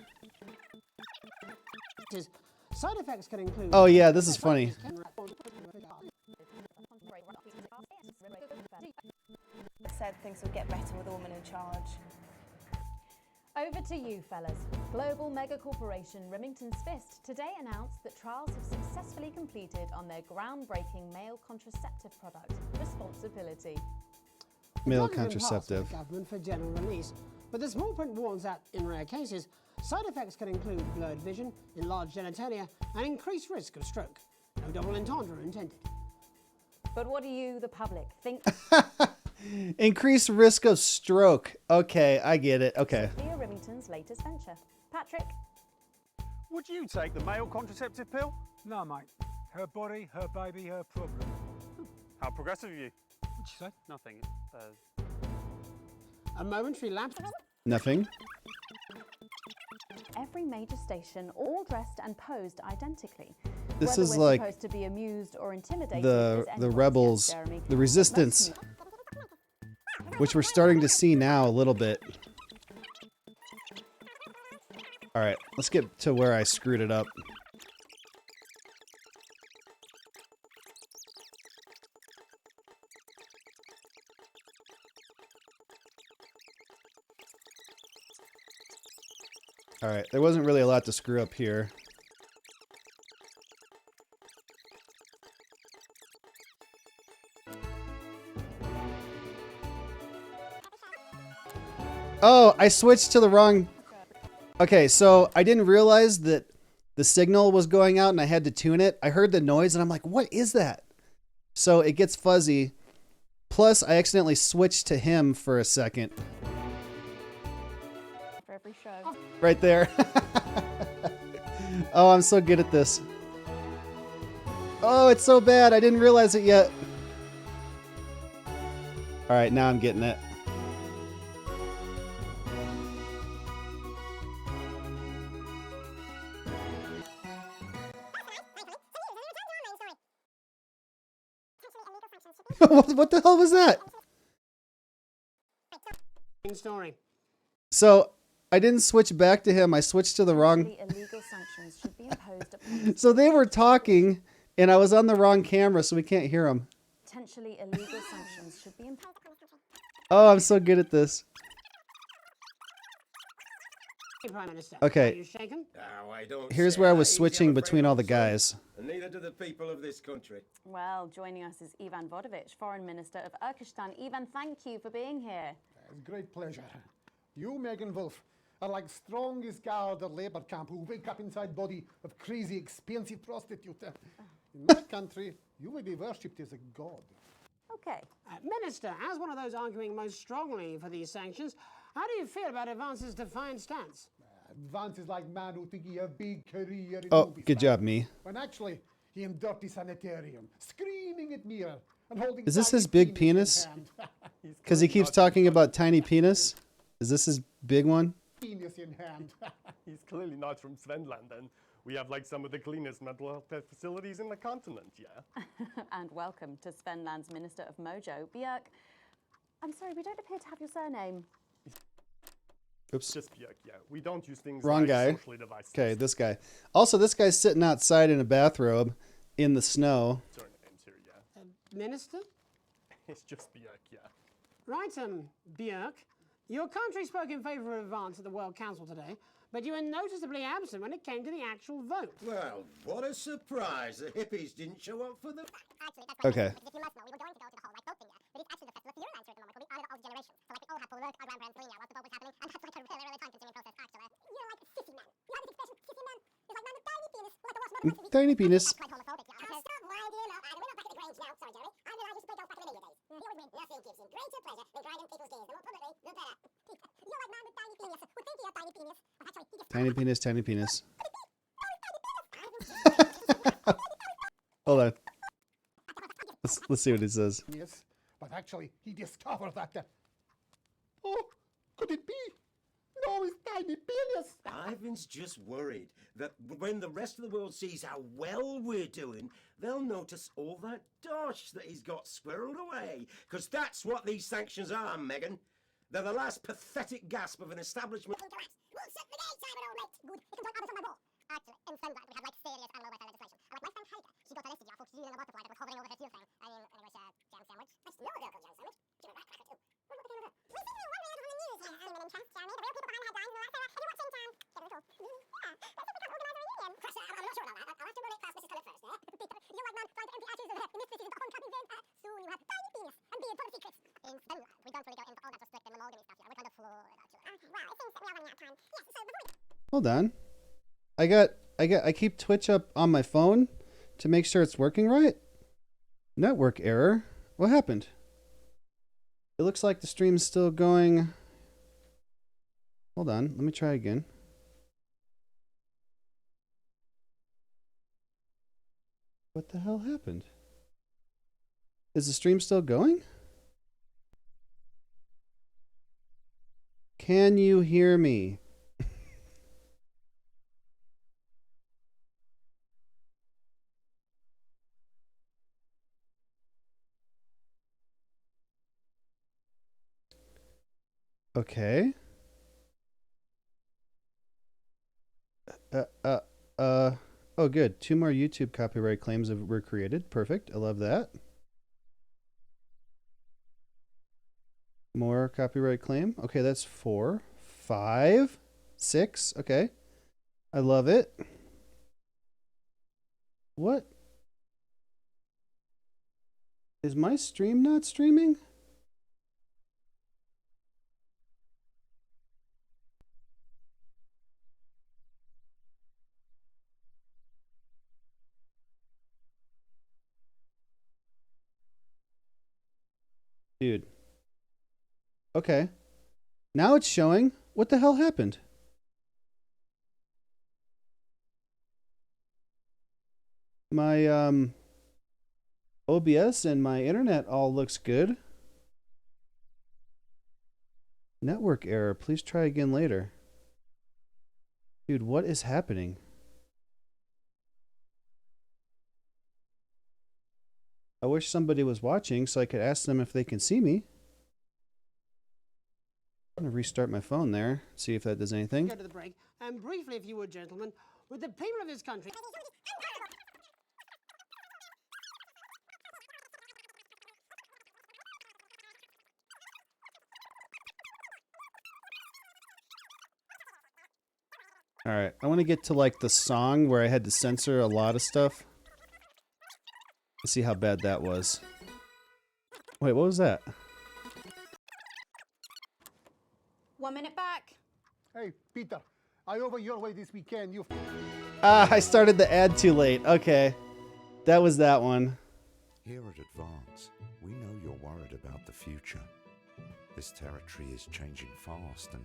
Side effects can include. Oh yeah, this is funny. Said things would get better with a woman in charge. Over to you, fellas. Global mega corporation Remington's Fist today announced that trials have successfully completed on their groundbreaking male contraceptive product, Responsibility. Male The drug has been passed contraceptive. by the government for general release, but the small print warns that, in rare cases, side effects can include blurred vision, enlarged genitalia, and increased risk of stroke. No double entendre intended. But what do you, the public, think? Increased risk of stroke. Okay, I get it. Okay. Sophia Remington's latest venture. Patrick? Would you take the male contraceptive pill? No, mate. Her body, her baby, her problem. How progressive of you. What'd you say? Nothing. A momentary lapse. Nothing. Every major station, all dressed and posed identically. This Whether is we're like supposed to be amused or intimidated the is anyone's rebels, guess, Jeremy. the resistance, which we're starting to see now a little bit. All right, let's get to where I screwed it up. All right, there wasn't really a lot to screw up here. Oh, I switched to the wrong... Okay, so I didn't realize that the signal was going out and I had to tune it. I heard the noise and I'm like, what is that? So it gets fuzzy. Plus, I accidentally switched to him for a second. For every show. Right there. Oh, I'm so good at this. Oh, it's so bad. I didn't realize it yet. All right, now I'm getting it. What the hell was that? Story. So I didn't switch back to him. I switched to the wrong. Illegal sanctions should be imposed upon So they were talking, and I was on the wrong camera, so we can't hear them. potentially illegal sanctions should be imposed. Oh, I'm so good at this. Prime Minister, Okay. Are you shaken? Oh, I don't Here's say where I that was easy, switching I'm afraid between all the not, guys. son. And neither do the people of this country. Well, joining us is Ivan Vodovich, Foreign Minister of Urkistan. Ivan, thank you for being here. It's a great pleasure. You, Megan Wolf, are like strongest guard at labor camp who wake up inside body of crazy, expensive prostitute. In my country, you may be worshipped as a god. Okay. Minister, as one of those arguing most strongly for these sanctions, How do you feel about Avance's defiant stance? Vance is like man who think he have big career in Oh, movies, good man. job, me. When actually, he in dirty sanitarium, screaming at mirror and holding Is this tiny his big in penis? hand. Because he keeps talking about tiny penis. Is this his big one? Penis in hand. He's clearly not from Svenland, and we have like some of the cleanest mental health facilities in the continent, yeah? And welcome to Svenland's Minister of Mojo, Björk. I'm sorry, we don't appear to have your surname. Oops. Just Björk, yeah. We don't use things Wrong like guy. socially devices. Okay, this guy. Also, this guy's sitting outside in a bathrobe in the snow. Surnames here, yeah. Minister? It's just Björk, yeah. Right, Björk. Your country spoke in favour of Advance at the World Council today, but you were noticeably absent when it came to the actual vote. Well, what a surprise. The hippies didn't show up for the... Okay. If you must know, we were going to go to the whole like boat thing, yeah. But it's actually the festival of Fuel answer at the moment, where we honor all generations. So like we all have to work around Brandolina while the boat was happening, and that's like a really, really time-consuming process, actually. You're like sissy man. You know this expression, sissy man? It's like man with tiny penis, who like to watch mother Tiny penis. That's quite homophobic, yeah. Stop winding up. We're not back at the Grange now. Sorry, Jeremy. I realize you used to play golf back in the video days. He always win. Nothing gives him greater pleasure than grinding people's gears. The more publicly, the better. You're like man with tiny penis, who think he has tiny penis, but actually he gets... Tiny penis, tiny penis. Hold on. Let's see what he says. Yes, but actually, he discovered that. Oh, could it be? No, it's tiny penis. Ivan's just worried that when the rest of the world sees how well we're doing, they'll notice all that dosh that he's got squirreled away. Because that's what these sanctions are, Megan. They're the last pathetic gasp of an establishment. We'll set the day, Simon, old mate. Good. It can talk on my ball. Actually, in Finland, we have like serious animal welfare legislation. And like my friend Helga, she got arrested for killing a butterfly that was hovering over her seal frame. I mean, it was a jam sandwich. That's no local jam sandwich. Give it back, cracker too. What became of her? We think we were wondering on the news. Has anyone interest, Jeremy? The real people behind the headlines in the last hour. Have you watched in town? Get a little. Yeah, let's see if we can organise a reunion. Crush, I'm not sure about that. I'll have to run it past Mrs. Cullen first, eh? You're like man trying to empty ashes of her. In this case, it's the home camping zone. Soon you have tiny penis and beard full of secrets. In Finland, we don't really go into all that strict and monogamy stuff here. We're kind of Florida, actually. Well, it seems that we are running out of time. Yes, so before we... Hold on. I keep Twitch up on my phone to make sure it's working right. Network error. What happened? It looks like the stream's still going. Hold on. Let me try again. What the hell happened? Is the stream still going? Can you hear me? Okay. Oh, good. 2 more YouTube copyright claims were created. Perfect. I love that. More copyright claim. Okay, that's 4, 5, 6. Okay. I love it. What? Is my stream not streaming? Dude. Okay. Now it's showing. What the hell happened? My OBS and my internet all looks good. Network error. Please try again later. Dude, what is happening? I wish somebody was watching so I could ask them if they can see me. I'm going to restart my phone there, see if that does anything. Go to the break. And briefly, if you would, gentlemen, with the people of this country... All right, I want to get to like the song where I had to censor a lot of stuff. Let's see how bad that was. Wait, what was that? 1 minute back. Hey, Peter, I over your way this weekend. You... Ah, I started the ad too late. Okay. That was that one. Here at Advance, we know you're worried about the future. This territory is changing fast, and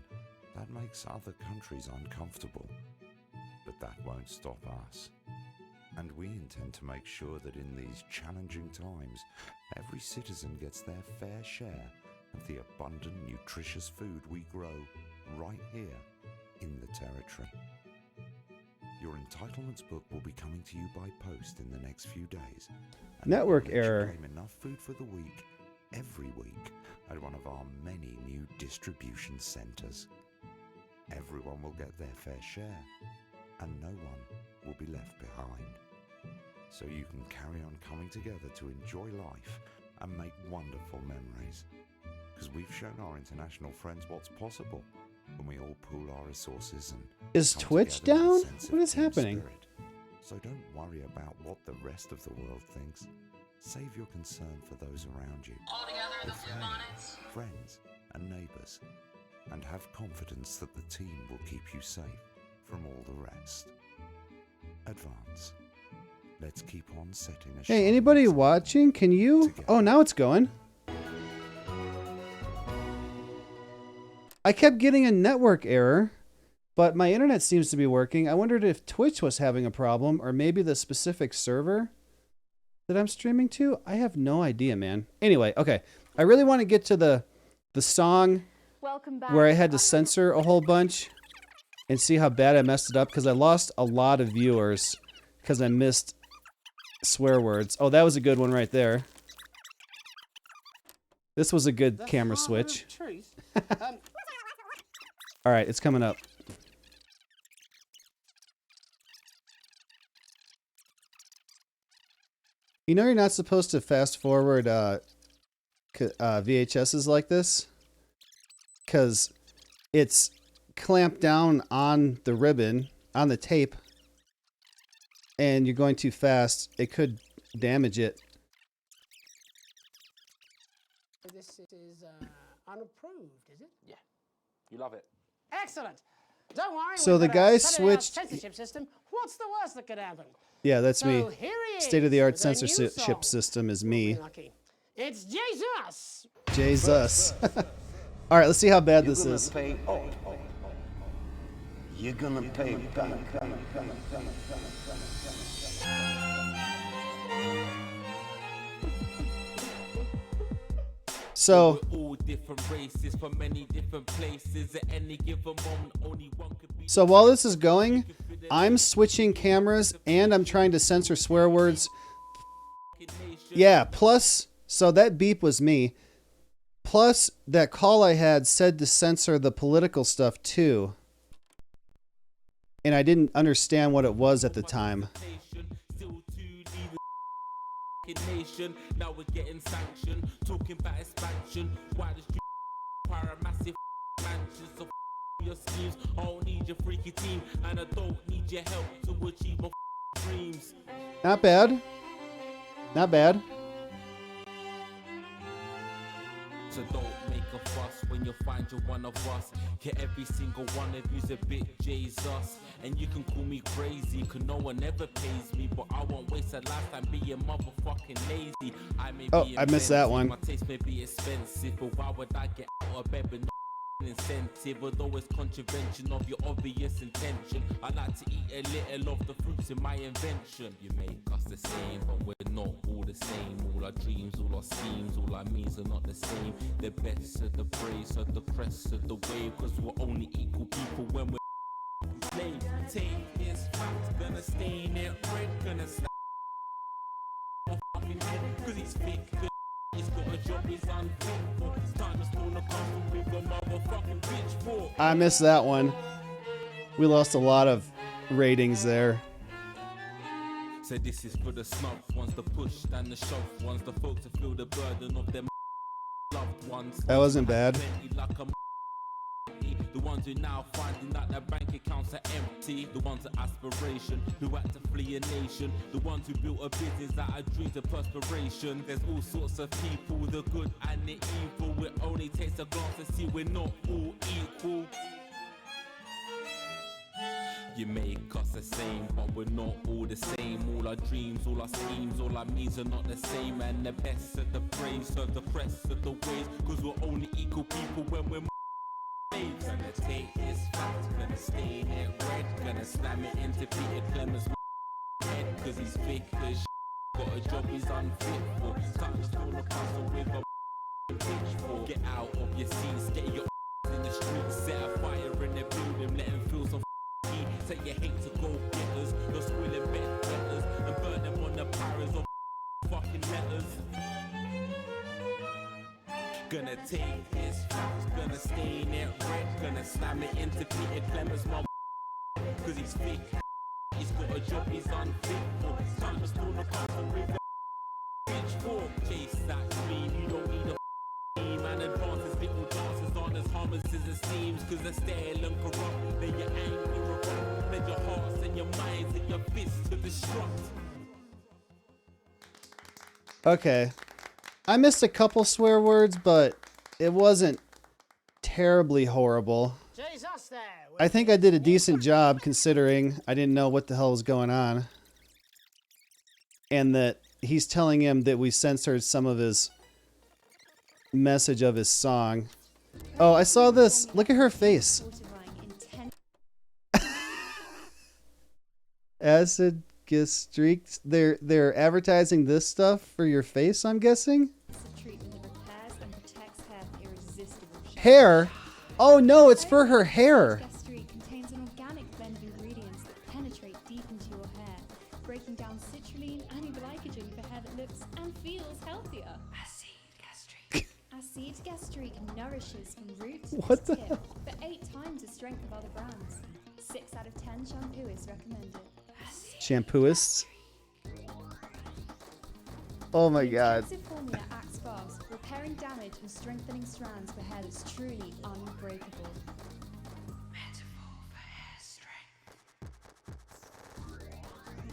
that makes other countries uncomfortable. But that won't stop us. And we intend to make sure that in these challenging times, every citizen gets their fair share of the abundant, nutritious food we grow right here in the territory. Your entitlements book will be coming to you by post in the next few days. And Network we'll let you error. claim enough food for the week, every week, at one of our many new distribution centers. Everyone will get their fair share, and no one will be left behind. So you can carry on coming together to enjoy life and make wonderful memories. Because we've shown our international friends what's possible when we all pool our resources and Is come Twitch together in a down? sense of What is team happening? spirit. So don't worry about what the rest of the world thinks. Save your concern for those around you, your family, friends and neighbours, and have confidence that the team will keep you safe from all the rest. Advance. Let's keep on setting a Hey, anybody watching? Can you? Oh, now it's going. I kept getting a network error, but my internet seems to be working. I wondered if Twitch was having a problem, or maybe the specific server that I'm streaming to. I have no idea, man. Anyway, okay. I really want to get to the song Welcome back. where I had to censor a whole bunch and see how bad I messed it up, because I lost a lot of viewers because I missed swear words. Oh, that was a good one right there. This was a good camera switch. All right, it's coming up. You know you're not supposed to fast forward VHSs like this, because it's clamped down on the ribbon, on the tape, and you're going too fast. It could damage it. This is unapproved, is it? Yeah. You love it. Excellent. Don't worry. So we've the got a guy state-of-the-art switched- censorship system. What's the worst that could happen? Yeah, that's me. So here he is State-of-the-art with a new censorship song. system is me. Lucky. It's Jesus. Jesus. All right, let's see how bad this is. You're gonna pay back. So, We're all different races from many different places. At any given moment, only one could be. so while this is going, I'm switching cameras and I'm trying to censor swear words. Yeah, plus, so that beep was me. Plus, that call I had said to censor the political stuff too. And I didn't understand what it was at the time. Nation. Now we're getting sanctioned, talking about expansion. Why does you fire a massive mansion? So your schemes. I don't need your freaky team, and I don't need your help to achieve my dreams. Not bad. Not bad. So don't make a fuss when you find you're one of us. Get every single one of you's a bit Jesus. And you can call me crazy, cause no one ever pays me. But I won't waste a lifetime being motherfucking lazy. I may Oh, be I missed that inventive, one. My taste may be expensive, but why would I get out of bed with no incentive? Although it's contravention of your obvious intention. I like to eat a little of the fruits in my invention. You make us the same, but we're not all the same. All our dreams, all our schemes, all our means are not the same. The best of the praise of the crest of the wave. Cause we're only equal people when we're slave. Take this fact, gonna stain it red, gonna snap fucking head. Cause he's fake, he's got a job, he's unfaithful. It's time to storm the castle with a motherfucking pitchfork. I missed that one. We lost a lot of ratings there. So this is for the snub ones, the push and the shove ones, the folks that feel the burden of their loved ones. That wasn't bad. Like a the ones who now finding that their bank accounts are empty. The ones of aspiration who had to flee a nation. The ones who built a business out of dreams of perspiration. There's all sorts of people, the good and the evil. It only takes a glance to see we're not all equal. You make us the same, but we're not all the same. All our dreams, all our schemes, all our means are not the same. And the best of the brave serve the press of the ways, cause we're only equal people when we're slaves. Gonna take this fact, gonna stain it red, gonna slam it into Peter Clemens' head, cause he's thick as shit. Got a job he's unfit for. Time to pull a puzzle with a pitchfork. Get out of your seats, get your in the streets, set a fire in the building, let him feel some heat. Say you hate to go getters, you're squilling bet betters, and burn them on the paras of fucking letters. Gonna take his facts, gonna stain it red, gonna slam it into Peter Clemens' mom, cause he's thick. He's got a job he's unfit for. Time to pull a puzzle with a pitchfork. Chase that dream, you don't need a team. And advances, little dances aren't as harmless as it seems, cause they're stale and corrupt. Then you're angry or wrong, then your hearts and your minds and your fists to destruct. Okay. I missed a couple swear words, but it wasn't terribly horrible. I think I did a decent job considering I didn't know what the hell was going on. And that he's telling him that we censored some of his message of his song. Oh, I saw this. Look at her face. Acid gastric. They're advertising this stuff for your face, I'm guessing? Hair? Oh no, it's for her hair. Contains an organic blend of ingredients that penetrate deep into your hair, breaking down citrulline and glycogen for hair that looks and feels healthier. Acid gastric nourishes from root What to the tip hell? for 8 times the strength of other brands. 6 out of 10 shampooists recommend it. Shampooists? Oh my god. The formula acts fast, repairing damage and strengthening strands for hair that's truly unbreakable.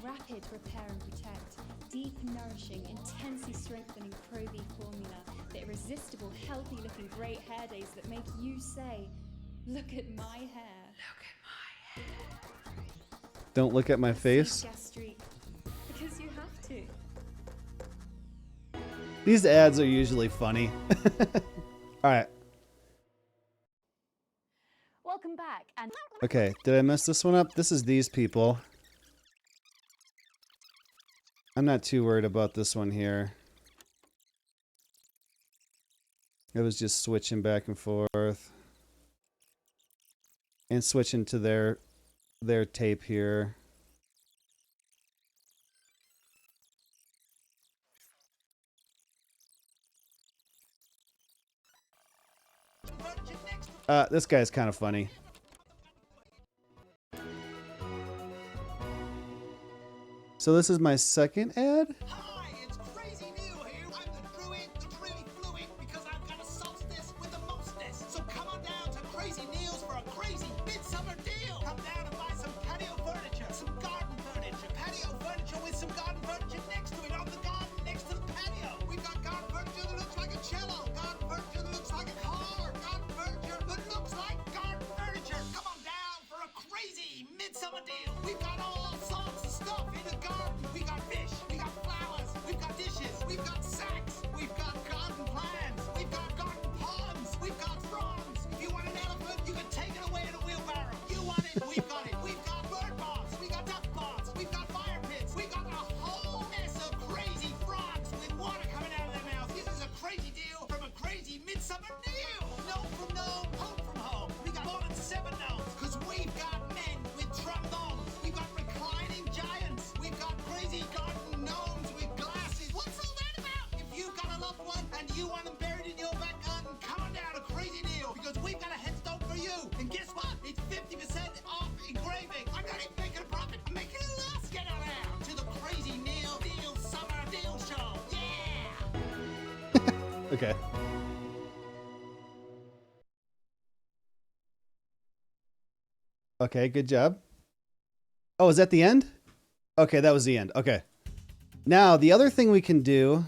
Rapid repair and protect, deep nourishing, intensely strengthening Pro V formula, the irresistible, healthy looking great hair days that make you say, look at my hair. Don't look at my face. Gastric, because you have to. These ads are usually funny. Alright. Welcome back. And Okay, did I mess this one up? This is these people. I'm not too worried about this one here. It was just switching back and forth. And switching to their tape here. This guy's kind of funny. So this is my second ad? So come on down to Crazy Neil's for a crazy midsummer deal. Come down and buy some patio furniture, some garden furniture, patio furniture with some garden furniture next to it on the garden next to the patio. We've got garden furniture that looks like a cello, garden furniture that looks like a car, garden furniture that looks like garden furniture. Come on down for a crazy midsummer deal. We've got all sorts of stuff in the garden. We got fish, we got flowers, we've got dishes, we've got sacks, we've got garden plants, we've got garden ponds, we've got fronds. If you want an elephant, you can take it away in a wheelbarrow. You want it, we've got it. We've got bird baths, we got duck baths, we've got fire pits, we got a whole mess of crazy frogs with water coming out of their mouths. This is a crazy deal from a crazy midsummer deal. Gnome from gnome, home from home. We got more than 7 gnomes, because we've got men with trombones. We've got reclining giants. We've got crazy garden gnomes with glasses. What's all that about? If you've got a loved one and you want them buried in your back garden, come on down to Crazy Deal, because we've got a headstone for you. And guess what? It's 50% off engraving. I'm not even making a profit. I'm making a loss. Get on down to the Crazy Neil Deal Summer Deal Show. Yeah! Okay. Okay, good job. Oh, is that the end? Okay, that was the end. Okay. Now, the other thing we can do...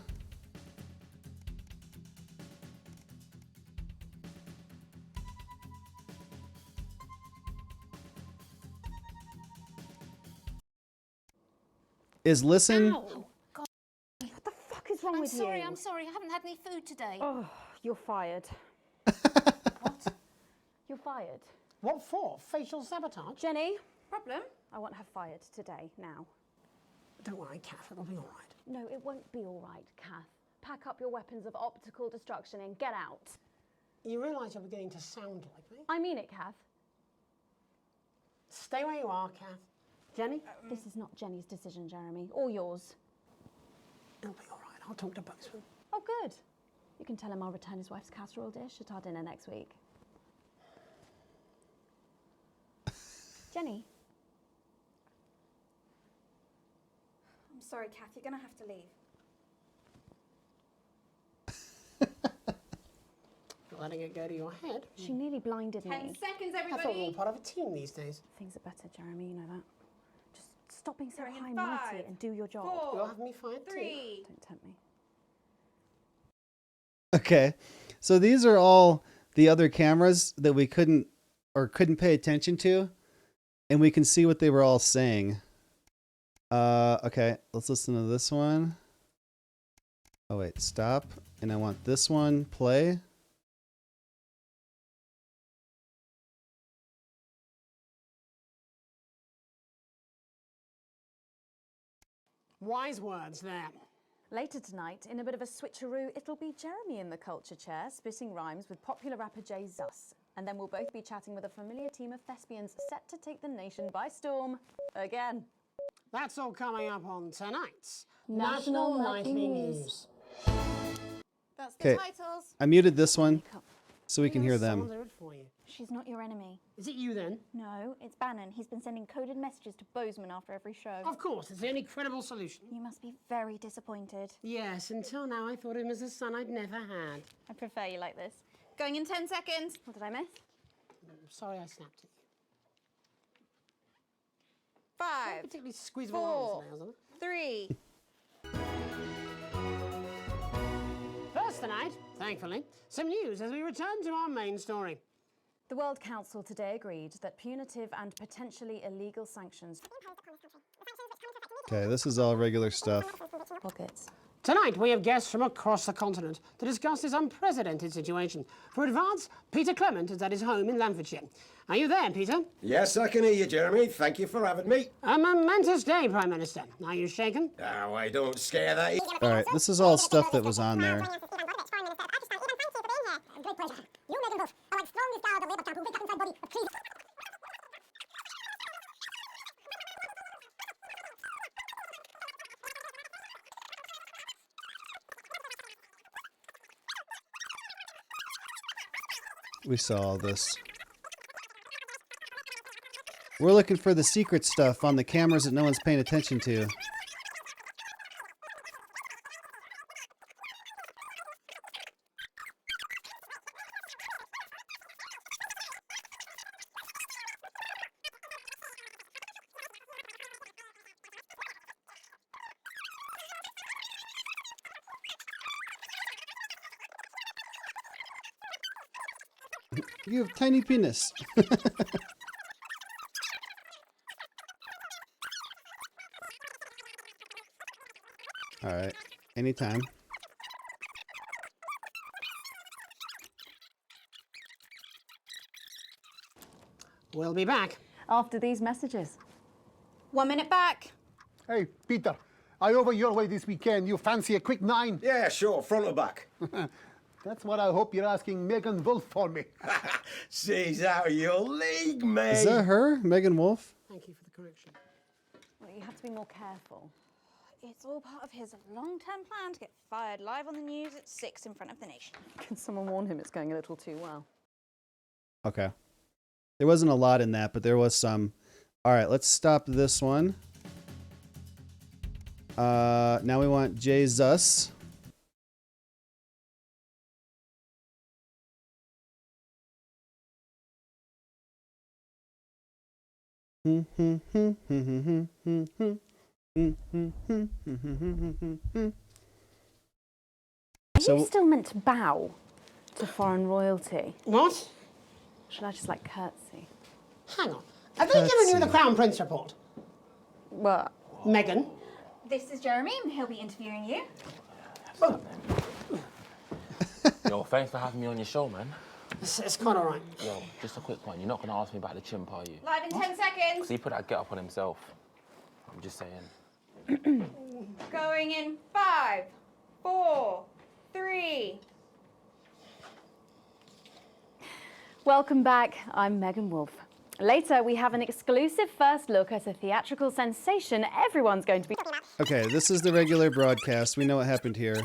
is listen. Ow. God. What the fuck is wrong with you? I'm sorry. I haven't had any food today. Oh, you're fired. What? You're fired. What for? Facial sabotage? Jenny, Problem? I want her fired today, now. Don't worry, Kath, it'll be all right. No, it won't be all right, Kath. Pack up your weapons of optical destruction and get out. You realise you're beginning to sound like me? I mean it, Kath. Stay where you are, Kath. Jenny? This is not Jenny's decision, Jeremy, or yours. It'll be all right. I'll talk to both of them. Oh, good. You can tell him I'll return his wife's casserole dish at our dinner next week. Jenny? I'm sorry, Kath. You're going to have to leave. Letting it go to your head. She nearly blinded 10 me. seconds, I everybody. thought we were all part of a team these days. Things are better, Jeremy, you know that. Just stop being so Going in high and mighty 5, and do your job. 4, You'll have me fired too. 3. Don't tempt me. Okay, so these are all the other cameras that we couldn't pay attention to, and we can see what they were all saying. Okay, let's listen to this one. Oh wait, stop. And I want this one, play. Wise words there. Later tonight, in a bit of a switcheroo, it'll be Jeremy in the culture chair, spitting rhymes with popular rapper Jay Zus. And then we'll both be chatting with a familiar team of thespians set to take the nation by storm again. That's all coming up on tonight's National Nightly Nightly News. That's the Okay, titles. I muted this one so we can hear them. Someone do it for you. She's not your enemy. Is it you then? No, it's Bannon. He's been sending coded messages to Bozeman after every show. Of course, it's the only credible solution. You must be very disappointed. Yes, until now I thought him as a son I'd never had. I prefer you like this. Going in 10 seconds. What did I miss? Sorry I snapped at you. 5, Particularly squeeze 4, today, wasn't it? 3. First tonight, thankfully, some news as we return to our main story. The World Council today agreed that punitive and potentially illegal sanctions. Okay, this is all regular stuff. Pockets. Tonight, we have guests from across the continent to discuss this unprecedented situation. For advance, Peter Clement is at his home in Lamfordshire. Are you there, Peter? Yes, I can hear you, Jeremy. Thank you for having me. A momentous day, Prime Minister. Are you shaken? Oh, I don't scare that. All right, this is all stuff that was on there. We saw all this. We're looking for the secret stuff on the cameras that no one's paying attention to. You have tiny penis. All right, anytime. We'll be back after these messages. 1 minute back. Hey, Peter, I over your way this weekend. You fancy a quick 9? Yeah, sure, front or back. That's what I hope you're asking Megan Wolf for me. She's out of your league, mate. Is that her, Megan Wolf? Thank you for the correction. Well, you have to be more careful. It's all part of his long-term plan to get fired live on the news at 6 in front of the nation. Can someone warn him it's going a little too well? Okay. There wasn't a lot in that, but there was some. All right, let's stop this one. Now we want Jay Zus. Are you still meant to bow to foreign royalty? What? Should I just like curtsy? Hang on. Have they given you the Crown Prince report? What? Meghan? This is Jeremy, and he'll be interviewing you. Yo, thanks for having me on your show, man. It's quite all right. Yo, just a quick one. You're not going to ask me about the chimp, are you? Live in 10 seconds. Because he put that get up on himself. I'm just saying. Going in 5, 4, 3. Welcome back. I'm Megan Wolf. Later, we have an exclusive first look at a theatrical sensation everyone's going to be... Okay, this is the regular broadcast. We know what happened here.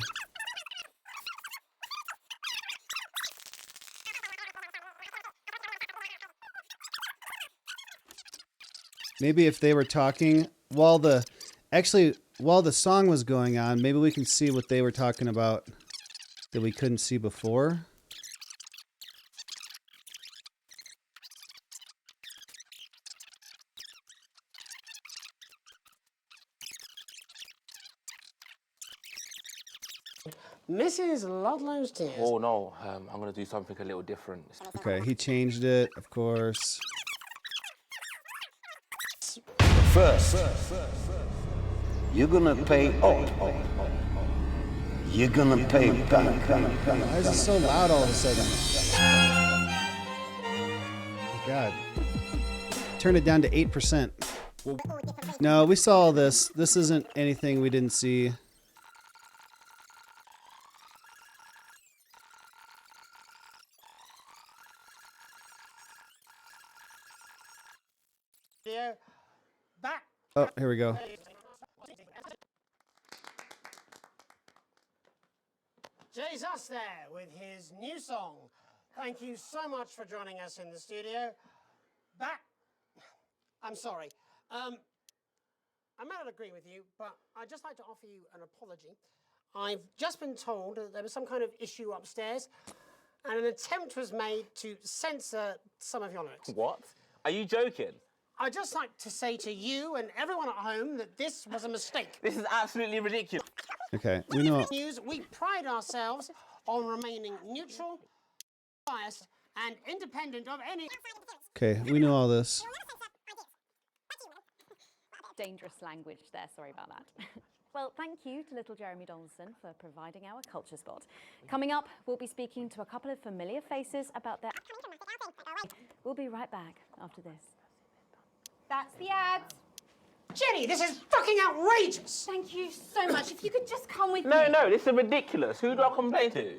Maybe if they were talking while the song was going on, maybe we can see what they were talking about that we couldn't see before. Mrs. Ludlow's tears. Oh, no. I'm going to do something a little different. Okay, he changed it, of course. First, you're gonna pay up. You're gonna pay back. Why is it so loud all of a sudden? Oh, God. Turn it down to 8%. No, we saw all this. This isn't anything we didn't see. Back. Oh, here we go. Jay's us there with his new song. Thank you so much for joining us in the studio. Back. I'm sorry. I may not agree with you, but I'd just like to offer you an apology. I've just been told that there was some kind of issue upstairs, and an attempt was made to censor some of your lyrics. What? Are you joking? I'd just like to say to you and everyone at home that this was a mistake. This is absolutely ridiculous. Okay, we know. News, we pride ourselves on remaining neutral, biased, and independent of any... Okay, we know all this. Dangerous language there, sorry about that. Well, thank you to little Jeremy Donaldson for providing our culture spot. Coming up, we'll be speaking to a couple of familiar faces about their... We'll be right back after this. That's the ads. Jenny, this is fucking outrageous! Thank you so much. If you could just come with me. No, this is ridiculous. Who do I complain to?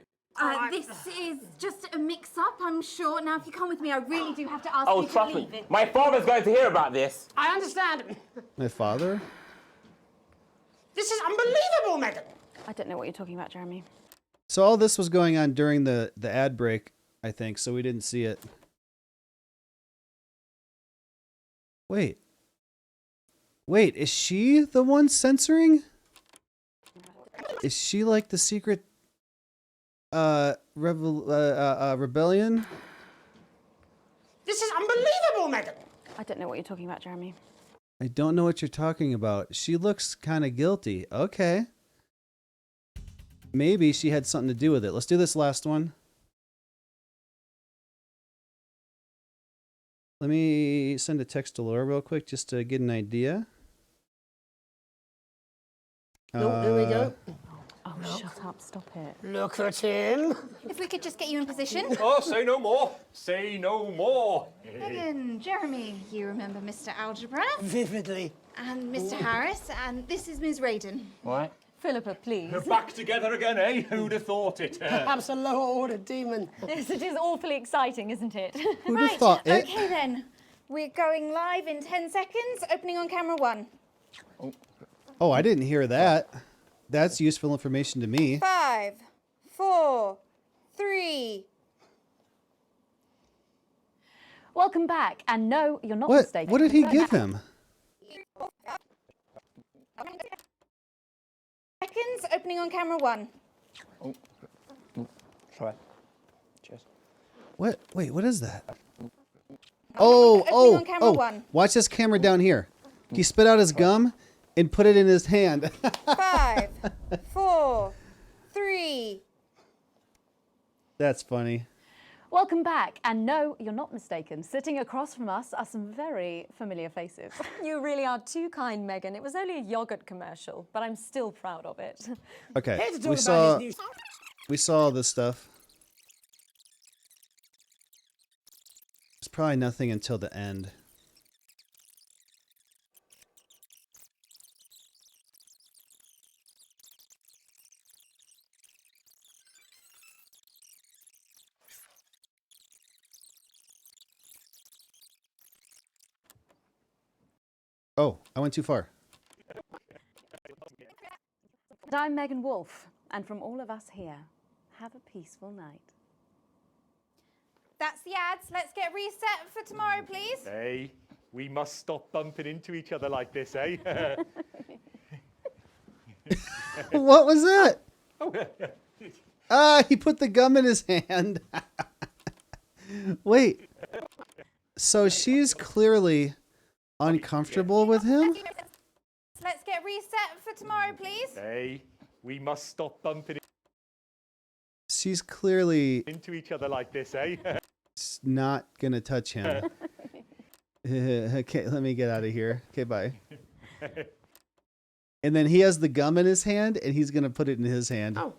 This is just a mix-up, I'm sure. Now, if you come with me, I really do have to ask Oh, you to trust leave me. it. My father's going to hear about this. I understand. My father? This is unbelievable, Megan! I don't know what you're talking about, Jeremy. So all this was going on during the ad break, I think, so we didn't see it. Wait, is she the one censoring? Is she like the secret rebellion? This is unbelievable, Megan! I don't know what you're talking about, Jeremy. I don't know what you're talking about. She looks kind of guilty. Okay. Maybe she had something to do with it. Let's do this last one. Let me send a text to Laura real quick just to get an idea. Here we go. Oh, shut up. Stop it. Look at him. If we could just get you in position. Oh, say no more. Say no more. Megan, Jeremy, you remember Mr. Algebra? Vividly. And Mr. Harris, and this is Ms. Raiden. What? Philippa, please. We're back together again, eh? Who'd have thought it? Perhaps a lower order demon. Yes, it is awfully exciting, isn't it? Who'd Right, have thought it? okay then. We're going live in 10 seconds, opening on camera 1. Oh, I didn't hear that. That's useful information to me. 5, 4, 3. Welcome back. And no, you're not What? mistaken. What did he give him? Seconds, opening on camera 1. Sorry. Cheers. What? Wait, what is that? Opening on camera 1. Watch this camera down here. He spit out his gum and put it in his hand. 5, 4, 3. That's funny. Welcome back. And no, you're not mistaken. Sitting across from us are some very familiar faces. You really are too kind, Megan. It was only a yogurt commercial, but I'm still proud of it. Okay, Here to talk we about saw his new... we saw this stuff. There's probably nothing until the end. Oh, I went too far. And I'm Megan Wolf, and from all of us here, have a peaceful night. That's the ads. Let's get reset for tomorrow, please. Hey, we must stop bumping into each other like this, eh? What was that? Ah, he put the gum in his hand. Wait. So she's clearly uncomfortable with him? Let's get reset for tomorrow, please. Hey, we must stop bumping She's clearly into each other like this, eh? not gonna touch him. Okay, let me get out of here. Okay, bye. And then he has the gum in his hand, and he's gonna put it in his hand. Oh.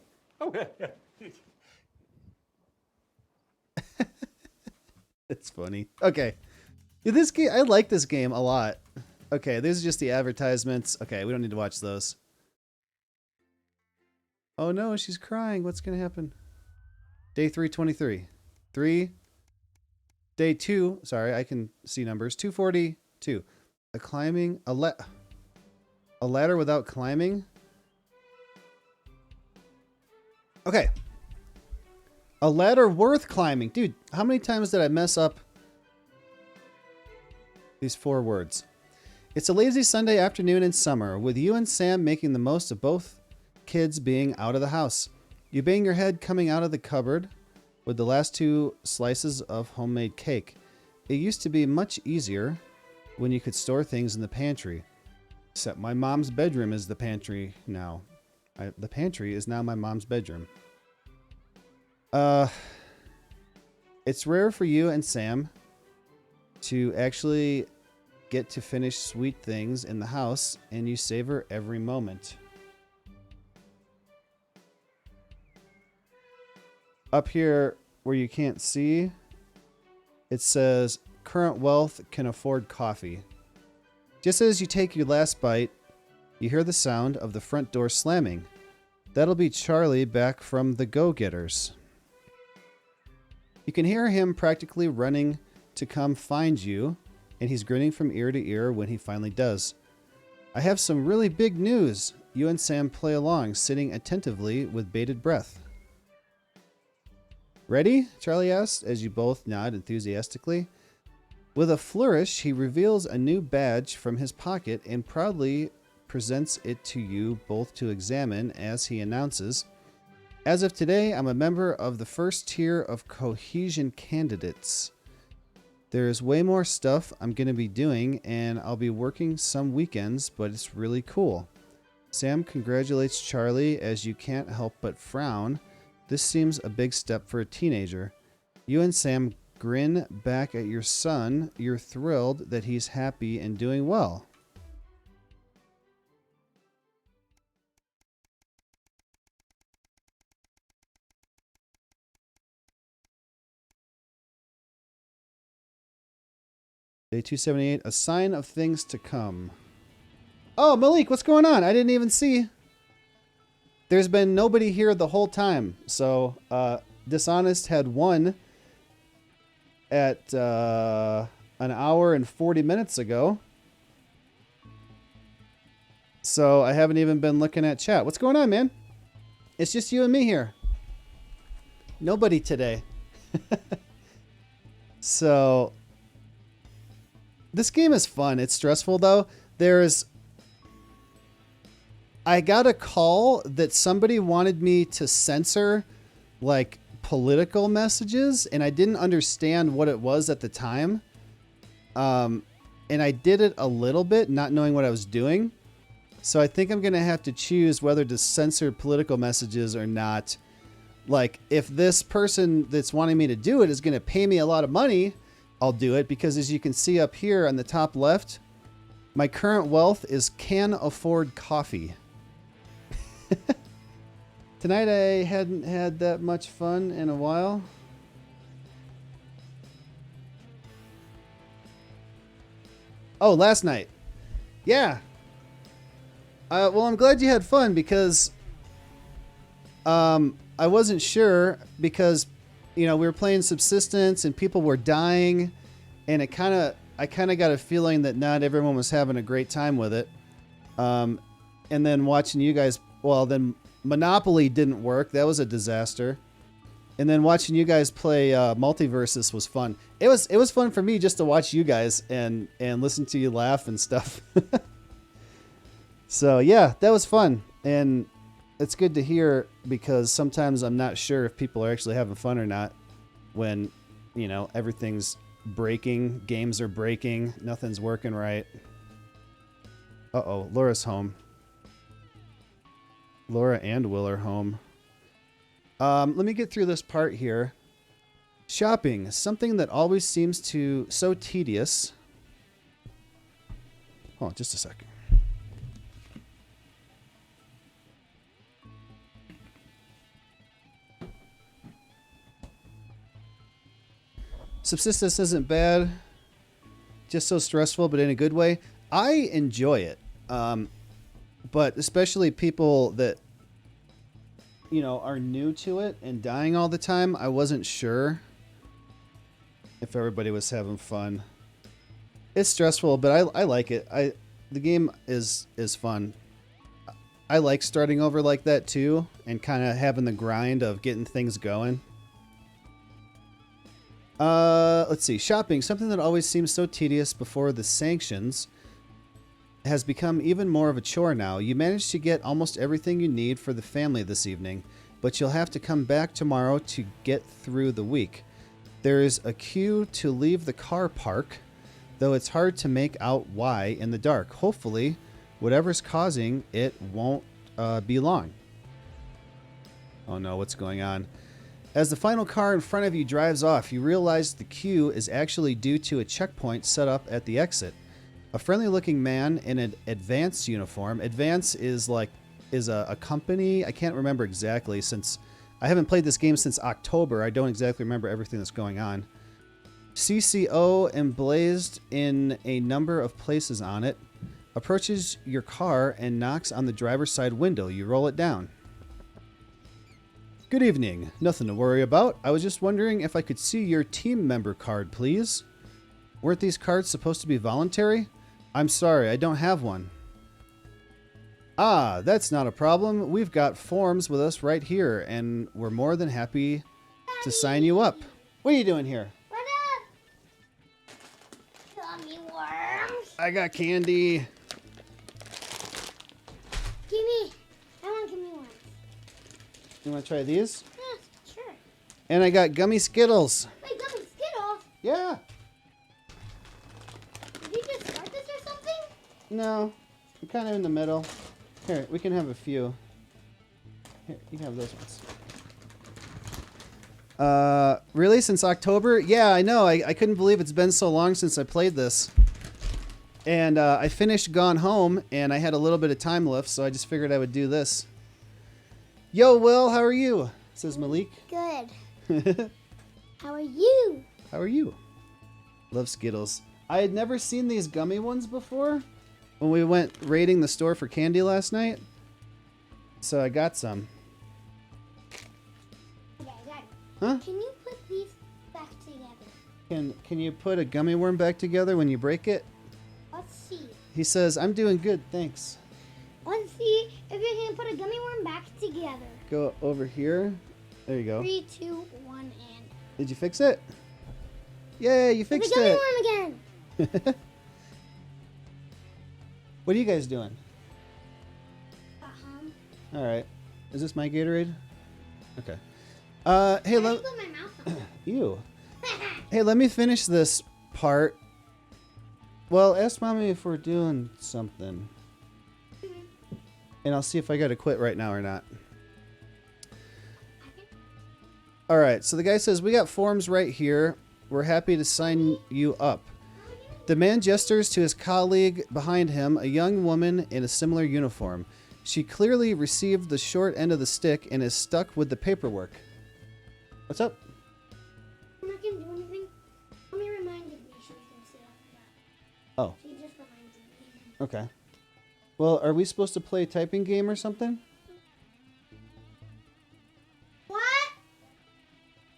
It's funny. Okay. Yeah, this game, I like this game a lot. Okay, these are just the advertisements. Okay, we don't need to watch those. Oh no, she's crying. What's gonna happen? Day 323. 3. Day 2. Sorry, I can see numbers. 242. A ladder without climbing. Okay. A ladder worth climbing. Dude, how many times did I mess up these 4 words? It's a lazy Sunday afternoon in summer, with you and Sam making the most of both kids being out of the house. You bang your head coming out of the cupboard with the last 2 slices of homemade cake. It used to be much easier when you could store things in the pantry. Except my mom's bedroom is the pantry now. The pantry is now my mom's bedroom. It's rare for you and Sam to actually get to finish sweet things in the house, and you savor every moment. Up here where you can't see, it says current wealth can afford coffee. Just as you take your last bite, you hear the sound of the front door slamming. That'll be Charlie back from the Go-Getters. You can hear him practically running to come find you, and he's grinning from ear to ear when he finally does. I have some really big news. You and Sam play along, sitting attentively with bated breath. Ready? Charlie asks, as you both nod enthusiastically. With a flourish, he reveals a new badge from his pocket and proudly presents it to you both to examine as he announces, "As of today, I'm a member of the first tier of cohesion candidates. There's way more stuff I'm going to be doing, and I'll be working some weekends, but it's really cool." Sam congratulates Charlie as you can't help but frown. This seems a big step for a teenager. You and Sam grin back at your son. You're thrilled that he's happy and doing well. Day 278, a sign of things to come. Oh, Malik, what's going on? I didn't even see. There's been nobody here the whole time. So, Dishonest had won at an hour and 40 minutes ago. So, I haven't even been looking at chat. What's going on, man? It's just you and me here. Nobody today. So, this game is fun. It's stressful, though. I got a call that somebody wanted me to censor, like, political messages, and I didn't understand what it was at the time. And I did it a little bit, not knowing what I was doing. So I think I'm going to have to choose whether to censor political messages or not. Like, if this person that's wanting me to do it is going to pay me a lot of money, I'll do it, because as you can see up here on the top left, my current wealth is can afford coffee. Tonight I hadn't had that much fun in a while. Oh, last night. Yeah. Well, I'm glad you had fun, because I wasn't sure, because we were playing Subsistence and people were dying, and I kind of got a feeling that not everyone was having a great time with it. And then watching you guys, well, then Monopoly didn't work. That was a disaster. And then watching you guys play Multiversus was fun. It was fun for me just to watch you guys and listen to you laugh and stuff. So yeah, that was fun. And it's good to hear, because sometimes I'm not sure if people are actually having fun or not when, everything's breaking, games are breaking, nothing's working right. Uh-oh, Laura's home. Laura and Will are home. Let me get through this part here. Shopping, something that always seems so tedious. Hold on just a second. Subsistence isn't bad, just so stressful, but in a good way. I enjoy it, but especially people that are new to it and dying all the time. I wasn't sure if everybody was having fun. It's stressful, but I like it. The game is fun. I like starting over like that too, and kind of having the grind of getting things going. Let's see. Shopping, something that always seems so tedious before the sanctions, has become even more of a chore now. You managed to get almost everything you need for the family this evening, but you'll have to come back tomorrow to get through the week. There is a queue to leave the car park, though it's hard to make out why in the dark. Hopefully, whatever's causing it won't be long. Oh no, what's going on? As the final car in front of you drives off, you realize the queue is actually due to a checkpoint set up at the exit. A friendly-looking man in an Advance uniform. Advance is a company. I can't remember exactly, since I haven't played this game since October. I don't exactly remember everything that's going on. CCO emblazed in a number of places on it. Approaches your car and knocks on the driver's side window. You roll it down. Good evening. Nothing to worry about. I was just wondering if I could see your team member card, please. Weren't these cards supposed to be voluntary? I'm sorry, I don't have one. Ah, that's not a problem. We've got forms with us right here, and we're more than happy to sign you up. What are you doing here? What up? Gummy worms. I got candy. Gimme. I want gummy worms. You want to try these? Yeah, sure. And I got gummy Skittles. Wait, gummy Skittles? Yeah. Did you just start this or something? No, I'm kind of in the middle. Here, we can have a few. Here, you can have those ones. Really? Since October? Yeah, I know. I couldn't believe it's been so long since I played this. And I finished Gone Home, and I had a little bit of time left, so I just figured I would do this. Yo, Will, how are you? Says Malik. Good. How are you? How are you? Love Skittles. I had never seen these gummy ones before when we went raiding the store for candy last night. So I got some. Okay, Dad. Huh? Can you put these back together? Can you put a gummy worm back together when you break it? Let's see. He says, I'm doing good, thanks. Let's see if you can put a gummy worm back together. Go over here. There you go. 3, 2, 1, and... Did you fix it? Yay, you fixed It's a gummy it. worm again. What are you guys doing? Uh-huh. All right. Is this my Gatorade? Okay. Hey, I put my mouth on. Ew. Hey, let me finish this part. Well, ask Mommy if we're doing something. And I'll see if I gotta quit right now or not. All right, so the guy says, we got forms right here. We're happy to sign you up. The man gestures to his colleague behind him, a young woman in a similar uniform. She clearly received the short end of the stick and is stuck with the paperwork. What's up? I'm not gonna do anything. Mommy reminded me she was gonna say that. Oh, She just reminded me. okay. Well, are we supposed to play a typing game or something? What?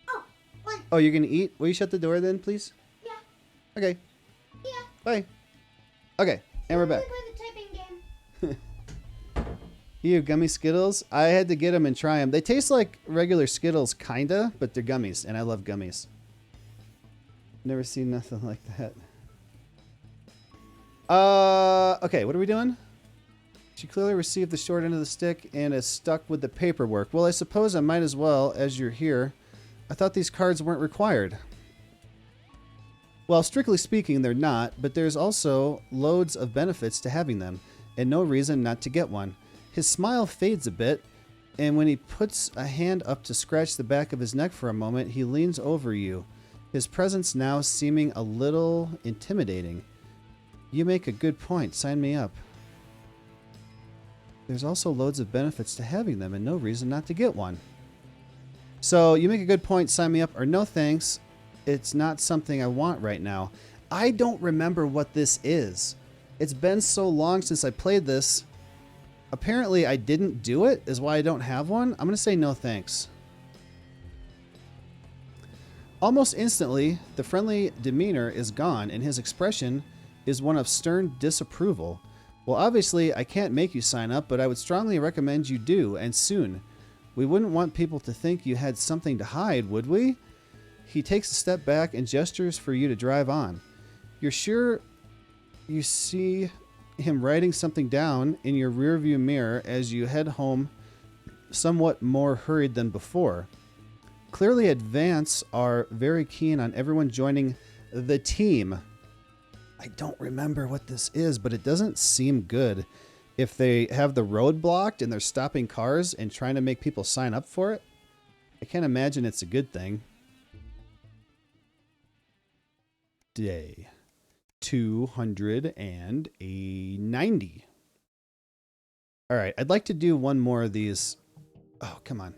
Oh, what? Oh, you're going to eat? Will you shut the door then, please? Yeah. Okay. Yeah. Bye. Okay, and we're back. Play the typing game. You gummy Skittles? I had to get them and try them. They taste like regular Skittles, kinda, but they're gummies, and I love gummies. Never seen nothing like that. Okay, what are we doing? She clearly received the short end of the stick and is stuck with the paperwork. Well, I suppose I might as well, as you're here. I thought these cards weren't required. Well, strictly speaking, they're not, but there's also loads of benefits to having them, and no reason not to get one. His smile fades a bit, and when he puts a hand up to scratch the back of his neck for a moment, he leans over you, his presence now seeming a little intimidating. You make a good point. Sign me up. There's also loads of benefits to having them and no reason not to get one. So you make a good point. Sign me up or no thanks. It's not something I want right now. I don't remember what this is. It's been so long since I played this. Apparently I didn't do it is why I don't have one. I'm going to say no thanks. Almost instantly, the friendly demeanor is gone and his expression is one of stern disapproval. Well, obviously, I can't make you sign up, but I would strongly recommend you do, and soon. We wouldn't want people to think you had something to hide, would we? He takes a step back and gestures for you to drive on. You're sure you see him writing something down in your rearview mirror as you head home, somewhat more hurried than before. Clearly, Advance are very keen on everyone joining the team. I don't remember what this is, but it doesn't seem good. If they have the road blocked and they're stopping cars and trying to make people sign up for it, I can't imagine it's a good thing. Day 290. All right, I'd like to do one more of these. Oh, come on.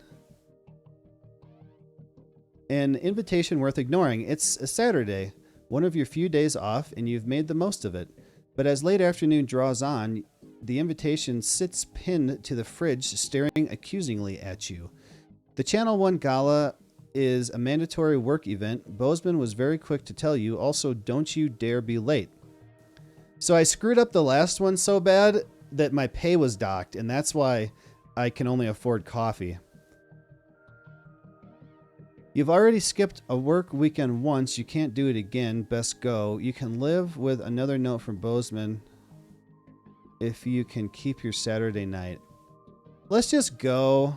An invitation worth ignoring. It's a Saturday. One of your few days off, and you've made the most of it. But as late afternoon draws on, the invitation sits pinned to the fridge, staring accusingly at you. The Channel 1 Gala is a mandatory work event. Bozeman was very quick to tell you. Also, don't you dare be late. So I screwed up the last one so bad that my pay was docked, and that's why I can only afford coffee. You've already skipped a work weekend once. You can't do it again. Best go. You can live with another note from Bozeman if you can keep your Saturday night. Let's just go.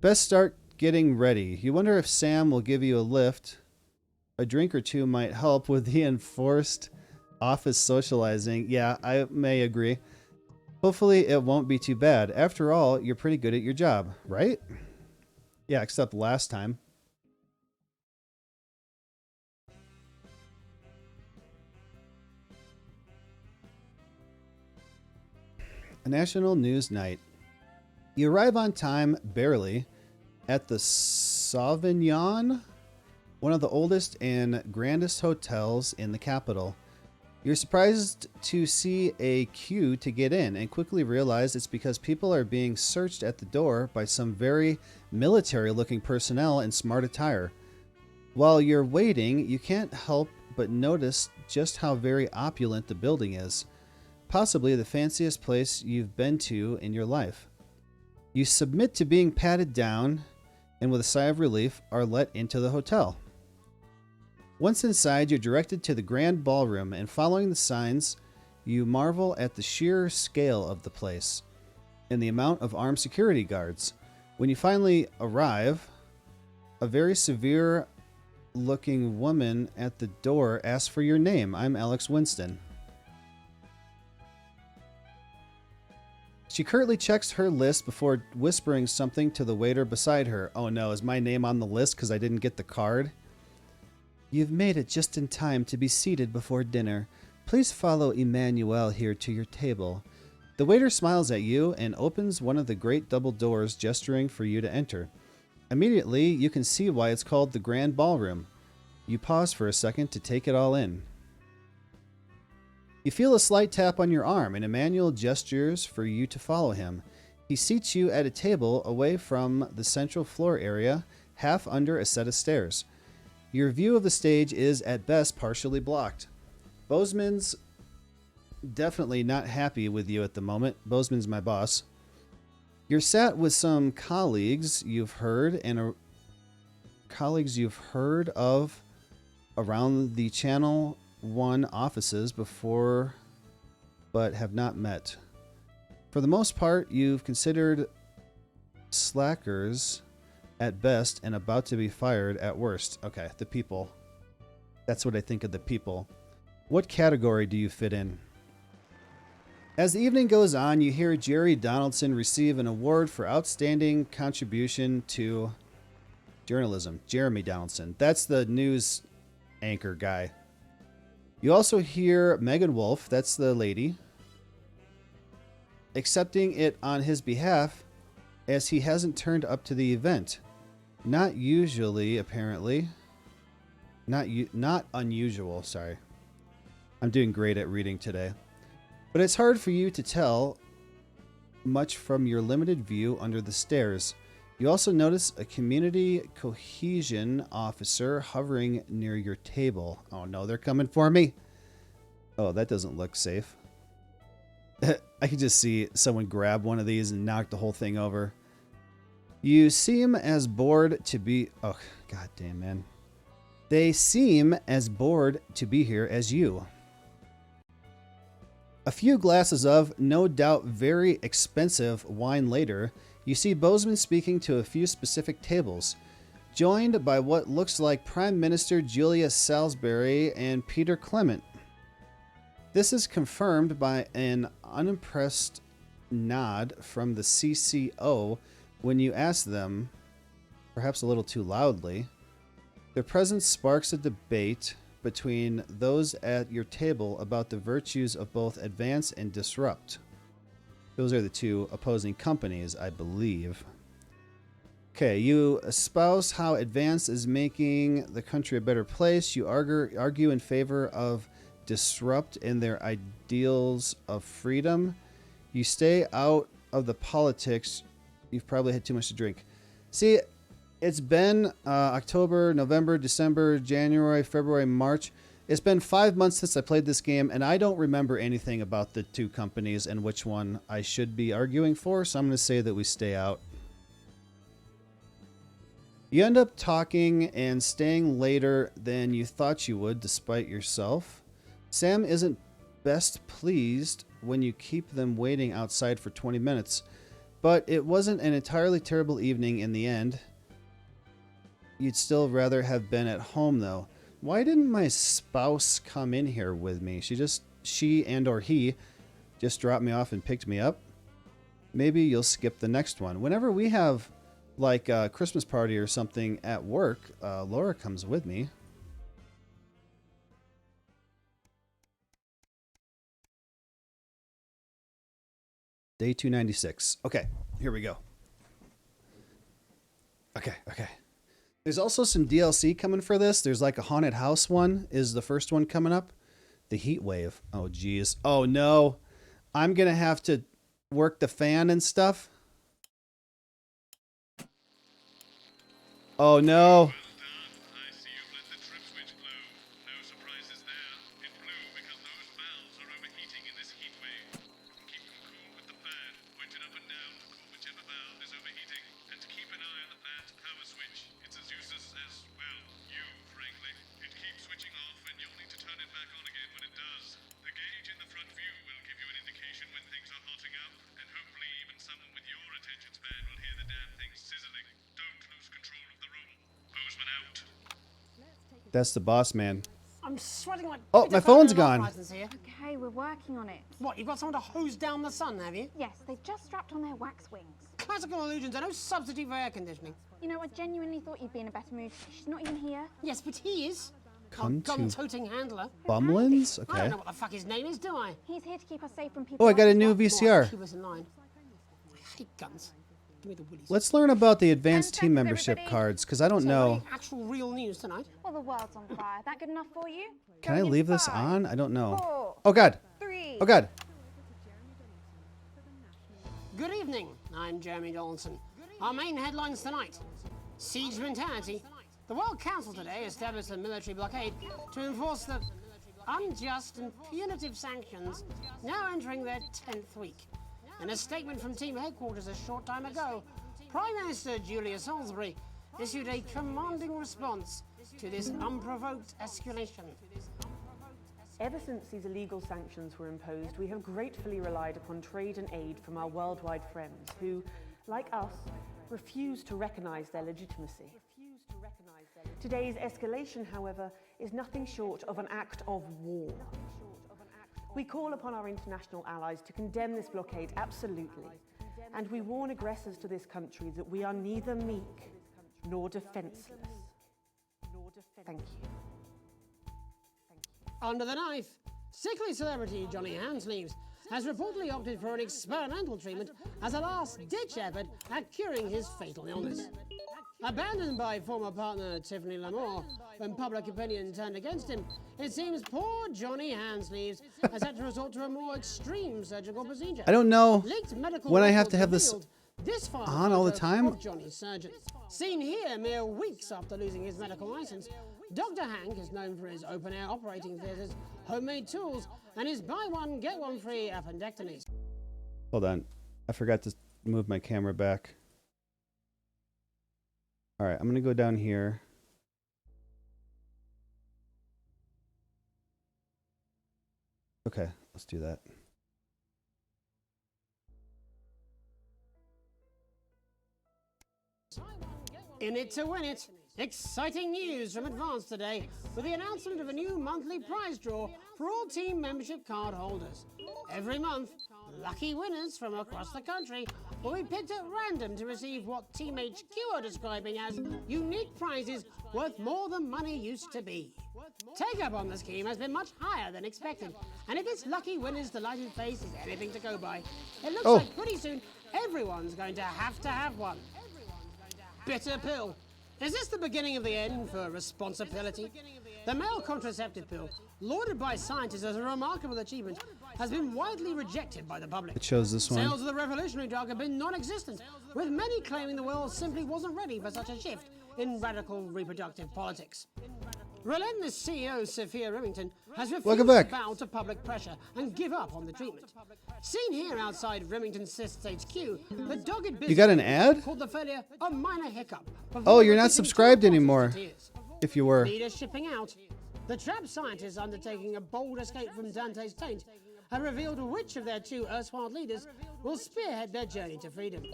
Best start getting ready. You wonder if Sam will give you a lift. A drink or two might help with the enforced office socializing. Yeah, I may agree. Hopefully it won't be too bad. After all, you're pretty good at your job, right? Yeah, except last time. A national news night. You arrive on time, barely, at the Sauvignon, one of the oldest and grandest hotels in the capital. You're surprised to see a queue to get in and quickly realize it's because people are being searched at the door by some very military-looking personnel in smart attire. While you're waiting, you can't help but notice just how very opulent the building is. Possibly the fanciest place you've been to in your life. You submit to being patted down and with a sigh of relief are let into the hotel. Once inside, you're directed to the grand ballroom, and following the signs, you marvel at the sheer scale of the place and the amount of armed security guards. When you finally arrive, a very severe-looking woman at the door asks for your name. I'm Alex Winston. She curtly checks her list before whispering something to the waiter beside her. Oh no, is my name on the list because I didn't get the card? You've made it just in time to be seated before dinner. Please follow Emmanuel here to your table. The waiter smiles at you and opens one of the great double doors, gesturing for you to enter. Immediately, you can see why it's called the Grand Ballroom. You pause for a second to take it all in. You feel a slight tap on your arm, and Emmanuel gestures for you to follow him. He seats you at a table away from the central floor area, half under a set of stairs. Your view of the stage is, at best, partially blocked. Bozeman's definitely not happy with you at the moment. Bozeman's my boss. You're sat with some colleagues you've heard of around the Channel 1 offices before, but have not met. For the most part, you've considered slackers at best and about to be fired at worst. Okay, the people. That's what I think of the people. What category do you fit in? As the evening goes on, you hear Jerry Donaldson receive an award for outstanding contribution to journalism. Jeremy Donaldson. That's the news anchor guy. You also hear Megan Wolf, that's the lady, accepting it on his behalf as he hasn't turned up to the event. Not usually, apparently. Not unusual, sorry. I'm doing great at reading today. But it's hard for you to tell much from your limited view under the stairs. You also notice a community cohesion officer hovering near your table. Oh no, they're coming for me. Oh, that doesn't look safe. I can just see someone grab one of these and knock the whole thing over. You seem as bored to be... Oh, goddamn, man. They seem as bored to be here as you. A few glasses of, no doubt very expensive, wine later, you see Bozeman speaking to a few specific tables, joined by what looks like Prime Minister Julia Salisbury and Peter Clement. This is confirmed by an unimpressed nod from the CCO when you ask them, perhaps a little too loudly. Their presence sparks a debate between those at your table about the virtues of both advance and disrupt. Those are the two opposing companies, I believe. Okay, you espouse how advance is making the country a better place. You argue in favor of disrupt and their ideals of freedom. You stay out of the politics. You've probably had too much to drink. See, it's been October, November, December, January, February, March. It's been 5 months since I played this game, and I don't remember anything about the two companies and which one I should be arguing for, so I'm going to say that we stay out. You end up talking and staying later than you thought you would, despite yourself. Sam isn't best pleased when you keep them waiting outside for 20 minutes, but it wasn't an entirely terrible evening in the end. You'd still rather have been at home, though. Why didn't my spouse come in here with me? She and or he just dropped me off and picked me up. Maybe you'll skip the next one. Whenever we have like a Christmas party or something at work, Laura comes with me. Day 296. Okay, here we go. Okay. There's also some DLC coming for this. There's like a haunted house one is the first one coming up. The heat wave. Oh, geez. Oh, no. I'm going to have to work the fan and stuff. Oh, no. That's the boss man. I'm sweating like... Oh, my phone's gone. Okay, we're working on it. What, you've got someone to hose down the sun, have you? Yes, they've just strapped on their wax wings. Classical illusions are no substitute for air conditioning. You know, I genuinely thought you'd be in a better mood. She's not even here. Yes, but he is. Come to gun-toting handler. Bumlins? I Okay. don't know what the fuck his name is, do I? He's here to keep us safe from people. Oh, I got a new Come on, VCR. keep us in line. I hate guns. Give me the willies. Let's learn about the advanced team membership cards, because I don't know. Actual real news tonight. Well, the world's on fire. That good enough for you? Can I leave this on? I don't know. 4, Oh, God. 3. Oh, God. Good evening. I'm Jeremy Donaldson. Our main headlines tonight. Siege mentality. The World Council today established a military blockade to enforce the unjust and punitive sanctions now entering their 10th week. In a statement from team headquarters a short time ago, Prime Minister Julia Salisbury issued a commanding response to this unprovoked escalation. Ever since these illegal sanctions were imposed, we have gratefully relied upon trade and aid from our worldwide friends who, like us, refuse to recognise their legitimacy. Today's escalation, however, is nothing short of an act of war. We call upon our international allies to condemn this blockade absolutely, and we warn aggressors to this country that we are neither meek nor defenceless. Thank you. Under the knife, sickly celebrity Johnny Handsleeves has reportedly opted for an experimental treatment as a last-ditch effort at curing his fatal illness. Abandoned by former partner Tiffany Lamore when public opinion turned against him, it seems poor Johnny Handsleeves has had to resort to a more extreme surgical procedure. I don't know Leaked medical when I have to records have this revealed this far on all the photo time. of Johnny's surgery. Seen here mere weeks after losing his medical license, Dr. Hank is known for his open-air operating theatres, homemade tools, and his buy one, get one free appendectomies. Hold on. I forgot to move my camera back. All right, I'm going to go down here. Okay, let's do that. In it to win it. Exciting news from Advance today with the announcement of a new monthly prize draw for all team membership card holders. Every month, lucky winners from across the country will be picked at random to receive what Team HQ are describing as unique prizes worth more than money used to be. Take up on the scheme has been much higher than expected, and if this lucky winner's delighted face is anything to go by, it looks like pretty soon everyone's going to have one. Bitter pill. Is this the beginning of the end for responsibility? The male contraceptive pill, lauded by scientists as a remarkable achievement, has been widely rejected by the public. It shows this one. Sales of the revolutionary drug have been non-existent, with many claiming the world simply wasn't ready for such a shift in radical reproductive politics. Relentless CEO Sophia Remington has refused to bow to public pressure and give up on the treatment. Seen here outside Remington Cysts HQ, the dogged business You got an ad? called the failure a minor hiccup. Oh, you're not subscribed anymore. If you were. Leaders shipping out. The trapped scientists undertaking a bold escape from Dante's taint have revealed which of their two erstwhile leaders will spearhead their journey to freedom.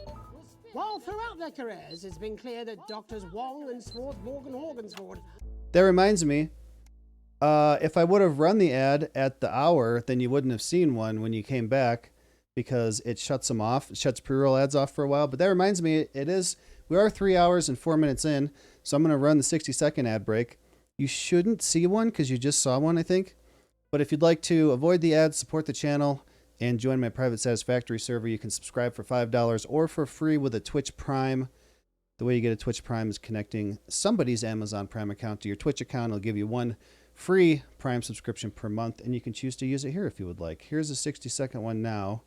While throughout their careers, it's been clear that Doctors Wong and Swartzborg and Horgensford. That reminds me, if I would have run the ad at the hour, then you wouldn't have seen one when you came back because it shuts them off. It shuts pre-roll ads off for a while. But that reminds me, we are 3 hours and 4 minutes in, so I'm going to run the 60-second ad break. You shouldn't see one because you just saw one, I think. But if you'd like to avoid the ads, support the channel, and join my private Satisfactory server, you can subscribe for $5 or for free with a Twitch Prime. The way you get a Twitch Prime is connecting somebody's Amazon Prime account to your Twitch account. It'll give you one free Prime subscription per month, and you can choose to use it here if you would like. Here's a 60-second one now.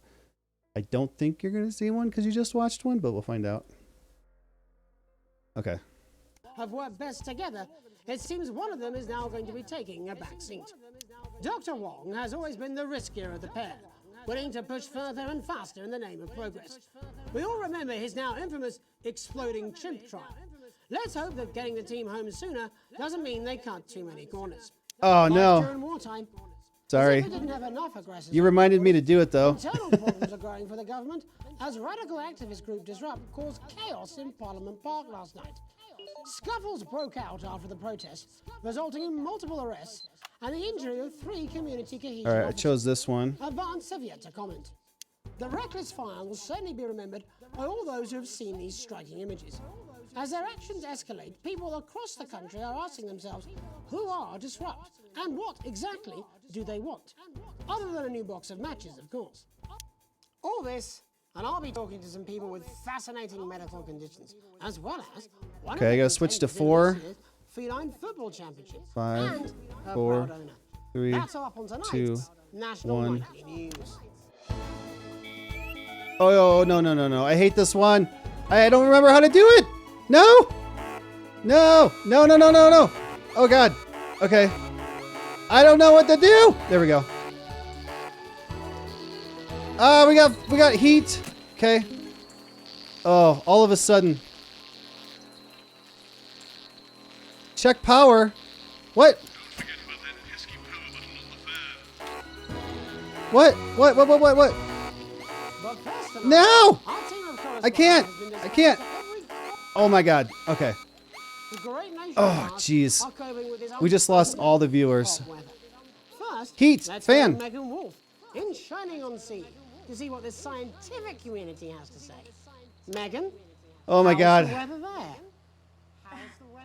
I don't think you're going to see one because you just watched one, but we'll find out. Okay. Have worked best together, it seems one of them is now going to be taking a back seat. Dr. Wong has always been the riskier of the pair, willing to push further and faster in the name of progress. We all remember his now infamous exploding chimp trial. Let's hope that getting the team home sooner doesn't mean they cut too many corners. Oh, no. During wartime, Sorry. as if they didn't have enough aggressors. You reminded me to do it, though. Internal problems are growing for the government as radical activist group Disrupt caused chaos in Parliament Park last night. Scuffles broke out after the protests, resulting in multiple arrests and the injury of 3 community cohesion All right, I officers. chose this one. Advance have yet to comment. The reckless fire will certainly be remembered by all those who have seen these striking images. As their actions escalate, people across the country are asking themselves, who are Disrupt? And what exactly do they want? Other than a new box of matches, of course. All this, and I'll be talking to some people with fascinating medical conditions, as well as one Okay, I gotta switch to 4. Feline Football Championship 5, and her 4, proud owner. 3, That's all up on tonight's 2, National 1. Nightly News. Oh, no. I hate this one. I don't remember how to do it. No. No. Oh, God. Okay. I don't know what to do. There we go. We got heat. Okay. Oh, all of a sudden. Check power. What? What? No! I can't. Oh my God. Okay. Oh, jeez. We just lost all the viewers. First, Heat, let's fan. go to Megan Wolf in Shining on Sea to see what the scientific community has to say. Megan? Oh my how's God. the weather there?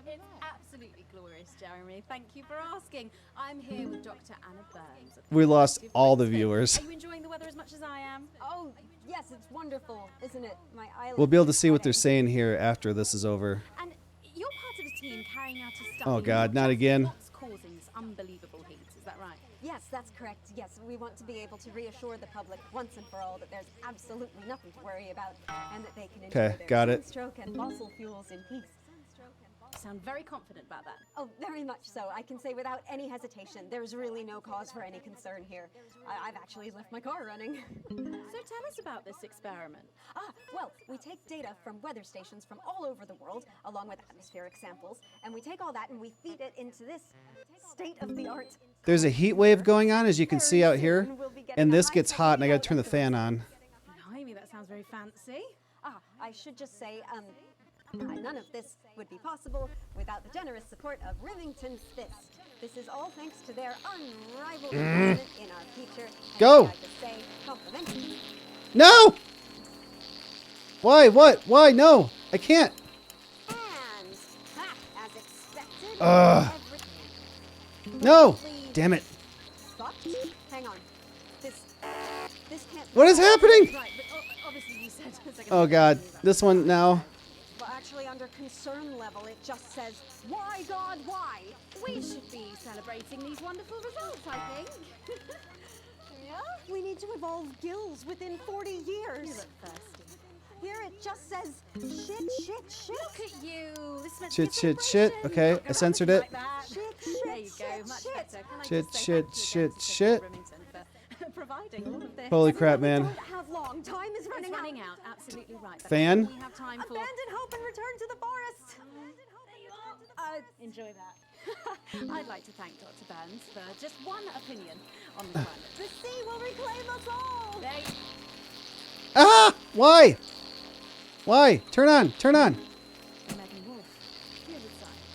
It's absolutely glorious, Jeremy. Thank you for asking. I'm here with Dr. Anna Burns. We lost all the viewers. Are you enjoying the weather as much as I am? Oh, yes, it's wonderful, isn't it? My eyelids. We'll be able to see what they're saying here after this is over. And you're part of a team carrying out a study. Oh God, not again. What's causing this unbelievable heat? Is that right? Yes, that's correct. Yes, we want to be able to reassure the public once and for all that there's absolutely nothing to worry about and that they can enjoy Okay, their got it. sunstroke and fossil fuels in peace. You sound very confident about that. Oh, very much so. I can say without any hesitation, there's really no cause for any concern here. I've actually left my car running. So tell us about this experiment. Well, we take data from weather stations from all over the world, along with atmospheric samples, and we take all that and we feed it into this state-of-the-art. There's a heat wave going on, as you can see out here, and this gets hot, and I gotta turn the fan on. Blimey, that sounds very fancy. I should just say, none of this would be possible without the generous support of Rivington's Fist. This is all thanks to their unrivaled investment in our future. And Go! I could say, complimentary. No! Why? What? Why? No! I can't! And, as expected, No! Damn it. Sucked? Hang on. This can't be What is happening? Right, but obviously you said a second. Oh God, this one now. But actually, under concern level, it just says, why, God, why? We should be celebrating these wonderful results, I think. Yeah? We need to evolve gills within 40 years. You look thirsty. Here it just says, shit. Look at you. This meant Shit. Okay, I censored it. like that. There you go, much better. Can I Shit, just say thank you again to shit. Remington for providing all of this. Holy crap, man. Don't have long. Time is It's running out. Absolutely right. But Fan? We have time for. Abandon hope and return to the forest. Enjoy that. I'd like to thank Dr. Burns for just one opinion on the climate. The sea will reclaim us all. There you Ah! Why? Turn on. Megan Wolf. Here with science.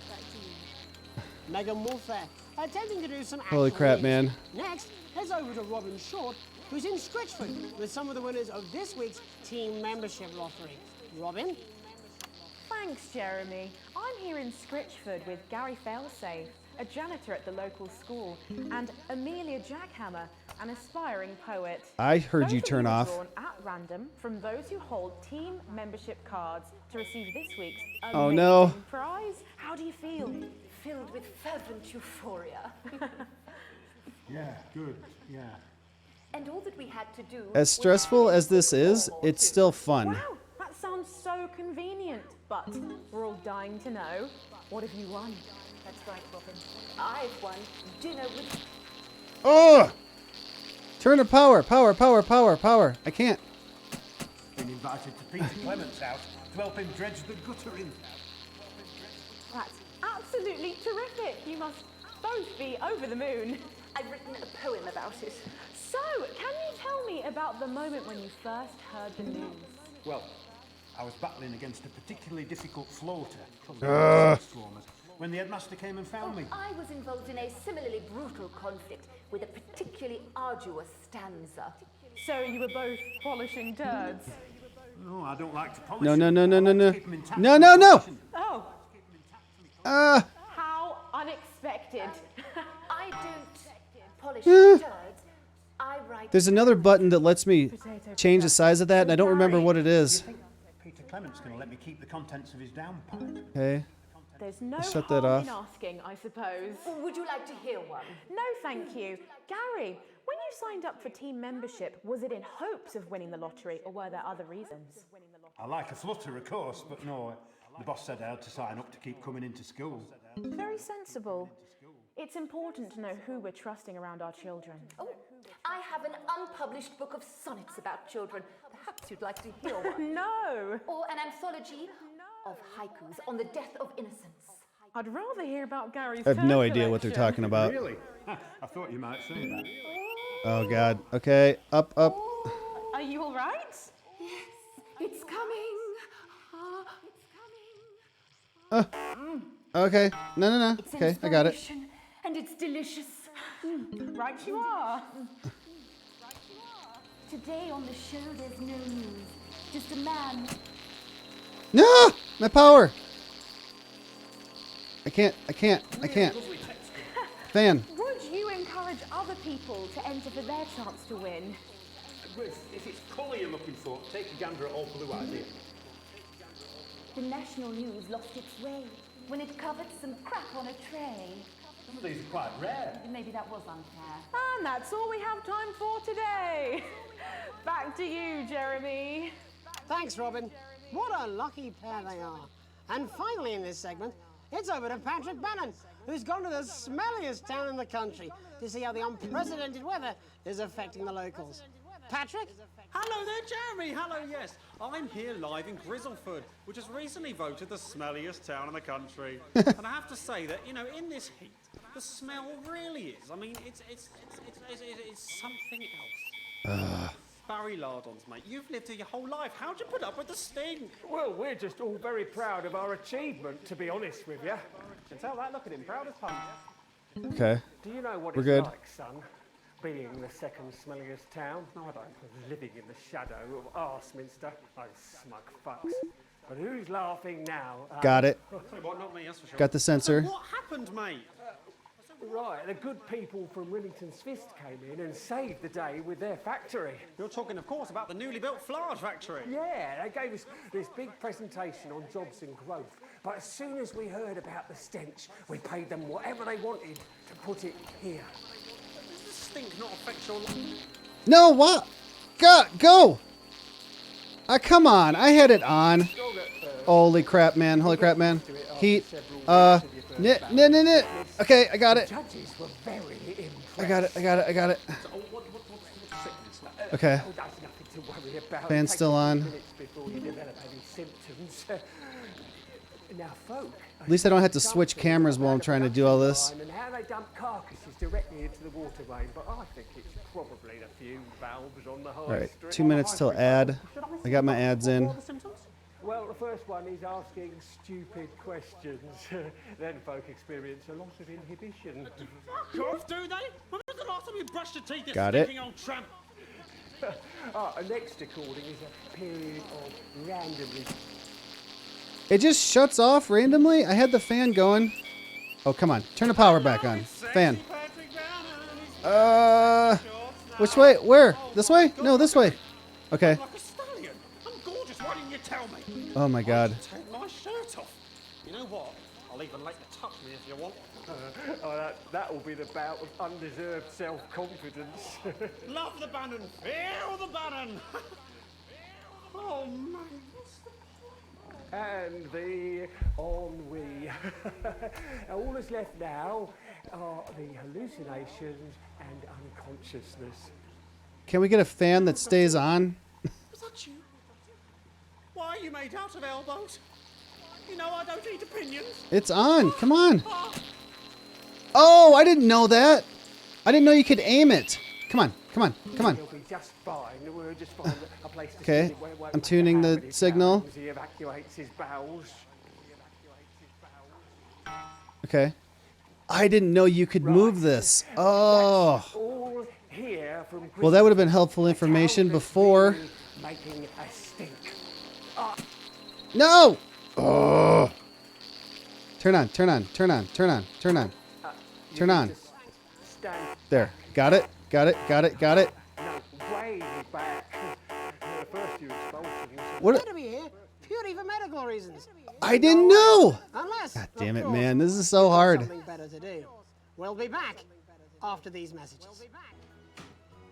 Back to you. Megan Wolf there, attempting to do some Holy actual crap, reads. man. Next, heads over to Robin Short, who's in Scritchford with some of the winners of this week's team membership lottery. Robin? Thanks, Jeremy. I'm here in Scritchford with Gary Failsafe, a janitor at the local school, and Amelia Jackhammer, an aspiring poet. I heard Both you of turn are off. drawn at random from those who hold team membership cards to receive this week's amazing Oh, no. prize. How do you feel? Filled with fervent euphoria. Yeah, good, yeah. And all that we had to do As stressful as this is, it's still fun. Wow, that sounds so convenient, but we're all dying to know. What have you won? That's right, Robin. I've won dinner with... Oh! Turn to power. I can't. Been invited to Peter Clement's house to help him dredge the gutter in. That's absolutely terrific. You must both be over the moon. I've written a poem about it. So, can you tell me about the moment when you first heard the news? Well, I was battling against a particularly difficult floater Ugh. when the headmaster came and found me. I was involved in a similarly brutal conflict with a particularly arduous stanza. So you were both polishing turds? No, I don't like to polish. No, no, them. no, no, I no, like to no. keep them intact No, and no, no. polish them. Oh, how unexpected. I don't polish Eh. turds. I write. There's another button that lets me change the size of that, and I don't remember what it is. Peter Clement's going to let me keep the contents of his downpipe. Okay. There's no Shut that harm in off. asking, I suppose. Would you like to hear one? No, thank you. Gary, when you signed up for team membership, was it in hopes of winning the lottery, or were there other reasons? I like a flutter, of course, but no, the boss said I had to sign up to keep coming into school. Very sensible. It's important to know who we're trusting around our children. Oh, I have an unpublished book of sonnets about children. Perhaps you'd like to hear one. No! Or an anthology of haikus on the death of innocence. I'd rather hear about Gary's I have no turd idea what they're collection. talking about. Really? I thought you might say that. Oh, God. Okay. Up, up. Are you all right? Yes, it's coming. Okay. No, no, no. It's Okay, I got it. inspiration, and it's delicious. Right you are. Today on the show, there's no news. Just a man. No! My power! I can't. Fan. Would you encourage other people to enter for their chance to win? If it's colour you're looking for, take a gander at All Blue Idea. The national news lost its way when it covered some crap on a tray. Some of these are quite rare. Maybe that was unfair. And that's all we have time for today. Back to you, Jeremy. Thanks, Robin. What a lucky pair they are. And finally in this segment, it's over to Patrick Bannon, who's gone to the smelliest town in the country to see how the unprecedented weather is affecting the locals. Patrick? Hello there, Jeremy. Hello, yes. I'm here live in Grizzleford, which has recently voted the smelliest town in the country. And I have to say that, you know, in this heat, the smell really is. I mean, it's something else. Barry Lardons, mate, you've lived here your whole life. How'd you put up with the stink? Well, we're just all very proud of our achievement, to be honest with you. You can tell that, look at him, proud as punch. Okay. Do you know what We're it's good. like, son? Being the second smelliest town? No, I don't. Living in the shadow of Arseminster. Those smug fucks. But who's laughing now? Got it. Sorry, what, not me, that's for sure. Got the sensor. What happened, mate? Right, the good people from Willington's Fist came in and saved the day with their factory. You're talking, of course, about the newly built flour factory. Yeah, they gave us this big presentation on jobs and growth. But as soon as we heard about the stench, we paid them whatever they wanted to put it here. Does the stink not affect your life? No, what? Go! Come on. I had it on. Holy crap, man. Holy crap, man. Heat. Okay, I got it. Judges were very impressed. I got it. Okay. Oh, that's nothing to worry about. Fan's Take still a few on. minutes before you develop any symptoms. Now, folk. At least I don't have to switch cameras while I'm trying to do all this. And how they dump carcasses directly into the water main, but I think it's probably the fume valves on the high All right, street. 2 minutes till ad. I got my ads in. Well, the first one is asking stupid questions. Then folk experience a loss of inhibition. Fuck off, do they? When was the last time you brushed your teeth, you Got it. stinking old tramp? Next according is a period of randomly. It just shuts off randomly? I had the fan going. Oh, come on. Turn the power back on. Fan. Which way? Where? This way? No, this way. Okay. Like a stallion. I'm gorgeous. Why didn't you tell me? Oh my God. Take my shirt off. You know what? I'll even let you touch me if you want. That will be the bout of undeserved self-confidence. Love the Bannon. Feel the Bannon. Oh, man. And the ennui. All that's left now are the hallucinations and unconsciousness. Can we get a fan that stays on? Was that you? Why are you made out of elbows? You know I don't eat opinions. It's on. Come on. Oh, I didn't know that. I didn't know you could aim it. Come Come on, come on. He'll be just fine. We'll just find a place to Okay, sit where it won't I'm tuning the his signal. bowels. He evacuates his bowels. Okay. I didn't know you could move this. Oh. All here from Well, that would have been helpful information before. making a stink. No! Oh. Turn on, turn on, turn on, turn on, turn on. Turn on. There. Got it, got it, got it, got it. Way back. The first you exposed him. What? To be here, purely for medical reasons. I didn't know! Unless, God damn of it, course, man. This is so hard. something better to do. We'll be back after these messages.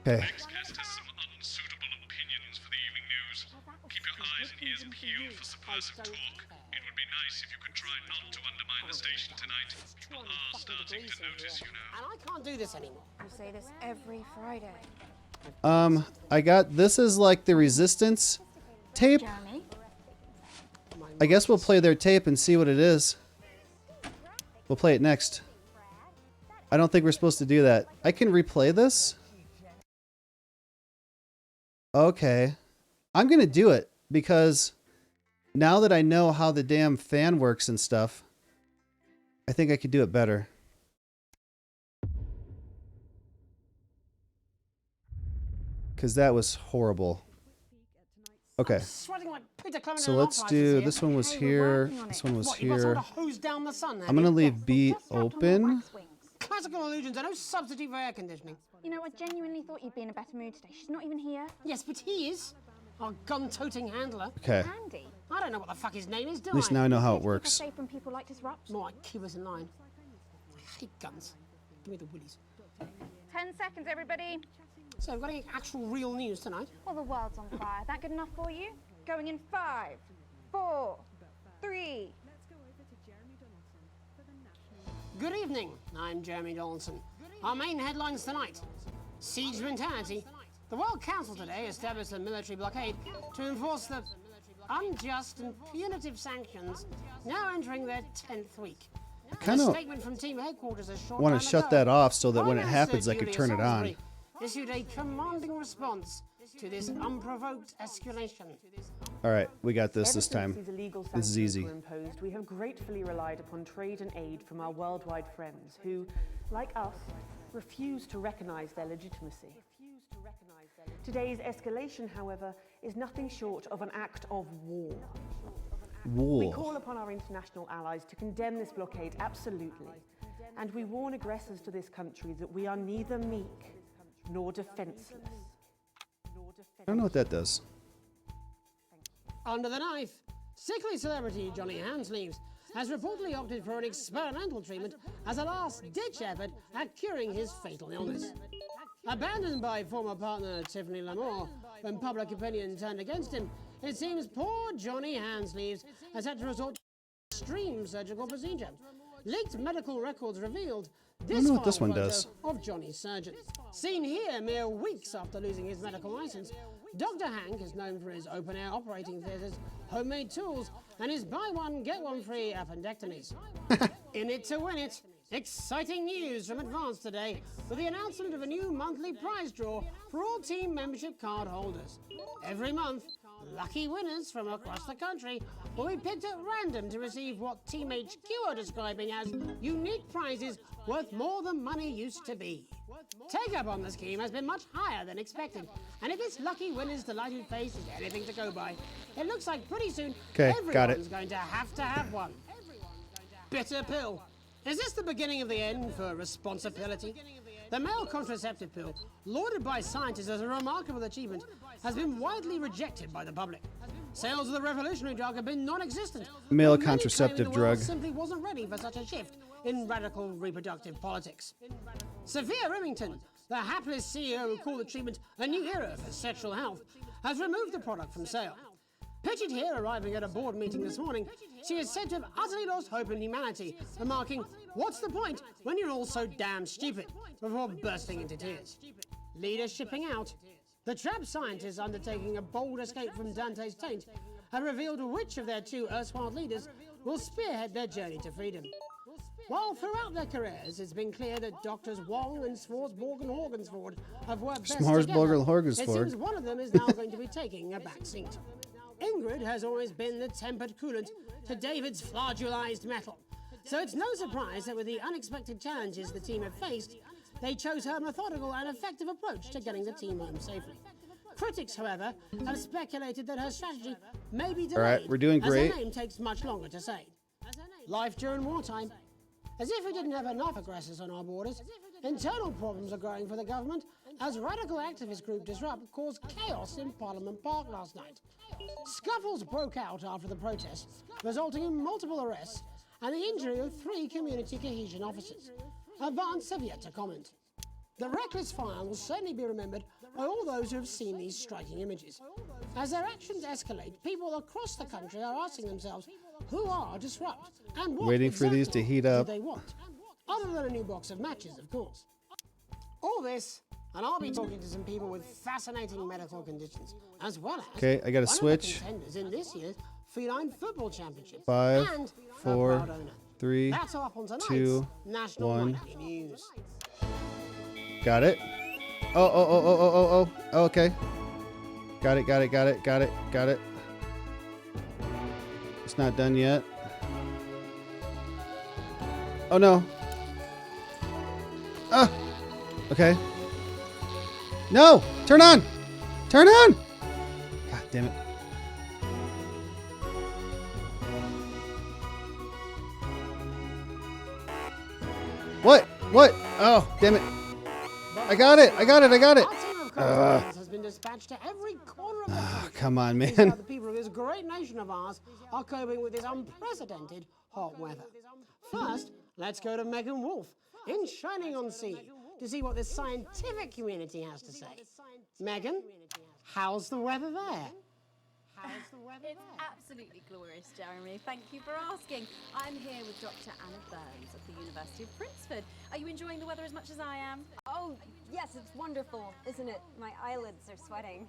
Okay. Nextcast has some unsuitable opinions for the evening news. Keep your eyes and ears peeled for subversive talk. It would be nice if you could try not to undermine the station tonight. People are starting to notice, you know. And I can't do this anymore. You say this every Friday. I got, this is like the Resistance tape. I guess we'll play their tape and see what it is. We'll play it next. I don't think we're supposed to do that. I can replay this? Okay. I'm gonna do it because now that I know how the damn fan works and stuff, I think I could do it better. Because that was horrible. Okay. So let's do, this one was here, this one was here. I'm gonna leave B open. Classical illusions are no substitute for air conditioning. You know, I genuinely thought you'd be in a better mood today. She's not even here. Yes, but he is. Our gun-toting handler. Okay. Andy. I don't know what the fuck his name is, do I? At least now I know how it works. Safe when people like disrupt. More like keep us in line. I hate guns. Give me the willies. 10 seconds, everybody. So, we've got any actual real news tonight? Well, the world's on fire. That good enough for you? Going in 5, 4, 3. Good evening, I'm Jeremy Donaldson. Our main headlines tonight. Siege mentality. The World Council today established a military blockade to enforce the unjust and punitive sanctions now entering their 10th week. I kind of want to shut that off so that when it happens, I can turn it on. Issued a commanding response to this unprovoked escalation. All right, we got this time. Ever since these illegal This is easy. sanctions were imposed, we have gratefully relied upon trade and aid from our worldwide friends who, like us, refuse to recognize their legitimacy. Today's escalation, however, is nothing short of an act of war. We call upon our international allies to condemn this blockade absolutely, and we warn aggressors to this country that we are neither meek nor defenseless. I don't know what that does. Under the knife, sickly celebrity Johnny Handsleeves has reportedly opted for an experimental treatment as a last-ditch effort at curing his fatal illness. Abandoned by former partner Tiffany Lamore when public opinion turned against him, it seems poor Johnny Handsleeves has had to resort to an extreme surgical procedure. Leaked medical records revealed I don't know what this one does. of Johnny's surgeon. Seen here mere weeks after losing his medical license, Dr. Hank is known for his open-air operating theatres, homemade tools, and his buy one, get one free appendectomies. In it to win it. Exciting news from Advance today with the announcement of a new monthly prize draw for all team membership card holders. Every month, lucky winners from across the country will be picked at random to receive what Team HQ are describing as unique prizes worth more than money used to be. Take-up on the scheme has been much higher than expected, and if this lucky winner's delighted face is anything to go by, it looks like pretty soon everyone's going to have one. Bitter pill. Is this the beginning of the end for responsibility? The male contraceptive pill, lauded by scientists as a remarkable achievement, has been widely rejected by the public. Sales of the revolutionary drug have been non-existent. Male Many contraceptive claim the world drug. simply wasn't ready for such a shift in radical reproductive politics. Sophia Remington, the hapless CEO who called the treatment a new era for sexual health, has removed the product from sale. Pictured here arriving at a board meeting this morning, she is said to have utterly lost hope in humanity, remarking, "What's the point when you're all so damn stupid?" before bursting into tears. Leaders shipping out. The trapped scientists undertaking a bold escape from Dante's taint have revealed which of their two erstwhile leaders will spearhead their journey to freedom. While throughout their careers, it's been clear that Doctors Wong and Swarsborg and Horgensford have worked best Smarsborg and together, Horgensford. it seems one of them is now going to be taking a back seat. Ingrid has always been the tempered coolant to David's flagellized metal. So it's no surprise that with the unexpected challenges the team have faced, they chose her methodical and effective approach to getting the team home safely. Critics, however, have speculated that her strategy may be delayed, All right, we're doing great. as her name takes much longer to say. Life during wartime. As if we didn't have enough aggressors on our borders, internal problems are growing for the government as radical activist group Disrupt caused chaos in Parliament Park last night. Scuffles broke out after the protests, resulting in multiple arrests and the injury of 3 community cohesion officers. Advance have yet to comment. The reckless fire will certainly be remembered by all those who have seen these striking images. As their actions escalate, people across the country are asking themselves, who are Disrupt? And what Waiting for these to heat up. do they want? Other than a new box of matches, of course. All this, and I'll be talking to some people with fascinating medical conditions, as well as Okay, I gotta one switch. of the contenders in this year's Feline Football Championship. 5, and 4, a proud owner. 3, That's all up on tonight's 2, National 1. Nightly News. Got it. Oh, okay. Got it. It's not done yet. Oh no. Ah. Okay. No! Turn on! Turn on! God damn it. What? Oh, damn it. I got it. Has been dispatched to every corner of the country. Come on, to see how man. the people of this great nation of ours are coping with this unprecedented hot weather. First, let's go to Megan Wolf in Shining-on-Sea to see what the scientific community has to say. Megan, how's the weather there? It's absolutely glorious, Jeremy. Thank you for asking. I'm here with Dr. Anna Burns at the University of Princeford. Are you enjoying the weather as much as I am? Oh, yes, it's wonderful, isn't it? My eyelids are sweating.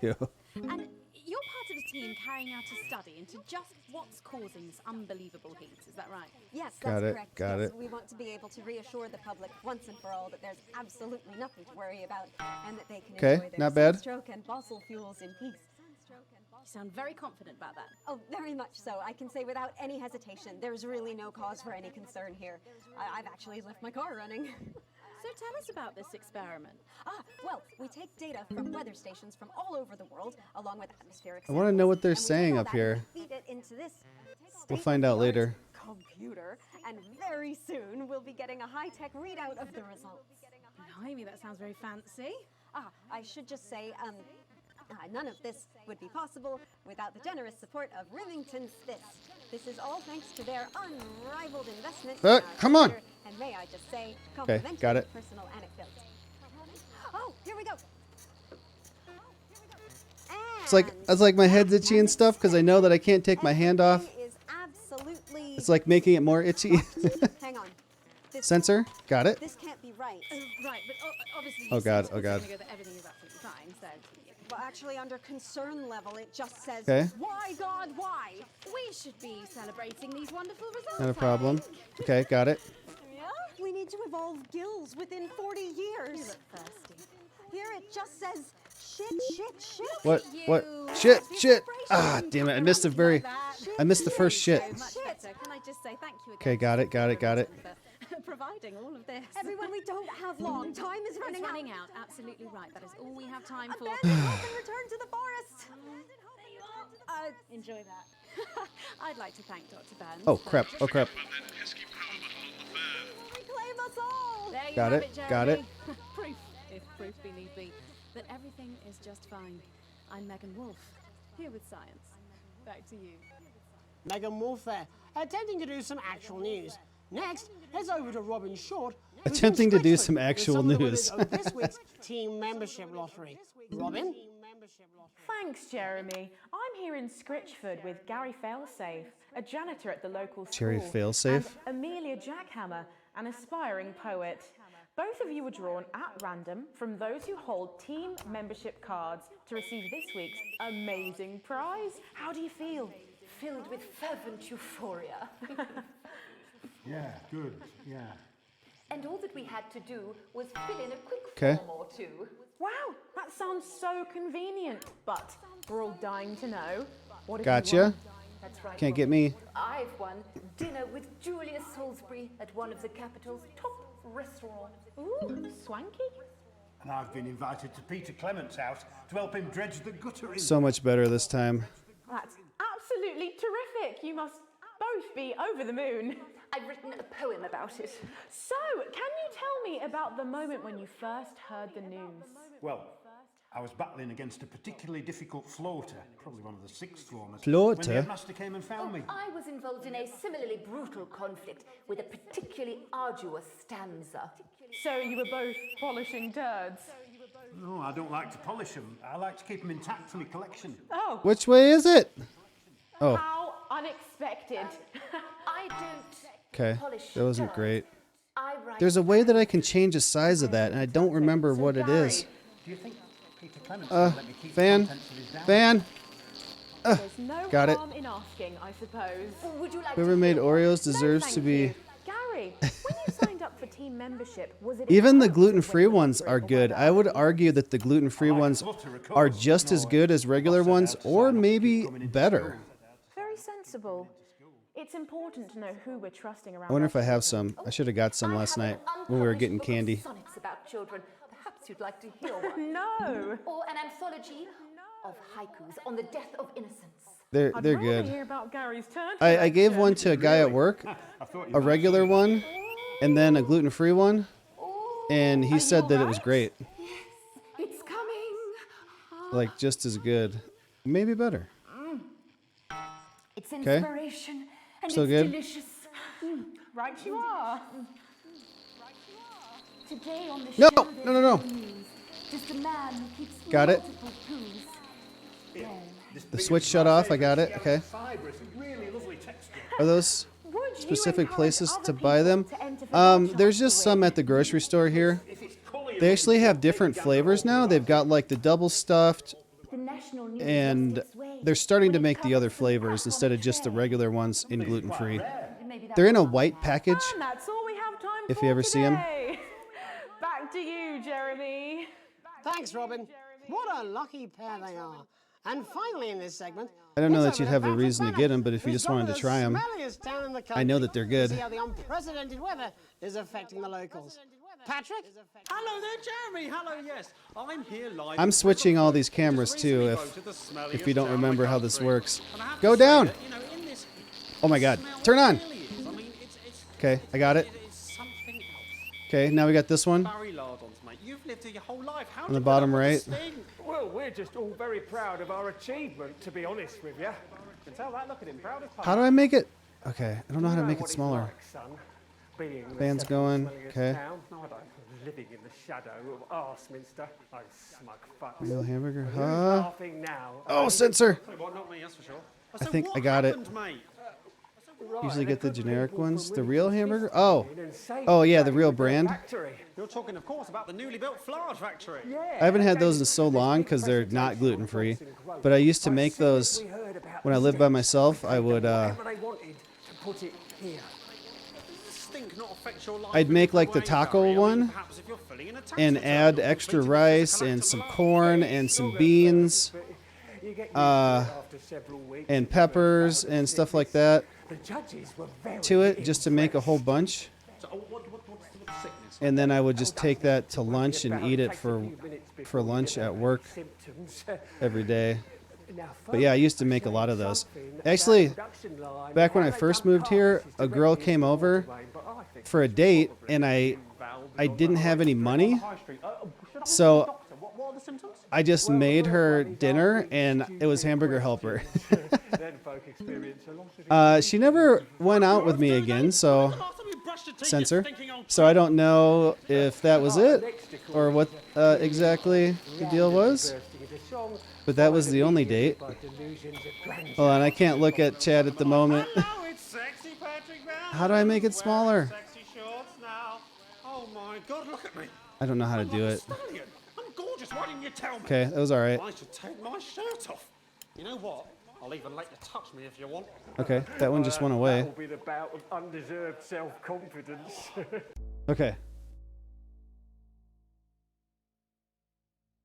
Yeah. And you're part of a team carrying out a study into just what's causing this unbelievable heat, is that right? Yes, Got that's it, correct. got Yes, it. we want to be able to reassure the public once and for all that there's absolutely nothing to worry about and that they can Okay, enjoy their not bad. sunstroke and fossil fuels in peace. You sound very confident about that. Oh, very much so. I can say without any hesitation, there's really no cause for any concern here. I've actually left my car running. So tell us about this experiment. Well, we take data from weather stations from all over the world, along with atmospheric I want to know what they're samples, and we saying take all up that here. and we feed it into this We'll find out later. computer, and very soon we'll be getting a high-tech readout of the results. Blimey, that sounds very fancy. I should just say, none of this would be possible without the generous support of Rivington Smiths. This is all thanks to their unrivaled investment in our come on. sector, and may I just say, Okay, got complimentary it. personal anecdote. Oh, here we go. It's like my head's itchy and stuff because I know that I can't take my hand off. Is absolutely. It's like making it more itchy. Hang on. This, Sensor, got it. This can't be right. Right, but obviously. Oh, God, it's oh, God. gonna go that everything is absolutely fine. So. Well, actually, under concern level, it just says, Okay. "Why, God, why?" We should be celebrating these wonderful results. Not a problem. Okay, got it. Yeah? We need to evolve gills within 40 years. You look thirsty. Here it just says, shit. What? Shit. Ah, damn it. I missed the first shit. Much better. Can I just say thank you again? Okay, got it. For providing all of this. Everyone, we don't have long. Time is It's running running out. Absolutely right. That is all we have time for. Abandon hope and return to the forest. Enjoy that. I'd like to thank Dr. Burns. Oh, crap. Reclaim us all. There you Got have it, Jeremy. got it. Proof, if proof be need be, that everything is just fine. I'm Megan Wolf, here with science. Back to you. Megan Wolf there, attempting to do some actual news. Next, heads over to Robin Short, who's Attempting to do in some Stretchford actual with some of the news. winners of this week's team membership lottery. Robin? Thanks, Jeremy. I'm here in Scritchford with Gary Failsafe, a janitor at the local school. Jerry Failsafe? And Amelia Jackhammer, an aspiring poet. Both of you were drawn at random from those who hold team membership cards to receive this week's amazing prize. How do you feel? Filled with fervent euphoria. Yeah, good, yeah. And all that we had to do was fill in a quick Okay. form or two. Wow, that sounds so convenient. But we're all dying to know. What did you Gotcha. want? That's right. Can't get me. I've won dinner with Julius Salisbury at one of the capital's top restaurants. Ooh, swanky. And I've been invited to Peter Clement's house to help him dredge the gutter in. So much better this time. That's absolutely terrific. You must both be over the moon. I've written a poem about it. So, can you tell me about the moment when you first heard the news? Well, I was battling against a particularly difficult floater, probably one of the sixth formers. Floater? When the headmaster came and found me. I was involved in a similarly brutal conflict with a particularly arduous stanza. So you were both polishing turds? No, I don't like to polish them. I like to keep them intact for my collection. Oh. Which way is it? Oh, How unexpected. I don't okay. polish That wasn't turds. great. I write There's a way that I can change the size of that, and I don't remember what it is. Do you think Peter Clement's gonna let me keep Fan. contents of his dad? Fan. There's no Got it. harm in asking, I suppose. Would you like Whoever made Oreos deserves to be. Gary, when you signed up for team membership, was it Even the gluten-free ones are good. I would argue that the gluten-free ones are just as good as regular ones, or maybe better. very sensible? It's important to know who we're trusting around. I wonder us. if I have some. I should have got some last night when we were getting candy. Sonnets about children. Perhaps you'd like to hear one. No. Or an anthology of haikus on the death of innocence. They're I'd they're rather good. hear about Gary's turn. I gave one to a guy at work, a regular one, and then a gluten-free one, and he said that it was great. It's coming. Like just as good, maybe better. It's 'Kay. inspiration and Still it's good? delicious. Right you are. Today on the No, show, no, no, no. there's news. Just a man who keeps Got it. multiple poos. The switch shut off. I got it. Okay. Really lovely texture. Are those Would you specific encourage places other to buy people them? to enter for their There's chance just to some win? at the grocery store here. They actually have different flavors now. They've got like the double stuffed, The national news and lost its way. they're starting When to it make the covers other some flavors crap instead on of just the tray. regular ones in gluten-free. Maybe They're in a that's white package. And that's all we have time If for you ever see 'em. today. Back to you, Jeremy. Thanks, Robin. What a lucky pair they are. And finally in this segment, I don't know it's that you'd over have a Patrick reason to Bennett, get them, but if you who's just gone wanted to the try them, smelliest town in the I know country that they're to good. see how the unprecedented weather is affecting the locals. Patrick? Hello there, Jeremy. Hello, yes. I'm here live. I'm in switching all Bristol, these cameras which is too recently if voted the smelliest if you don't town in the remember how this country. works. And I have to Go say down. that, in this heat, Oh my the God. smell Turn on. really is. I mean, it's Okay, I got it. It's something else. Okay, now we got this one Barry Lardons, mate. You've lived here your whole life. How on the bottom right. Well, we're just all very proud of our achievement, to be honest with you. You can tell that, look at him, proud as pie. How do I make it? Okay, I don't know how to make what it it's smaller. like, son, being the Fan's second going, smelliest okay. town. No, I don't. Living in the shadow of Arseminster. Oh, smug fucks. Real hamburger, Who's huh? laughing now? Oh, censor. Sorry, what, not me, that's for sure. I think I got it. Mate? Usually get the generic ones. The real hamburger? Oh. Oh yeah, the real brand. You're talking, of course, about the newly built Flard factory. I haven't had those in so long because they're not gluten-free. But I used to make those when I lived by myself. I would, Whatever they wanted to put it here. Stink not affect your life I'd in make a like good the way, taco Barry. I mean, one perhaps if you're filling in a tax and return add or extra meeting rice with a and some collector corn and some beans and peppers and stuff like that to it just to make a whole bunch. what's the sickness? And then I would just take that to lunch and eat it for lunch at work every day. But yeah, I used to make a lot of those. Actually, back when I first moved here, a girl came over for a date, and I didn't have any money, so I just made her dinner, and it was Hamburger Helper. She never went out with me again, so censor. So I don't know if that was it or what exactly the deal was. But that was the only date. Hold on, I can't look at Chad at the moment. How do I make it smaller? Sexy shorts now. Oh my God, look at me. I don't know how to do it. I'm gorgeous. Why didn't you tell me? Okay, that was all right. I should take my shirt off. You know what? I'll even let you touch me if you want. Okay, that one just went away. That'll be the bout of undeserved self-confidence. Okay.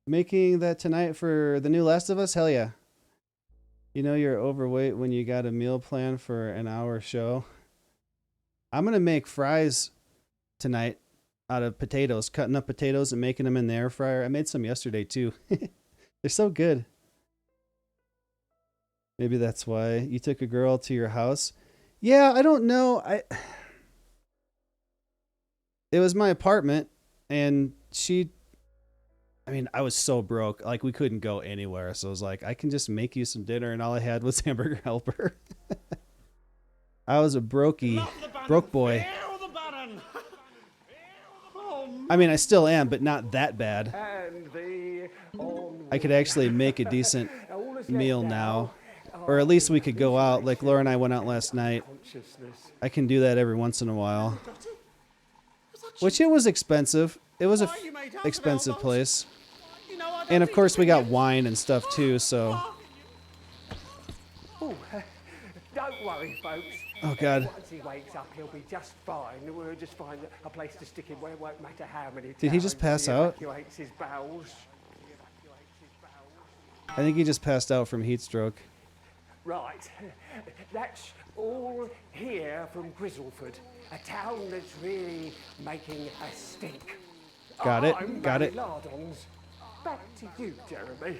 Making that tonight for the new Last of Us? Hell yeah. You know you're overweight when you got a meal plan for an hour show. I'm going to make fries tonight out of potatoes, cutting up potatoes and making them in the air fryer. I made some yesterday too. They're so good. Maybe that's why you took a girl to your house. Yeah, I don't know. It was my apartment and I was so broke. Like, we couldn't go anywhere. So I was like, I can just make you some dinner. And all I had was Hamburger Helper. I was a broke boy. I mean, I still am, but not that bad. I could actually make a decent meal now. Or at least we could go out. Like, Laura and I went out last night. I can do that every once in a while. Which, it was expensive. It was an expensive place. And of course we got wine and stuff too, so. Oh, don't worry, folks. Oh, God. Once he wakes up, he'll be just fine. We'll just find a place to stick him where it won't matter how many Did he just pass out? evacuates his bowels. I think he just passed out from heat stroke. Right. That's all here from Grizzleford, a town that's really making a stink. Got it. I'm Got it. Lardons. Back to you, Jeremy.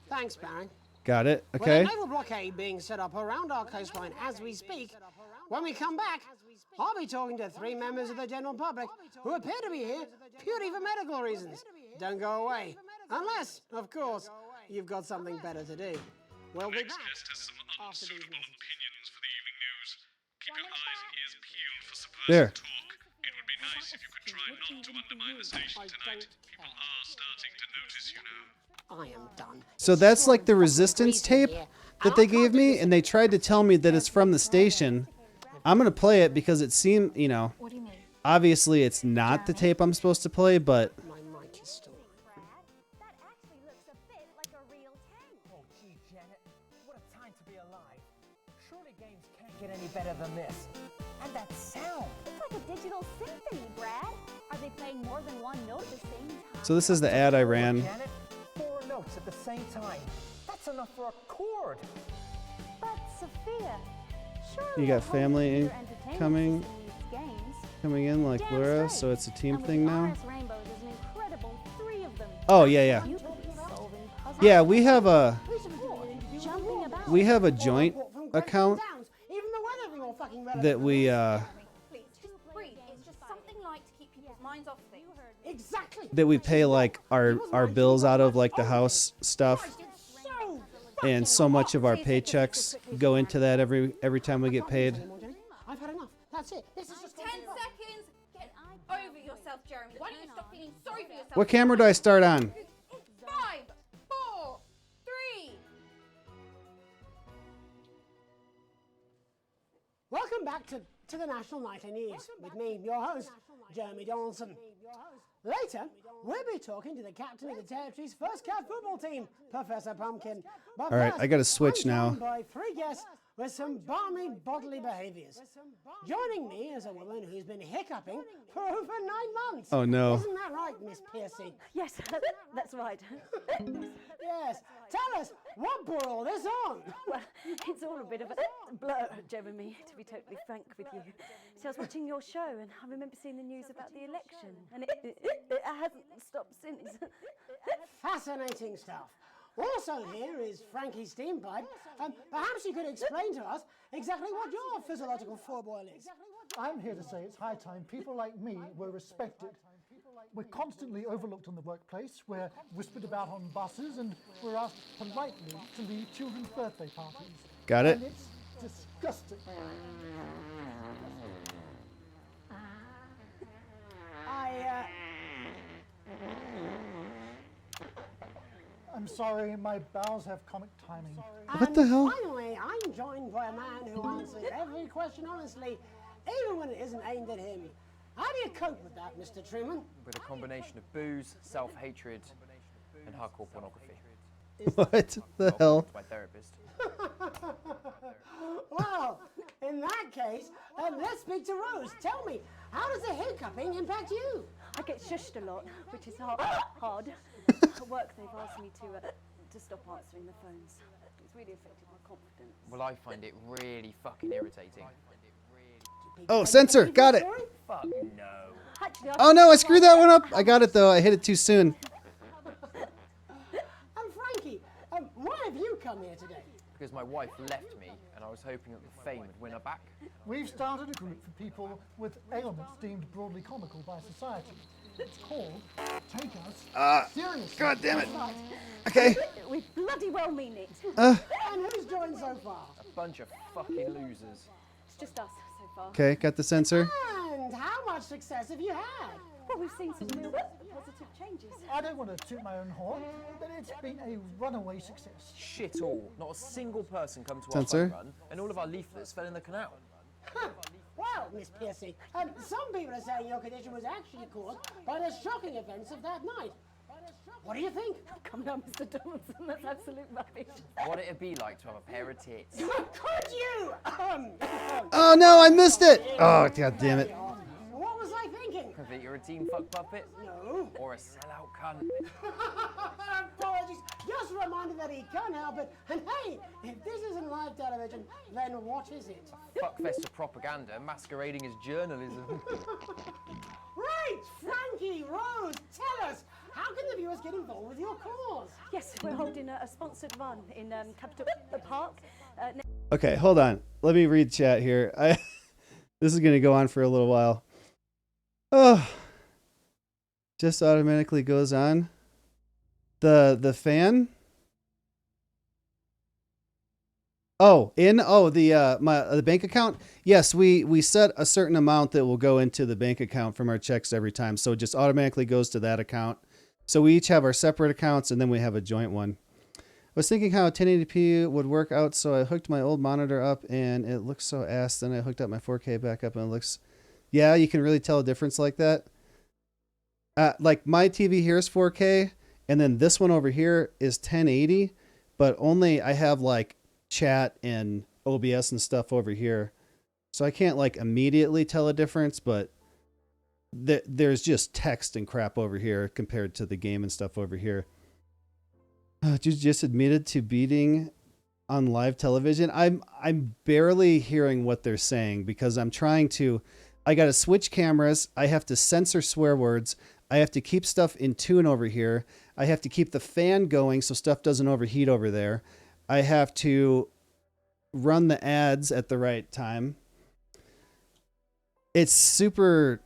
Thanks, Barry. Got it. Okay. With a naval blockade being set up around our coastline as we speak, when we come back, I'll be talking to 3 members of the general public who appear to be here purely for medical reasons. Don't go away. Unless, of course, you've got something better to do. We'll be back after these messages. Keep your eyes and ears peeled for some There. talk. It would be nice if you could try not to undermine the station tonight. People are starting to notice, you know. I am done. So that's like the Resistance tape that they gave me, and they tried to tell me that it's from the station. I'm going to play it because it seemed, obviously it's not the tape I'm supposed to play, but... My mic is still on. That actually looks a bit like a real tent. Oh, gee, Janet, what a time to be alive. Surely games can't get any better than this. And that sound. It's like a digital symphony, Brad. Are they playing more than one note at the same time? So this is the ad I ran. Janet, 4 notes at the same time. That's enough for a chord. But Sophia, surely You got a home family computer entertainment coming system needs games. in like Damn Laura, straight. so it's a team And thing with now. RS Rainbow, there's an incredible 3 of them. Oh, yeah. You could be solving puzzles. Yeah, we have a Jumping about. joint account Even the weather for your fucking relatives. that we Please, just breathe. It's just something light to keep people's minds off things. Exactly. pay like our bills out of, like the house stuff. And so much of our paychecks go into that every time we get paid. I've had enough. That's it. This is just 10 seconds. Get over yourself, Jeremy. Why don't you stop feeling sorry for yourself? What camera do I start on? 5, 4, 3. Welcome back to the National Nightly News with me, your host, Jeremy Donaldson. Later, we'll be talking to the captain of the territory's first cat football team, Professor Pumpkin. But All right, first, I gotta switch I'm now. joined by 3 guests with some balmy bodily behaviors. Joining me is a woman who's been hiccuping for over 9 months. Oh, no. Isn't that right, Miss Piercy? Yes, that's right. Yes. Tell us, what brought all this on? Well, it's all a bit of a blur, Jeremy, to be totally frank with you. So I was watching your show and I remember seeing the news about the election and it hasn't stopped since. Fascinating stuff. Also here is Frankie Steampipe. Perhaps you could explain to us exactly what your physiological foreboil is. I'm here to say it's high time people like me were respected. We're constantly overlooked in the workplace, we're whispered about on buses, and we're asked politely to leave children's birthday parties. Got it? And it's disgusting. I'm sorry, my bowels have comic timing. What the hell? Finally, I'm joined by a man who answers every question honestly, even when it isn't aimed at him. How do you cope with that, Mr. Truman? With a combination of booze, self-hatred, and hardcore pornography. What the hell? My therapist. Well, in that case, let's speak to Rose. Tell me, how does the hiccuping impact you? I get shushed a lot, which is hard. At work, they've asked me to stop answering the phones. It's really affected my confidence. Well, I find it really fucking irritating. Oh, censor. Got it. Fuck no. Actually, Oh no, I screwed that one up. I got it though. I hit it too soon. Frankie, why have you come here today? Because my wife left me, and I was hoping that the fame would win her back. We've started a group for people with ailments deemed broadly comical by society. It's called Take Us Seriously. God damn it. Right. Okay. We bloody well mean it. And who's joined so far? A bunch of fucking losers. It's just us so far. Okay, got the censor. And how much success have you had? Well, we've seen some real positive changes. I don't want to toot my own horn, but it's been a runaway success. Shit all. Not a single person come to Censor. our fun run, and all of our leaflets fell in the canal. Well, Miss Piercy, some people are saying your condition was actually caused by the shocking events of that night. What do you think? Come on, Mr. Donaldson, that's absolute rubbish. What it'd be like to have a pair of tits. Could you? Oh no, I missed it. Oh, god damn it. What was I thinking? That you're a team fuck puppet? No. Or a sellout cunt? Apologies. Just a reminder that he can't help it. And hey, if this isn't live television, then what is it? Fuckfest of propaganda masquerading as journalism. Right, Frankie, Rose, tell us, how can the viewers get involved with your cause? Yes, we're holding a sponsored run in Capital Park. Okay, hold on. Let me read chat here. This is going to go on for a little while. Oh. Just automatically goes on. The fan? The bank account? Yes, we set a certain amount that will go into the bank account from our checks every time. So it just automatically goes to that account. So we each have our separate accounts and then we have a joint one. I was thinking how 1080p would work out, so I hooked my old monitor up and it looks so ass. Then I hooked up my 4K back up and it looks... Yeah, you can really tell a difference like that. Like my TV here is 4K and then this one over here is 1080, but only I have like chat and OBS and stuff over here. So I can't like immediately tell a difference, but there's just text and crap over here compared to the game and stuff over here. You just admitted to beating on live television. I'm barely hearing what they're saying because I'm trying to... I got to switch cameras. I have to censor swear words. I have to keep stuff in tune over here. I have to keep the fan going so stuff doesn't overheat over there. I have to run the ads at the right time. It's super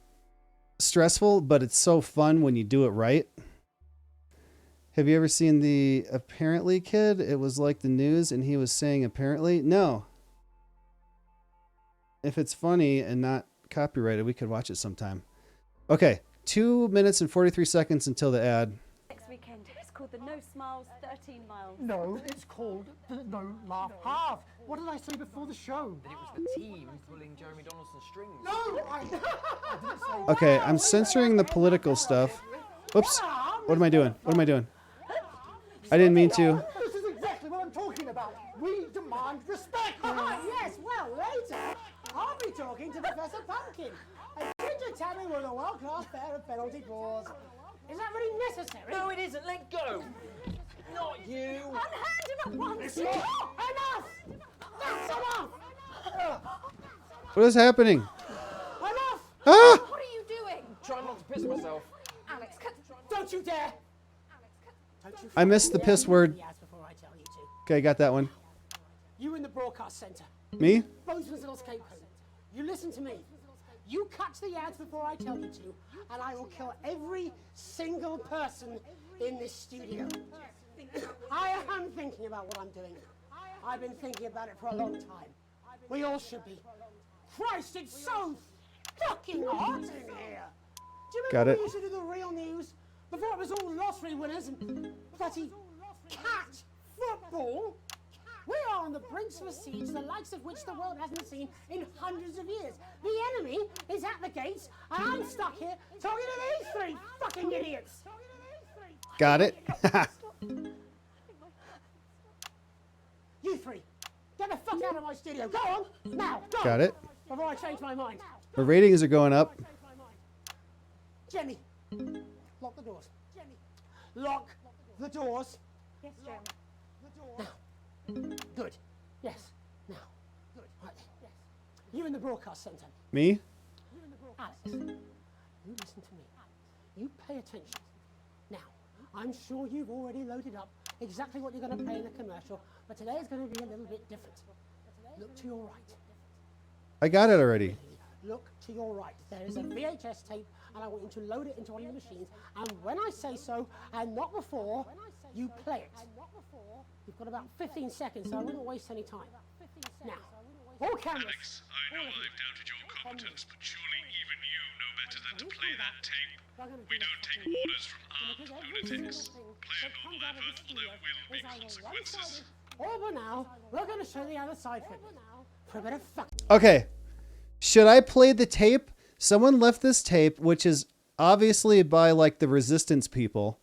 stressful, but it's so fun when you do it right. Have you ever seen the Apparently kid? It was like the news and he was saying apparently. No. If it's funny and not copyrighted, we could watch it sometime. Okay, 2 minutes and 43 seconds until the ad. Next weekend, it's called the No Smiles 13 Miles. No, it's called the No Laugh Half. What did I say before the show? That it was the team pulling Jeremy Donaldson's strings. No, I didn't say. Okay, I'm censoring the political stuff. Oops. What am I doing? What am I doing? I didn't mean to. This is exactly what I'm talking about. We demand respect. Yes, well, later, I'll be talking to Professor Pumpkin. And Ginger Tammy with a world-class pair of penalty claws. Is that really necessary? No, it isn't. Let go. Not you. Unhand him at once. Enough! That's enough! What is happening? Enough! Ah! What are you doing? Trying not to piss myself. Alex, don't you dare! I missed the piss word. Okay, got that one. You in the broadcast center. Me? Bozeman's little scapegoat. You listen to me. You cut the ads before I tell you to, and I will kill every single person in this studio. I am thinking about what I'm doing. I've been thinking about it for a long time. We all should be. Christ, it's so fucking hot in here. Do you remember Got it. we used to do the real news before it was all lottery winners and bloody cat football? We are on the brinks of a siege, the likes of which the world hasn't seen in hundreds of years. The enemy is at the gates, and I'm stuck here talking to these three fucking idiots. Got it. You three, get the fuck out of my studio. Go on, now, go. Got it. Before I change my mind. The ratings are going up. Jenny, lock the doors. Jenny, lock the doors. Yes, Jeremy. Now. Good. Yes. Now. Good. Right. Yes. You in the broadcast centre. Me? Alex, you listen to me. You pay attention. Now, I'm sure you've already loaded up exactly what you're going to play in the commercial, but today is going to be a little bit different. Look to your right. I got it already. Look to your right. There is a VHS tape, and I want you to load it into one of the machines. And when I say so, and not before, you play it. You've got about 15 seconds, so I wouldn't waste any time. Now, all cameras. Alex, I know I've doubted your competence, but surely even you know better than to play that tape. We don't take orders from armed lunatics. Play it or whatever, or there will be consequences. Over now, we're going to show the other side for you. For a bit of fuck. Okay. Should I play the tape? Someone left this tape, which is obviously by like the resistance people.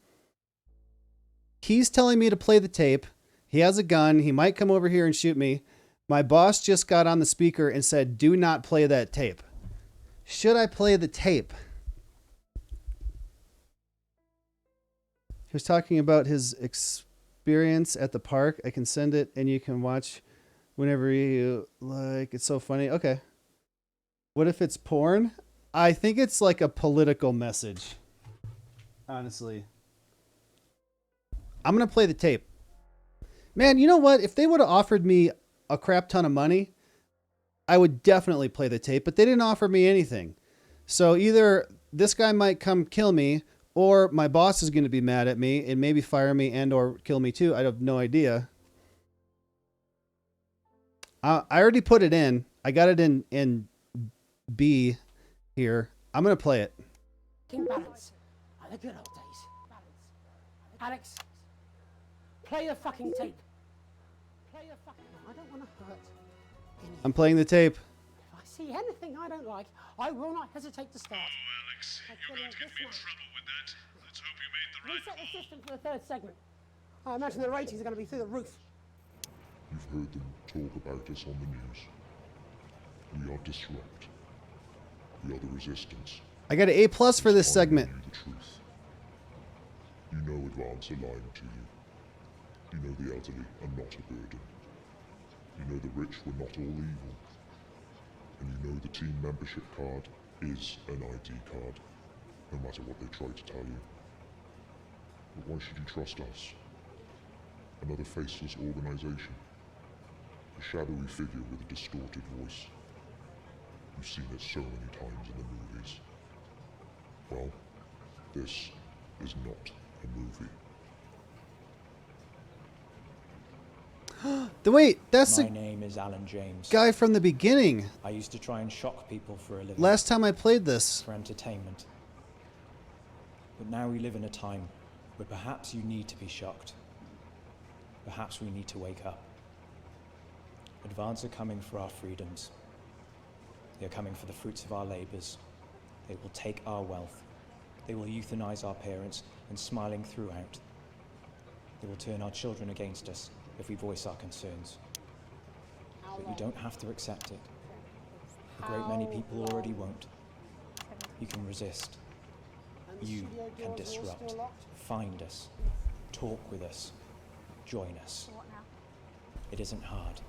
He's telling me to play the tape. He has a gun. He might come over here and shoot me. My boss just got on the speaker and said, do not play that tape. Should I play the tape? He was talking about his experience at the park. I can send it and you can watch whenever you like. It's so funny. Okay. What if it's porn? I think it's like a political message. Honestly. I'm going to play the tape. Man, you know what? If they would have offered me a crap ton of money, I would definitely play the tape, but they didn't offer me anything. So either this guy might come kill me, or my boss is going to be mad at me and maybe fire me and or kill me too. I have no idea. I already put it in. I got it in B here. I'm going to play it. Balance. Are the good old days. Alex, play the fucking tape. Play the fucking... I don't want to hurt anyone. I'm playing the tape. If I see anything I don't like, I will not hesitate to start. Oh, Alex, you're going to get me in trouble with that. Let's hope you made the right Reset the system for the third segment. I imagine the ratings are going to be through the roof. You've heard them talk about us on the news. We are Disrupt. We are the Resistance. I got an A+ for this segment. You the truth. You know Advance are lying to you. You know the elderly are not a burden. You know the rich were not all evil. And you know the team membership card is an ID card, no matter what they try to tell you. But why should you trust us? Another faceless organization. A shadowy figure with a distorted voice. You've seen it so many times in the movies. Well, this is not a movie. Wait, that's My name is Alan James. Guy from the beginning. I used to try and shock people for a living. Last time I played this. For entertainment. But now we live in a time where perhaps you need to be shocked. Perhaps we need to wake up. Advance are coming for our freedoms. They are coming for the fruits of our labors. They will take our wealth. They will euthanize our parents and smiling throughout. They will turn our children against us if we voice our concerns. But you don't have to accept it. A great many people already won't. You can resist. You can disrupt. Find us. Talk with us. Join us. It isn't hard.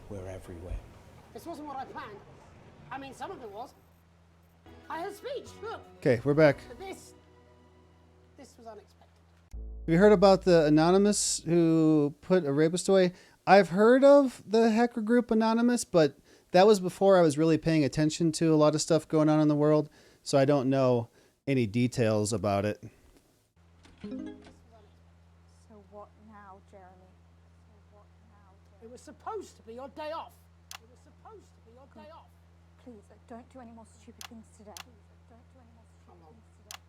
We're everywhere. This wasn't what I planned. I mean, some of it was. I had a speech, look. Okay, we're back. But this was unexpected. Have you heard about the Anonymous who put a rapist away? I've heard of the hacker group Anonymous, but that was before I was really paying attention to a lot of stuff going on in the world, so I don't know any details about it. So what now, Jeremy? It was supposed to be your day off. It was supposed to be your day off. Please, don't do any more stupid things today. Don't do any more stupid things today.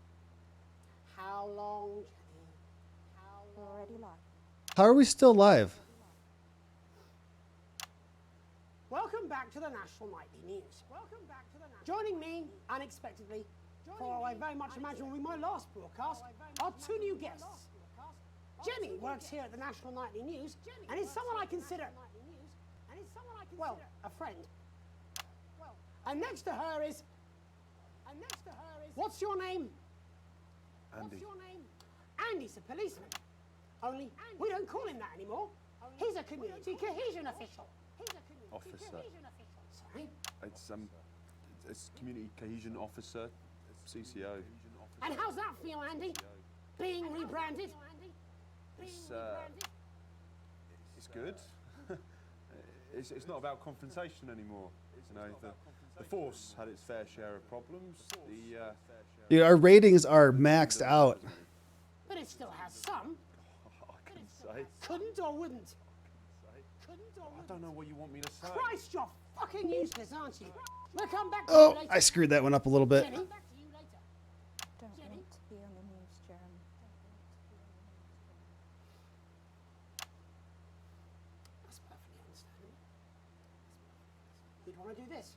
How long, Jenny? How long? We're already live. How are we still live? Welcome back to the National Nightly News. Welcome back to the Joining me, unexpectedly, for I very much imagine will be my last broadcast, are two new guests. Jenny works here at the National Nightly News and is someone I consider, well, a friend. And next to her is, what's your name? Andy. Andy's a policeman. Only we don't call him that anymore. He's a community cohesion official. Officer. Sorry? It's community cohesion officer, CCO. And how's that feel, Andy? Being rebranded? It's good. it's not about confrontation anymore. You know, the force had its fair share of problems. Dude, our ratings are maxed out. But it still has some. I couldn't say. Couldn't or wouldn't? I don't know what you want me to say. Christ, you're fucking useless, aren't you? We'll come back to Oh, you later. I screwed that one up a little bit. Jenny? Don't want to be on the news, Jeremy. That's perfectly understandable. You'd want to do this.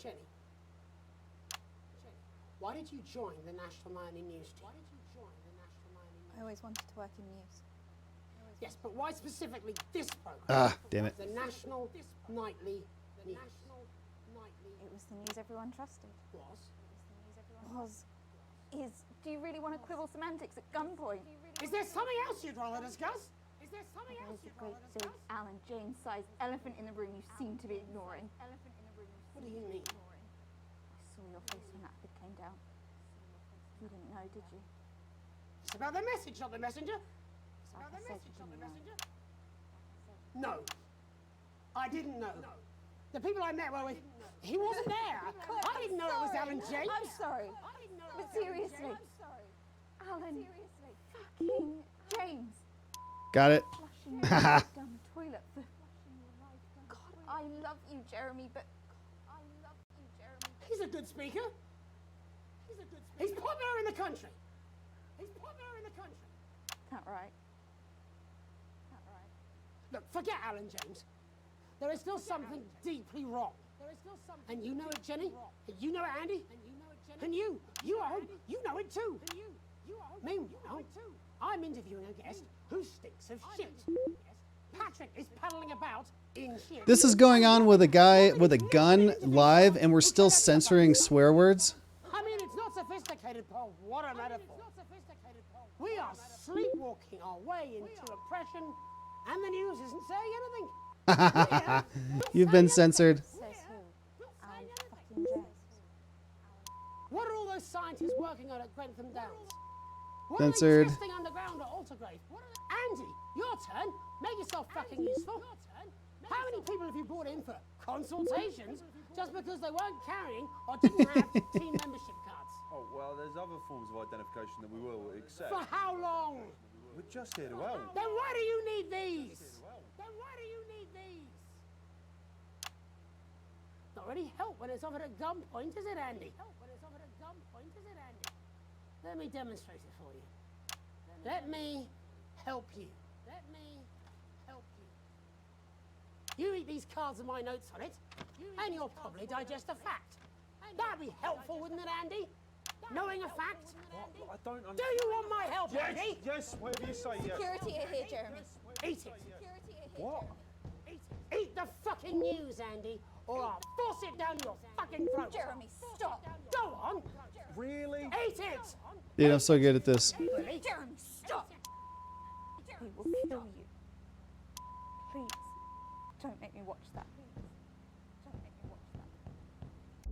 Jenny. Why did you join the National Nightly News team? I always wanted to work in news. Yes, but why specifically this program? Ah, damn it. The National Nightly News. It was the news everyone trusted. Is. Do you really want to quibble semantics at gunpoint? Is there something else you'd rather discuss? There's a great big Alan James-sized elephant in the room you seem to be ignoring. What do you mean? I saw your face when that bit came down. You didn't know, did you? It's about the message, not the messenger. No, I didn't know. The people I met were with. He wasn't there. I didn't know it was Alan James. I'm sorry. But seriously. Alan fucking James. Got it. Flushing your life down the toilet for. God, I love you, Jeremy, but. He's a good speaker. He's popular in the country. That right? Look, forget Alan James. There is still something deeply wrong. And you know it, Jenny. And you know it, Andy. And you at home, you know it too. Meanwhile, I'm interviewing a guest who stinks of shit. Patrick is paddling about in shit. This is going on with a guy with a gun live, and we're still censoring swear words. I mean, it's not sophisticated, Paul. What a metaphor. We are sleepwalking our way into oppression, and the news isn't saying anything. You've been censored. Says who? Alan fucking James. What are all those scientists working on at Grantham Downs? What Censored. are they testing underground at Altergrave? Andy, your turn. Make yourself fucking useful. How many people have you brought in for consultations just because they weren't carrying or didn't have team membership cards? Oh, well, there's other forms of identification that we will accept. For how long? We're just here to help. Then why do you need these? Not really help when it's offered at gunpoint, is it, Andy? Let me demonstrate it for you. Let me help you. You read these cards with my notes on it, and you'll probably digest a fact. That'd be helpful, wouldn't it, Andy? Knowing a fact? I don't understand. Do you want my help, Andy? Yes, whatever you say, yes. Security are here, Jeremy. Eat it. What? Eat the fucking news, Andy, or I'll force it down your fucking throat. Jeremy, stop. Go on. Really? Eat it. Dude, I'm so good at this. Jeremy, stop. He will kill you. Please, don't make me watch that.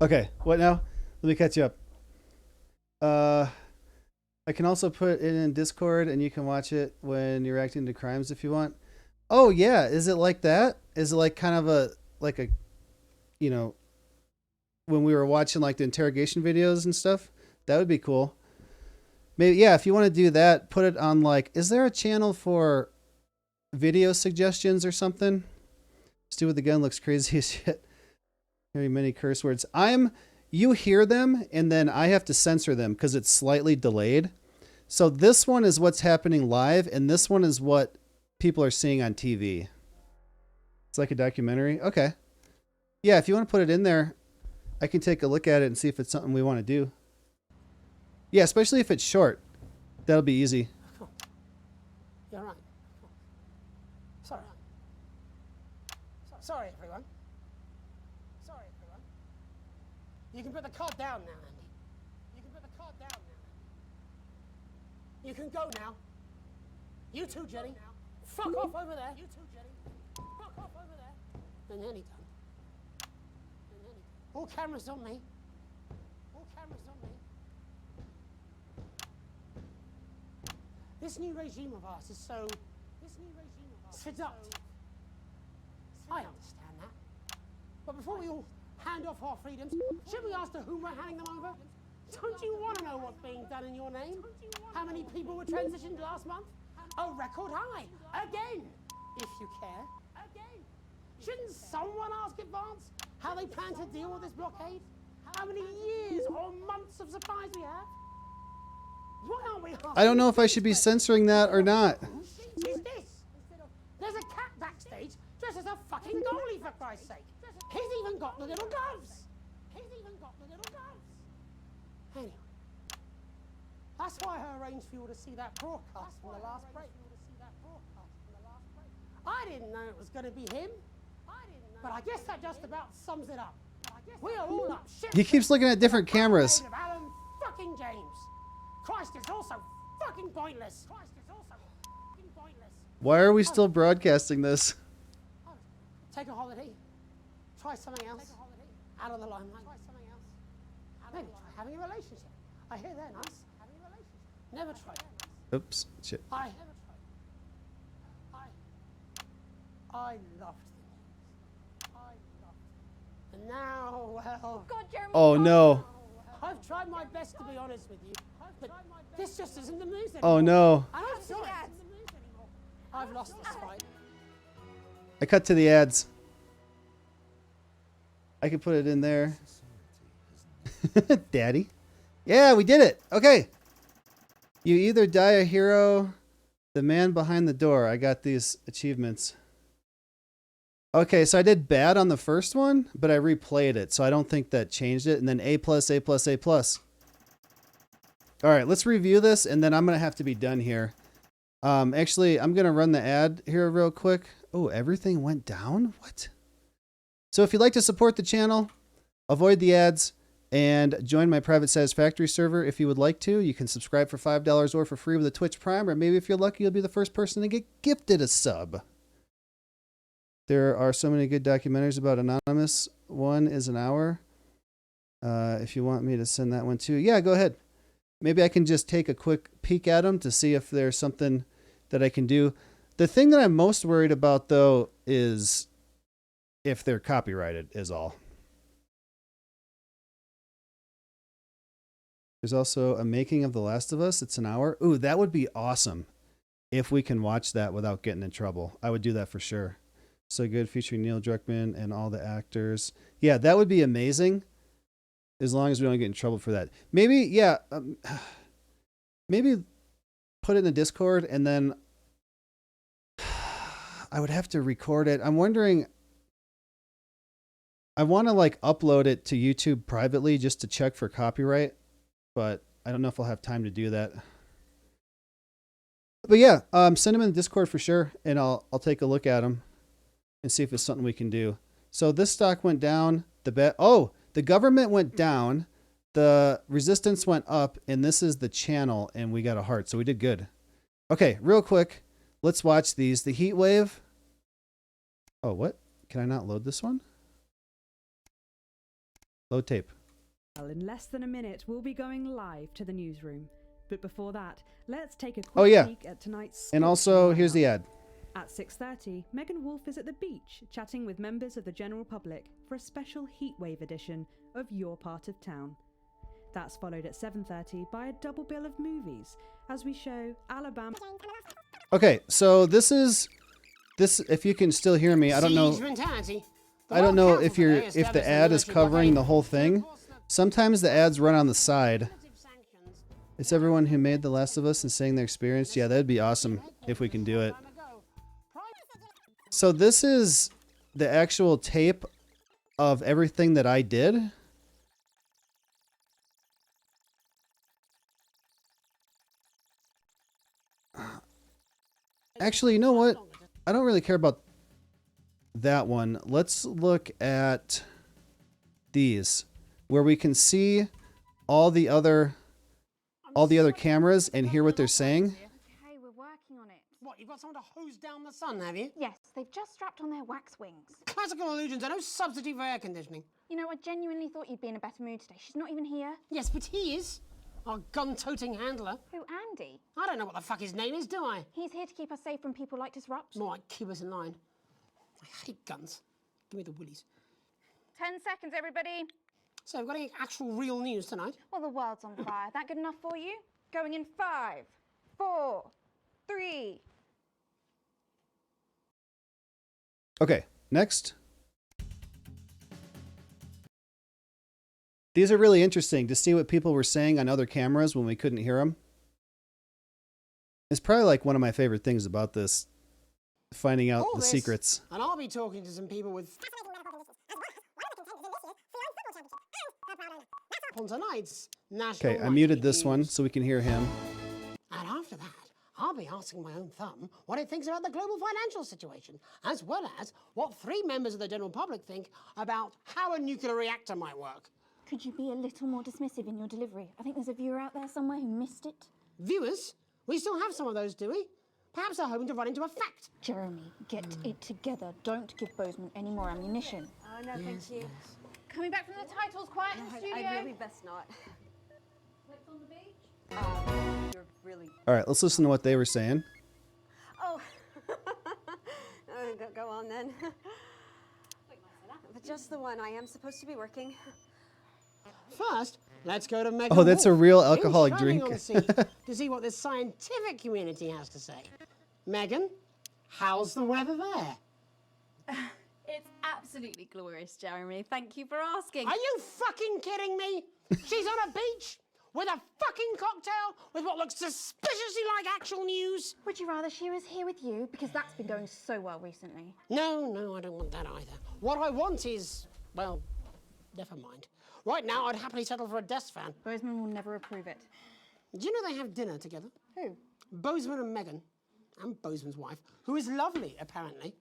Okay, what now? Let me catch you up. I can also put it in Discord, and you can watch it when you're reacting to crimes if you want. Oh yeah, is it like that? Is it like kind of a you know, when we were watching like the interrogation videos and stuff? That would be cool. Maybe, yeah, if you want to do that, put it on like, is there a channel for video suggestions or something? Stu with the gun looks crazy as shit. Very many curse words. You hear them and then I have to censor them because it's slightly delayed. So this one is what's happening live, and this one is what people are seeing on TV. It's like a documentary. Okay. Yeah, if you want to put it in there, I can take a look at it and see if it's something we want to do. Yeah, especially if it's short. That'll be easy. You're right. Sorry. Sorry, everyone. Sorry, everyone. You can put the card down now, Andy. You can put the card down now. You can go now. You too, Jenny. Fuck off over there. You too, Jenny. Fuck off over there. And then he done. And then he done. All cameras on me. All cameras on me. This new regime of ours is so seductive. I understand that. But before we all hand off our freedoms, should we ask to whom we're handing them over? Don't you want to know what's being done in your name? How many people were transitioned last month? A record high. Again, if you care. Again. Shouldn't someone ask Advance how they plan to deal with this blockade? How many years or months of supplies we have? Why aren't we I don't know if I should be censoring that or not. Whose sheet is this? There's a cat backstage dressed as a fucking goalie, for Christ's sake. He's even got the little gloves. He's even got the little gloves. Anyway, that's why I arranged for you to see that broadcast from the last break. I didn't know it was going to be him, but I guess that just about sums it up. We are all up shit. He keeps looking at different cameras. Of Alan fucking James. Christ, it's also fucking pointless. Christ, it's also fucking pointless. Why are we still broadcasting this? Take a holiday. Try something else. Out of the limelight. Maybe try having a relationship. I hear they're nice. Never tried. Oops. Shit. I loved them. And now, well... God, Jeremy. Oh no. I've tried my best to be honest with you, but this just isn't the news anymore. Oh no. And I'm sorry. I've lost this fight. I cut to the ads. I could put it in there. Daddy. Yeah, we did it. Okay. You either die a hero, the man behind the door. I got these achievements. Okay, so I did bad on the first one, but I replayed it, so I don't think that changed it. And then A+, A+, A+. All right, let's review this, and then I'm going to have to be done here. Actually, I'm going to run the ad here real quick. Oh, everything went down? What? So if you'd like to support the channel, avoid the ads, and join my private Satisfactory server if you would like to. You can subscribe for $5 or for free with a Twitch Prime, or maybe if you're lucky, you'll be the first person to get gifted a sub. There are so many good documentaries about Anonymous. One is an hour. If you want me to send that one too. Yeah, go ahead. Maybe I can just take a quick peek at them to see if there's something that I can do. The thing that I'm most worried about, though, is if they're copyrighted, is all. There's also a making of The Last of Us. It's an hour. Ooh, that would be awesome if we can watch that without getting in trouble. I would do that for sure. So good, featuring Neil Druckmann and all the actors. Yeah, that would be amazing. As long as we don't get in trouble for that. Maybe, yeah. Maybe put it in the Discord and then I would have to record it. I'm wondering. I want to like upload it to YouTube privately just to check for copyright, but I don't know if I'll have time to do that. But yeah, send them in the Discord for sure, and I'll take a look at them and see if it's something we can do. So this stock went down. The government went down. The resistance went up, and this is the channel, and we got a heart, so we did good. Okay, real quick, let's watch these. The heat wave. Oh, what? Can I not load this one? Load tape. Well, in less than a minute, we'll be going live to the newsroom. But before that, let's take a quick peek at tonight's... And also, here's the ad. At 6:30, Megan Wolf is at the beach, chatting with members of the general public for a special heatwave edition of Your Part of Town. That's followed at 7:30 by a double bill of movies, as we show Alabama... Okay, so this, if you can still hear me, I don't know... I don't know if the ad is covering the whole thing. Sometimes the ads run on the side. It's everyone who made The Last of Us and saying their experience. Yeah, that'd be awesome if we can do it. So this is the actual tape of everything that I did. Actually, you know what? I don't really care about that one. Let's look at these, where we can see all the other cameras and hear what they're saying. Okay, we're working on it. What, you've got someone to hose down the sun, have you? Yes, they've just strapped on their wax wings. Classical illusions are no substitute for air conditioning. You know, I genuinely thought you'd be in a better mood today. She's not even here. Yes, but he is. Our gun-toting handler. Who, Andy? I don't know what the fuck his name is, do I? He's here to keep us safe from people like Disrupt. More like keep us in line. I hate guns. Give me the willies. 10 seconds, everybody. So, we've got any actual real news tonight? Well, the world's on fire. That good enough for you? Going in 5, 4, 3. Okay, next. These are really interesting to see what people were saying on other cameras when we couldn't hear them. It's probably like one of my favorite things about this, finding out the secrets. And I'll be talking to some people with on tonight's national. Okay, I muted this one so we can hear him. And after that, I'll be asking my own thumb what it thinks about the global financial situation, as well as what 3 members of the general public think about how a nuclear reactor might work. Could you be a little more dismissive in your delivery? I think there's a viewer out there somewhere who missed it. Viewers? We still have some of those, do we? Perhaps they're hoping to run into a fact. Jeremy, get it together. Don't give Bozeman any more ammunition. Oh, no, thank you. Coming back from the titles, quiet in the studio. I really best not. Flips on the beach. You're really... All right, let's listen to what they were saying. Oh. Go on then. But just the one. I am supposed to be working. First, let's go to Megan. Oh, that's a real Wolf, alcoholic who's shining drink. on the scene to see what the scientific community has to say. Megan, how's the weather there? It's absolutely glorious, Jeremy. Thank you for asking. Are you fucking kidding me? She's on a beach with a fucking cocktail with what looks suspiciously like actual news. Would you rather she was here with you? Because that's been going so well recently. No, I don't want that either. What I want is, well, never mind. Right now, I'd happily settle for a desk fan. Bozeman will never approve it. Do you know they have dinner together? Who? Bozeman and Megan, and Bozeman's wife, who is lovely, apparently.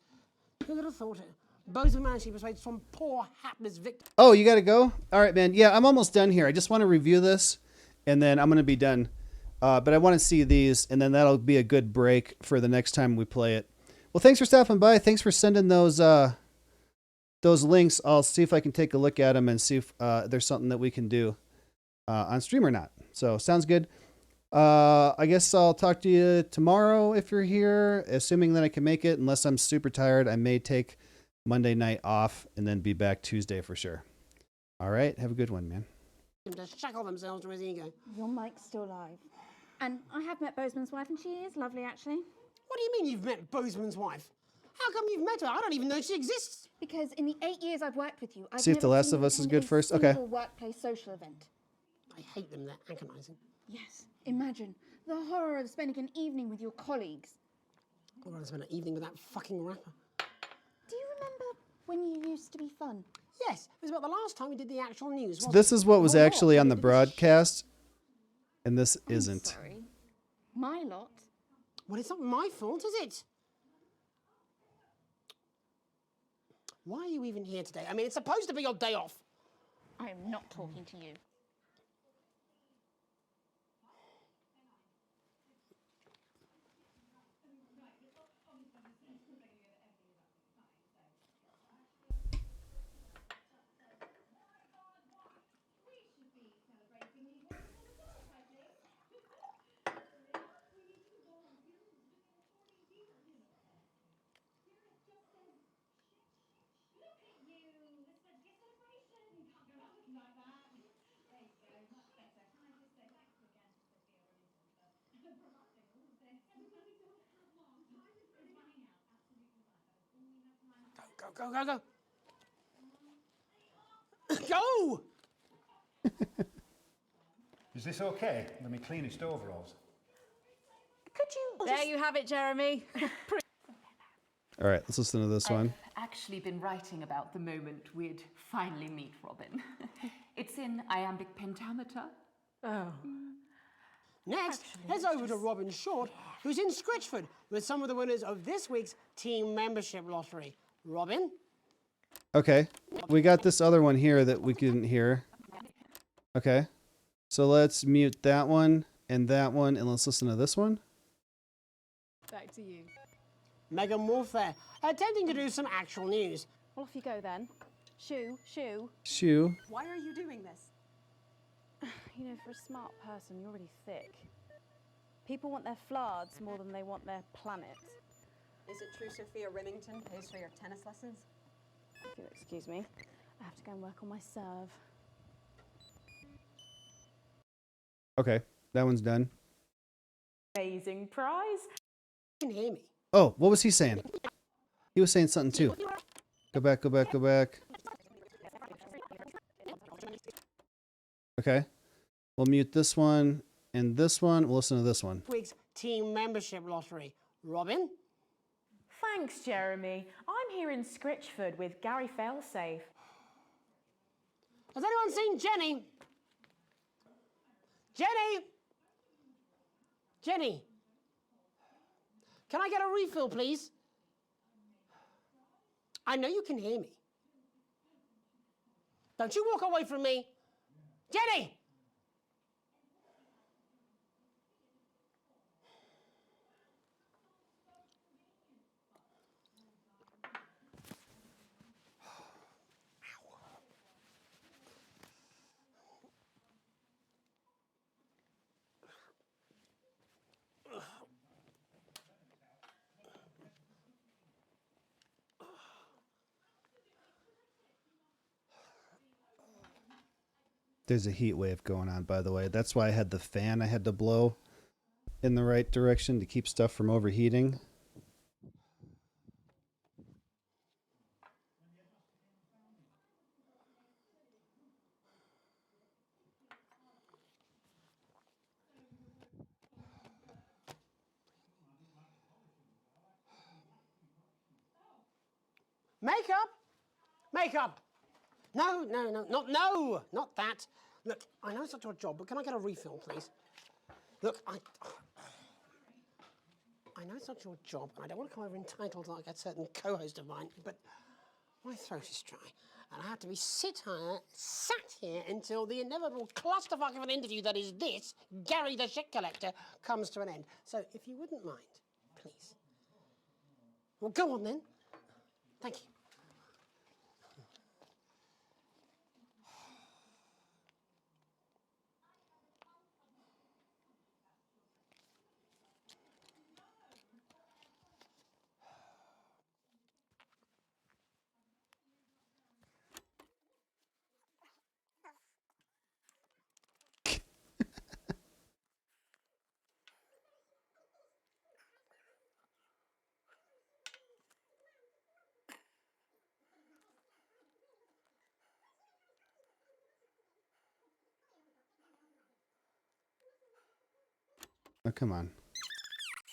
Who would have thought it? Bozeman managed to persuade some poor, hapless victim. Oh, you got to go? All right, man. Yeah, I'm almost done here. I just want to review this, and then I'm going to be done. But I want to see these, and then that'll be a good break for the next time we play it. Well, thanks for stopping by. Thanks for sending those links. I'll see if I can take a look at them and see if there's something that we can do on stream or not. So, sounds good. I guess I'll talk to you tomorrow if you're here, assuming that I can make it. Unless I'm super tired, I may take Monday night off and then be back Tuesday for sure. All right. Have a good one, man. To shackle themselves to his ego. Your mic's still live. And I have met Bozeman's wife, and she is lovely, actually. What do you mean you've met Bozeman's wife? How come you've met her? I don't even know she exists. Because in the 8 years I've worked with you, I've See if never The Last seen of you Us is attend good a first? Okay. single workplace social event. I hate them. They're agonising. Yes. Imagine the horror of spending an evening with your colleagues. I'd rather spend an evening with that fucking rapper. Do you remember when you used to be fun? Yes, it was about the last time we did the actual news. So this is what was actually on the broadcast, and this isn't. Sorry. My lot. Well, it's not my fault, is it? Why are you even here today? I mean, it's supposed to be your day off. I am not talking to you. Go. Go! Is this okay? Let me cleanest overalls. Could you... There you have it, Jeremy. All right, let's listen to this one. I've actually been writing about the moment we'd finally meet Robin. It's in iambic pentameter. Oh. Next, heads over to Robin Short, who's in Scritchford with some of the winners of this week's team membership lottery. Robin? Okay. We got this other one here that we couldn't hear. Okay. So let's mute that one, and let's listen to this one. Back to you. Megan Wolf there, attempting to do some actual news. Well, off you go then. Shoo, shoo. Shoo. Why are you doing this? You know, for a smart person, you're really thick. People want their flards more than they want their planet. Is it true Sophia Remington pays for your tennis lessons? If you'll excuse me, I have to go and work on my serve. Okay, that one's done. Amazing prize. You can hear me. Oh, what was he saying? He was saying something too. Go back. Okay. We'll mute this one and this one. We'll listen to this one. Week's team membership lottery. Robin? Thanks, Jeremy. I'm here in Scritchford with Gary Failsafe. Has anyone seen Jenny? Jenny? Jenny? Can I get a refill, please? I know you can hear me. Don't you walk away from me. Jenny! There's a heat wave going on, by the way. That's why I had the fan I had to blow in the right direction to keep stuff from overheating. Makeup! No, not that. Look, I know it's not your job, but can I get a refill, please? Look, I know it's not your job, and I don't want to come over entitled like a certain co-host of mine, but my throat is dry, and I have to be sat here until the inevitable clusterfuck of an interview that is this, Gary the Shit Collector, comes to an end. So if you wouldn't mind, please. Well, go on then. Thank you. Oh, come on.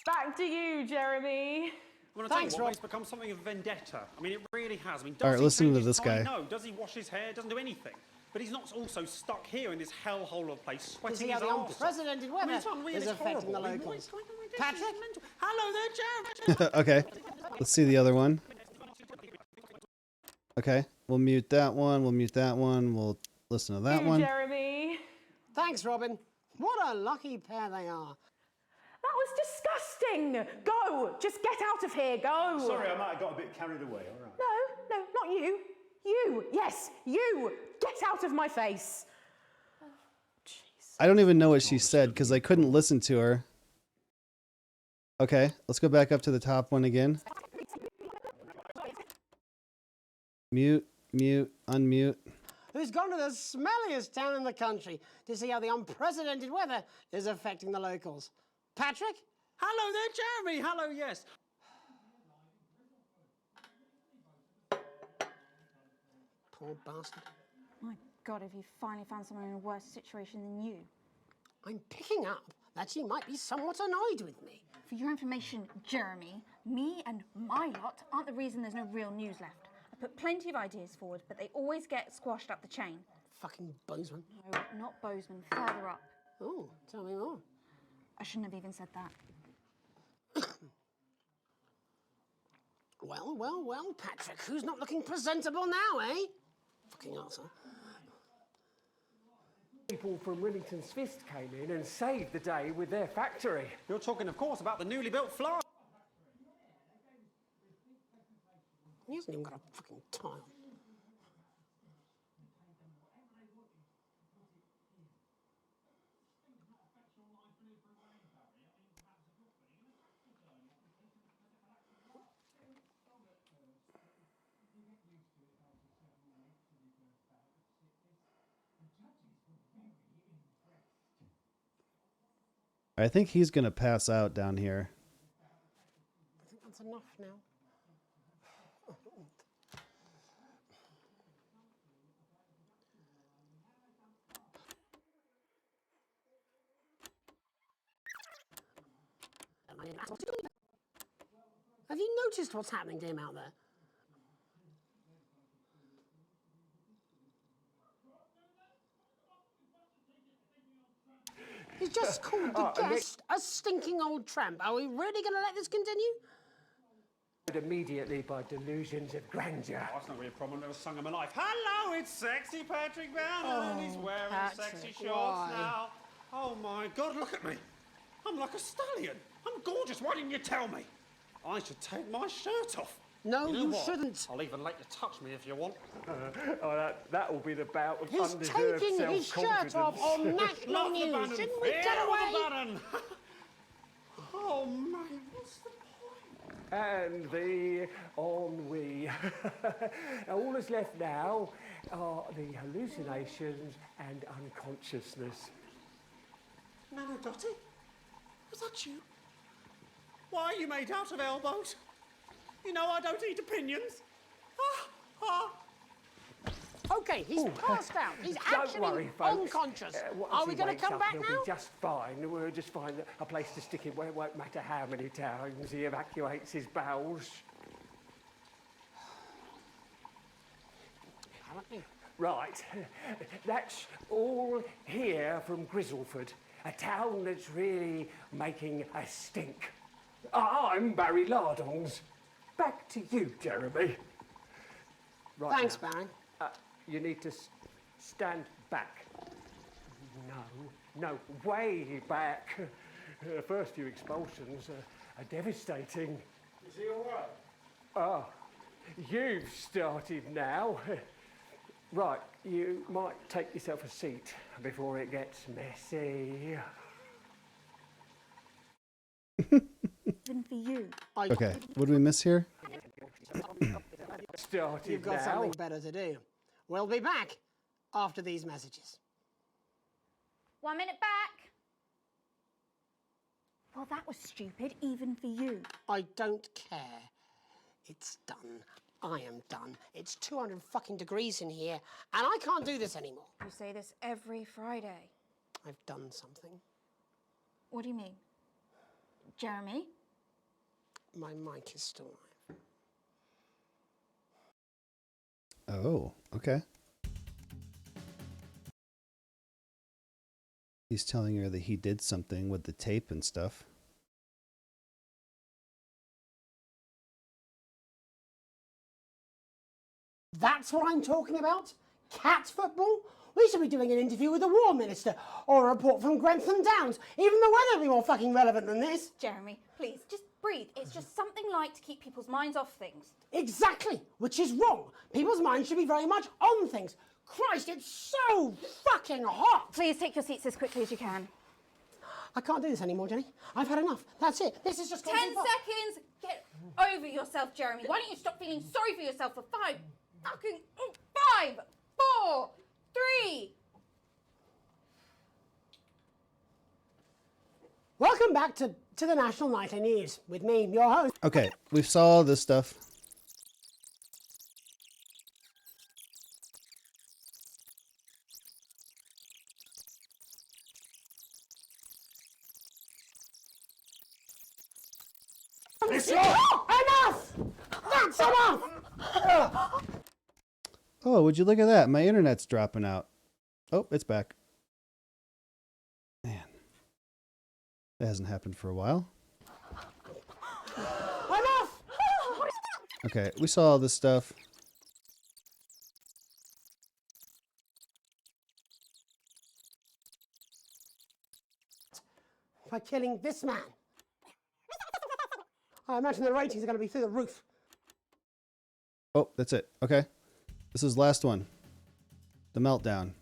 Back to you, Jeremy. Well, I tell you what, it's become something of vendetta. I mean, it really has. I mean, does All right, he listen change to his this tie? guy. No. Does he wash his hair? Doesn't do anything. But he's not also stuck here in this hellhole of a place, sweating see his how the arse off. unprecedented weather I mean, it's unreal, is it's affecting the horrible. I mean, locals. what is going on with this? Patrick? This is mental. Hello there, Jeremy. Okay. Let's see the other one. Okay. We'll mute that one. We'll mute that one. We'll listen to that one. Jeremy. Thanks, Robin. What a lucky pair they are. That was disgusting. Go. Just get out of here. Go. Sorry, I might have got a bit carried away, all right. No, not you. You. Yes, you. Get out of my face. I don't even know what she said because I couldn't listen to her. Okay, let's go back up to the top one again. Mute, unmute. Who's gone to the smelliest town in the country to see how the unprecedented weather is affecting the locals. Patrick? Hello there, Jeremy. Hello, yes. Poor bastard. My God, have you finally found someone in a worse situation than you? I'm picking up that she might be somewhat annoyed with me. For your information, Jeremy, me and my lot aren't the reason there's no real news left. I put plenty of ideas forward, but they always get squashed up the chain. Fucking Bozeman. No, not Bozeman, further up. Oh, tell me more. I shouldn't have even said that. Well, Patrick, who's not looking presentable now, eh? Fucking arsehole. People from Willington's Fist came in and saved the day with their factory. You're talking, of course, about the newly built fly. He hasn't even got a fucking tile. I think he's gonna pass out down here. I think that's enough now. Have you noticed what's happening to him out there? He's just called the guest a stinking old tramp. Are we really going to let this continue? Immediately by delusions of grandeur. Oh, that's not really a problem. I've never sung in my life. Hello, it's sexy Patrick Brown, and he's wearing sexy shorts now. Oh my God, look at me. I'm like a stallion. I'm gorgeous. Why didn't you tell me? I should take my shirt off. No, you know you what? shouldn't. I'll even let you touch me if you want. That will be the bout of He's undeserved taking his shirt off on national news. Shouldn't we get away? Oh man, what's the And the ennui. All that's left now are the hallucinations and unconsciousness. Nana Dottie? Was that you? Why are you made out of elbows? You know I don't eat opinions. Okay, he's passed out. He's Don't actually worry, folks. unconscious. Once Are we he going to wakes come up, back he'll now? be just fine. We'll just find a place to stick him where it won't matter how many times he evacuates his bowels. Right, that's all here from Grizzleford, a town that's really making a stink. I'm Barry Lardons. Back to you, Jeremy. Right Thanks, now, Barry. You need to stand back. No, way back. The first few expulsions are devastating. Is he all right? You've started now. Right, you might take yourself a seat before it gets messy. Even for you. Okay, what did we miss here? Started You've got now. something better to do. We'll be back after these messages. 1 minute back. Well, that was stupid, even for you. I don't care. It's done. I am done. It's 200 fucking degrees in here, and I can't do this anymore. You say this every Friday. I've done something. What do you mean? Jeremy? My mic is still live. Oh, okay. He's telling her that he did something with the tape and stuff. That's what I'm talking about? Cat football? We should be doing an interview with the War Minister or a report from Grantham Downs. Even the weather will be more fucking relevant than this. Jeremy, please, just breathe. It's just something light to keep people's minds off things. Exactly, which is wrong. People's minds should be very much on things. Christ, it's so fucking hot. Please take your seats as quickly as you can. I can't do this anymore, Jenny. I've had enough. That's it. This is just 10 seconds. Get over yourself, Jeremy. Why don't you stop feeling sorry for yourself for 5, 4, 3. Welcome back to the National Nightly News with me, your host. Okay, we saw all this stuff. Enough! That's enough! Oh, would you look at that? My internet's dropping out. Oh, it's back. Man. That hasn't happened for a while. I'm off! Okay, we saw all this stuff. By killing this man. I imagine the ratings are going to be through the roof. Oh, that's it. Okay. This is the last one. The meltdown.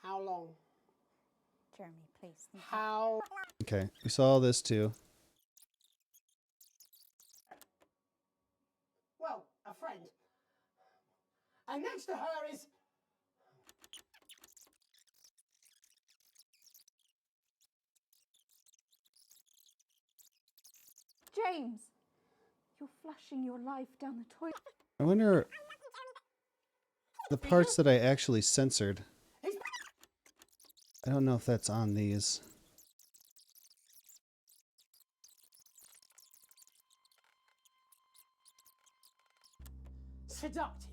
How long? Jeremy, please. How? Okay, we saw all this too. Well, a friend. And next to her is... James, you're flushing your life down the toilet. I wonder the parts that I actually censored. I don't know if that's on these. Seductive.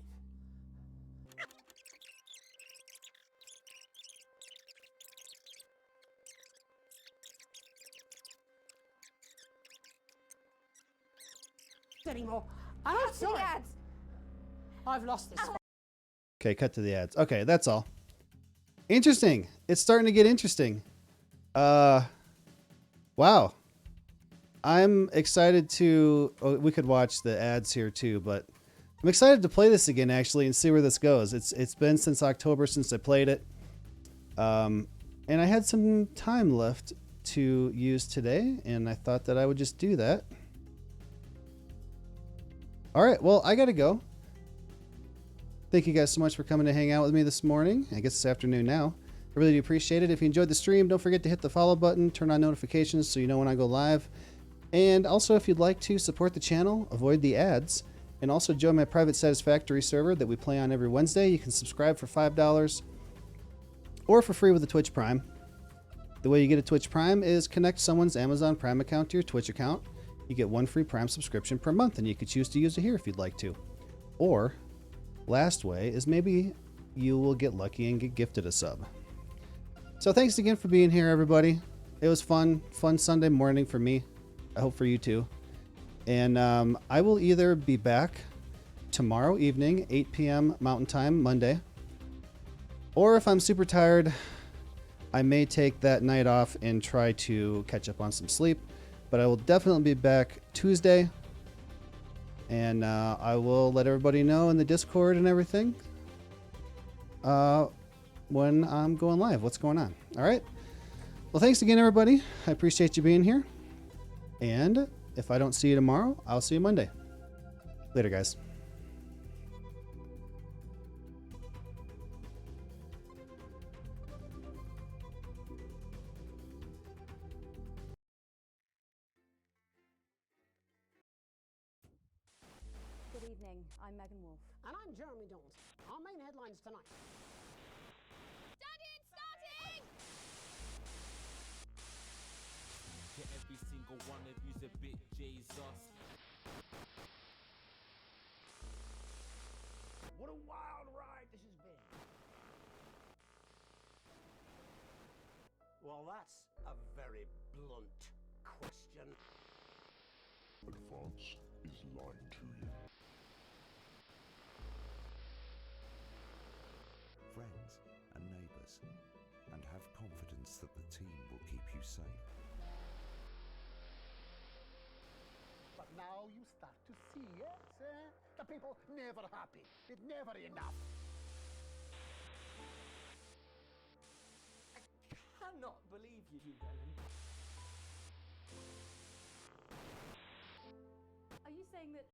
Anymore. I'm sorry. I've lost this. Okay, cut to the ads. Okay, that's all. Interesting. It's starting to get interesting. Wow. I'm excited to... Oh, we could watch the ads here too, but I'm excited to play this again actually and see where this goes. It's been since October since I played it. And I had some time left to use today, and I thought that I would just do that. All right, well, I gotta go. Thank you guys so much for coming to hang out with me this morning. I guess it's afternoon now. I really do appreciate it. If you enjoyed the stream, don't forget to hit the follow button, turn on notifications so you know when I go live. And also, if you'd like to support the channel, avoid the ads, and also join my private Satisfactory server that we play on every Wednesday, you can subscribe for $5 or for free with a Twitch Prime. The way you get a Twitch Prime is connect someone's Amazon Prime account to your Twitch account. You get one free Prime subscription per month, and you could choose to use it here if you'd like to. Or, last way is maybe you will get lucky and get gifted a sub. So thanks again for being here, everybody. It was fun Sunday morning for me. I hope for you too. And I will either be back tomorrow evening, 8 p.m. Mountain Time, Monday, or if I'm super tired, I may take that night off and try to catch up on some sleep. But I will definitely be back Tuesday, and I will let everybody know in the Discord and everything when I'm going live, what's going on. All right. Well, thanks again, everybody. I appreciate you being here. And if I don't see you tomorrow, I'll see you Monday. Later, guys. Good evening, I'm Megan Wolf. And I'm Jeremy Daunt. Our main headlines tonight. To every single one of you's a bit Jesus. What a wild ride this has been. Well, that's a very blunt question. Advance is lying to you. Friends and neighbours, and have confidence that the team will keep you safe. But now you start to see, yes, the people never happy. It's never enough. I cannot believe you, Ellen. Are you saying that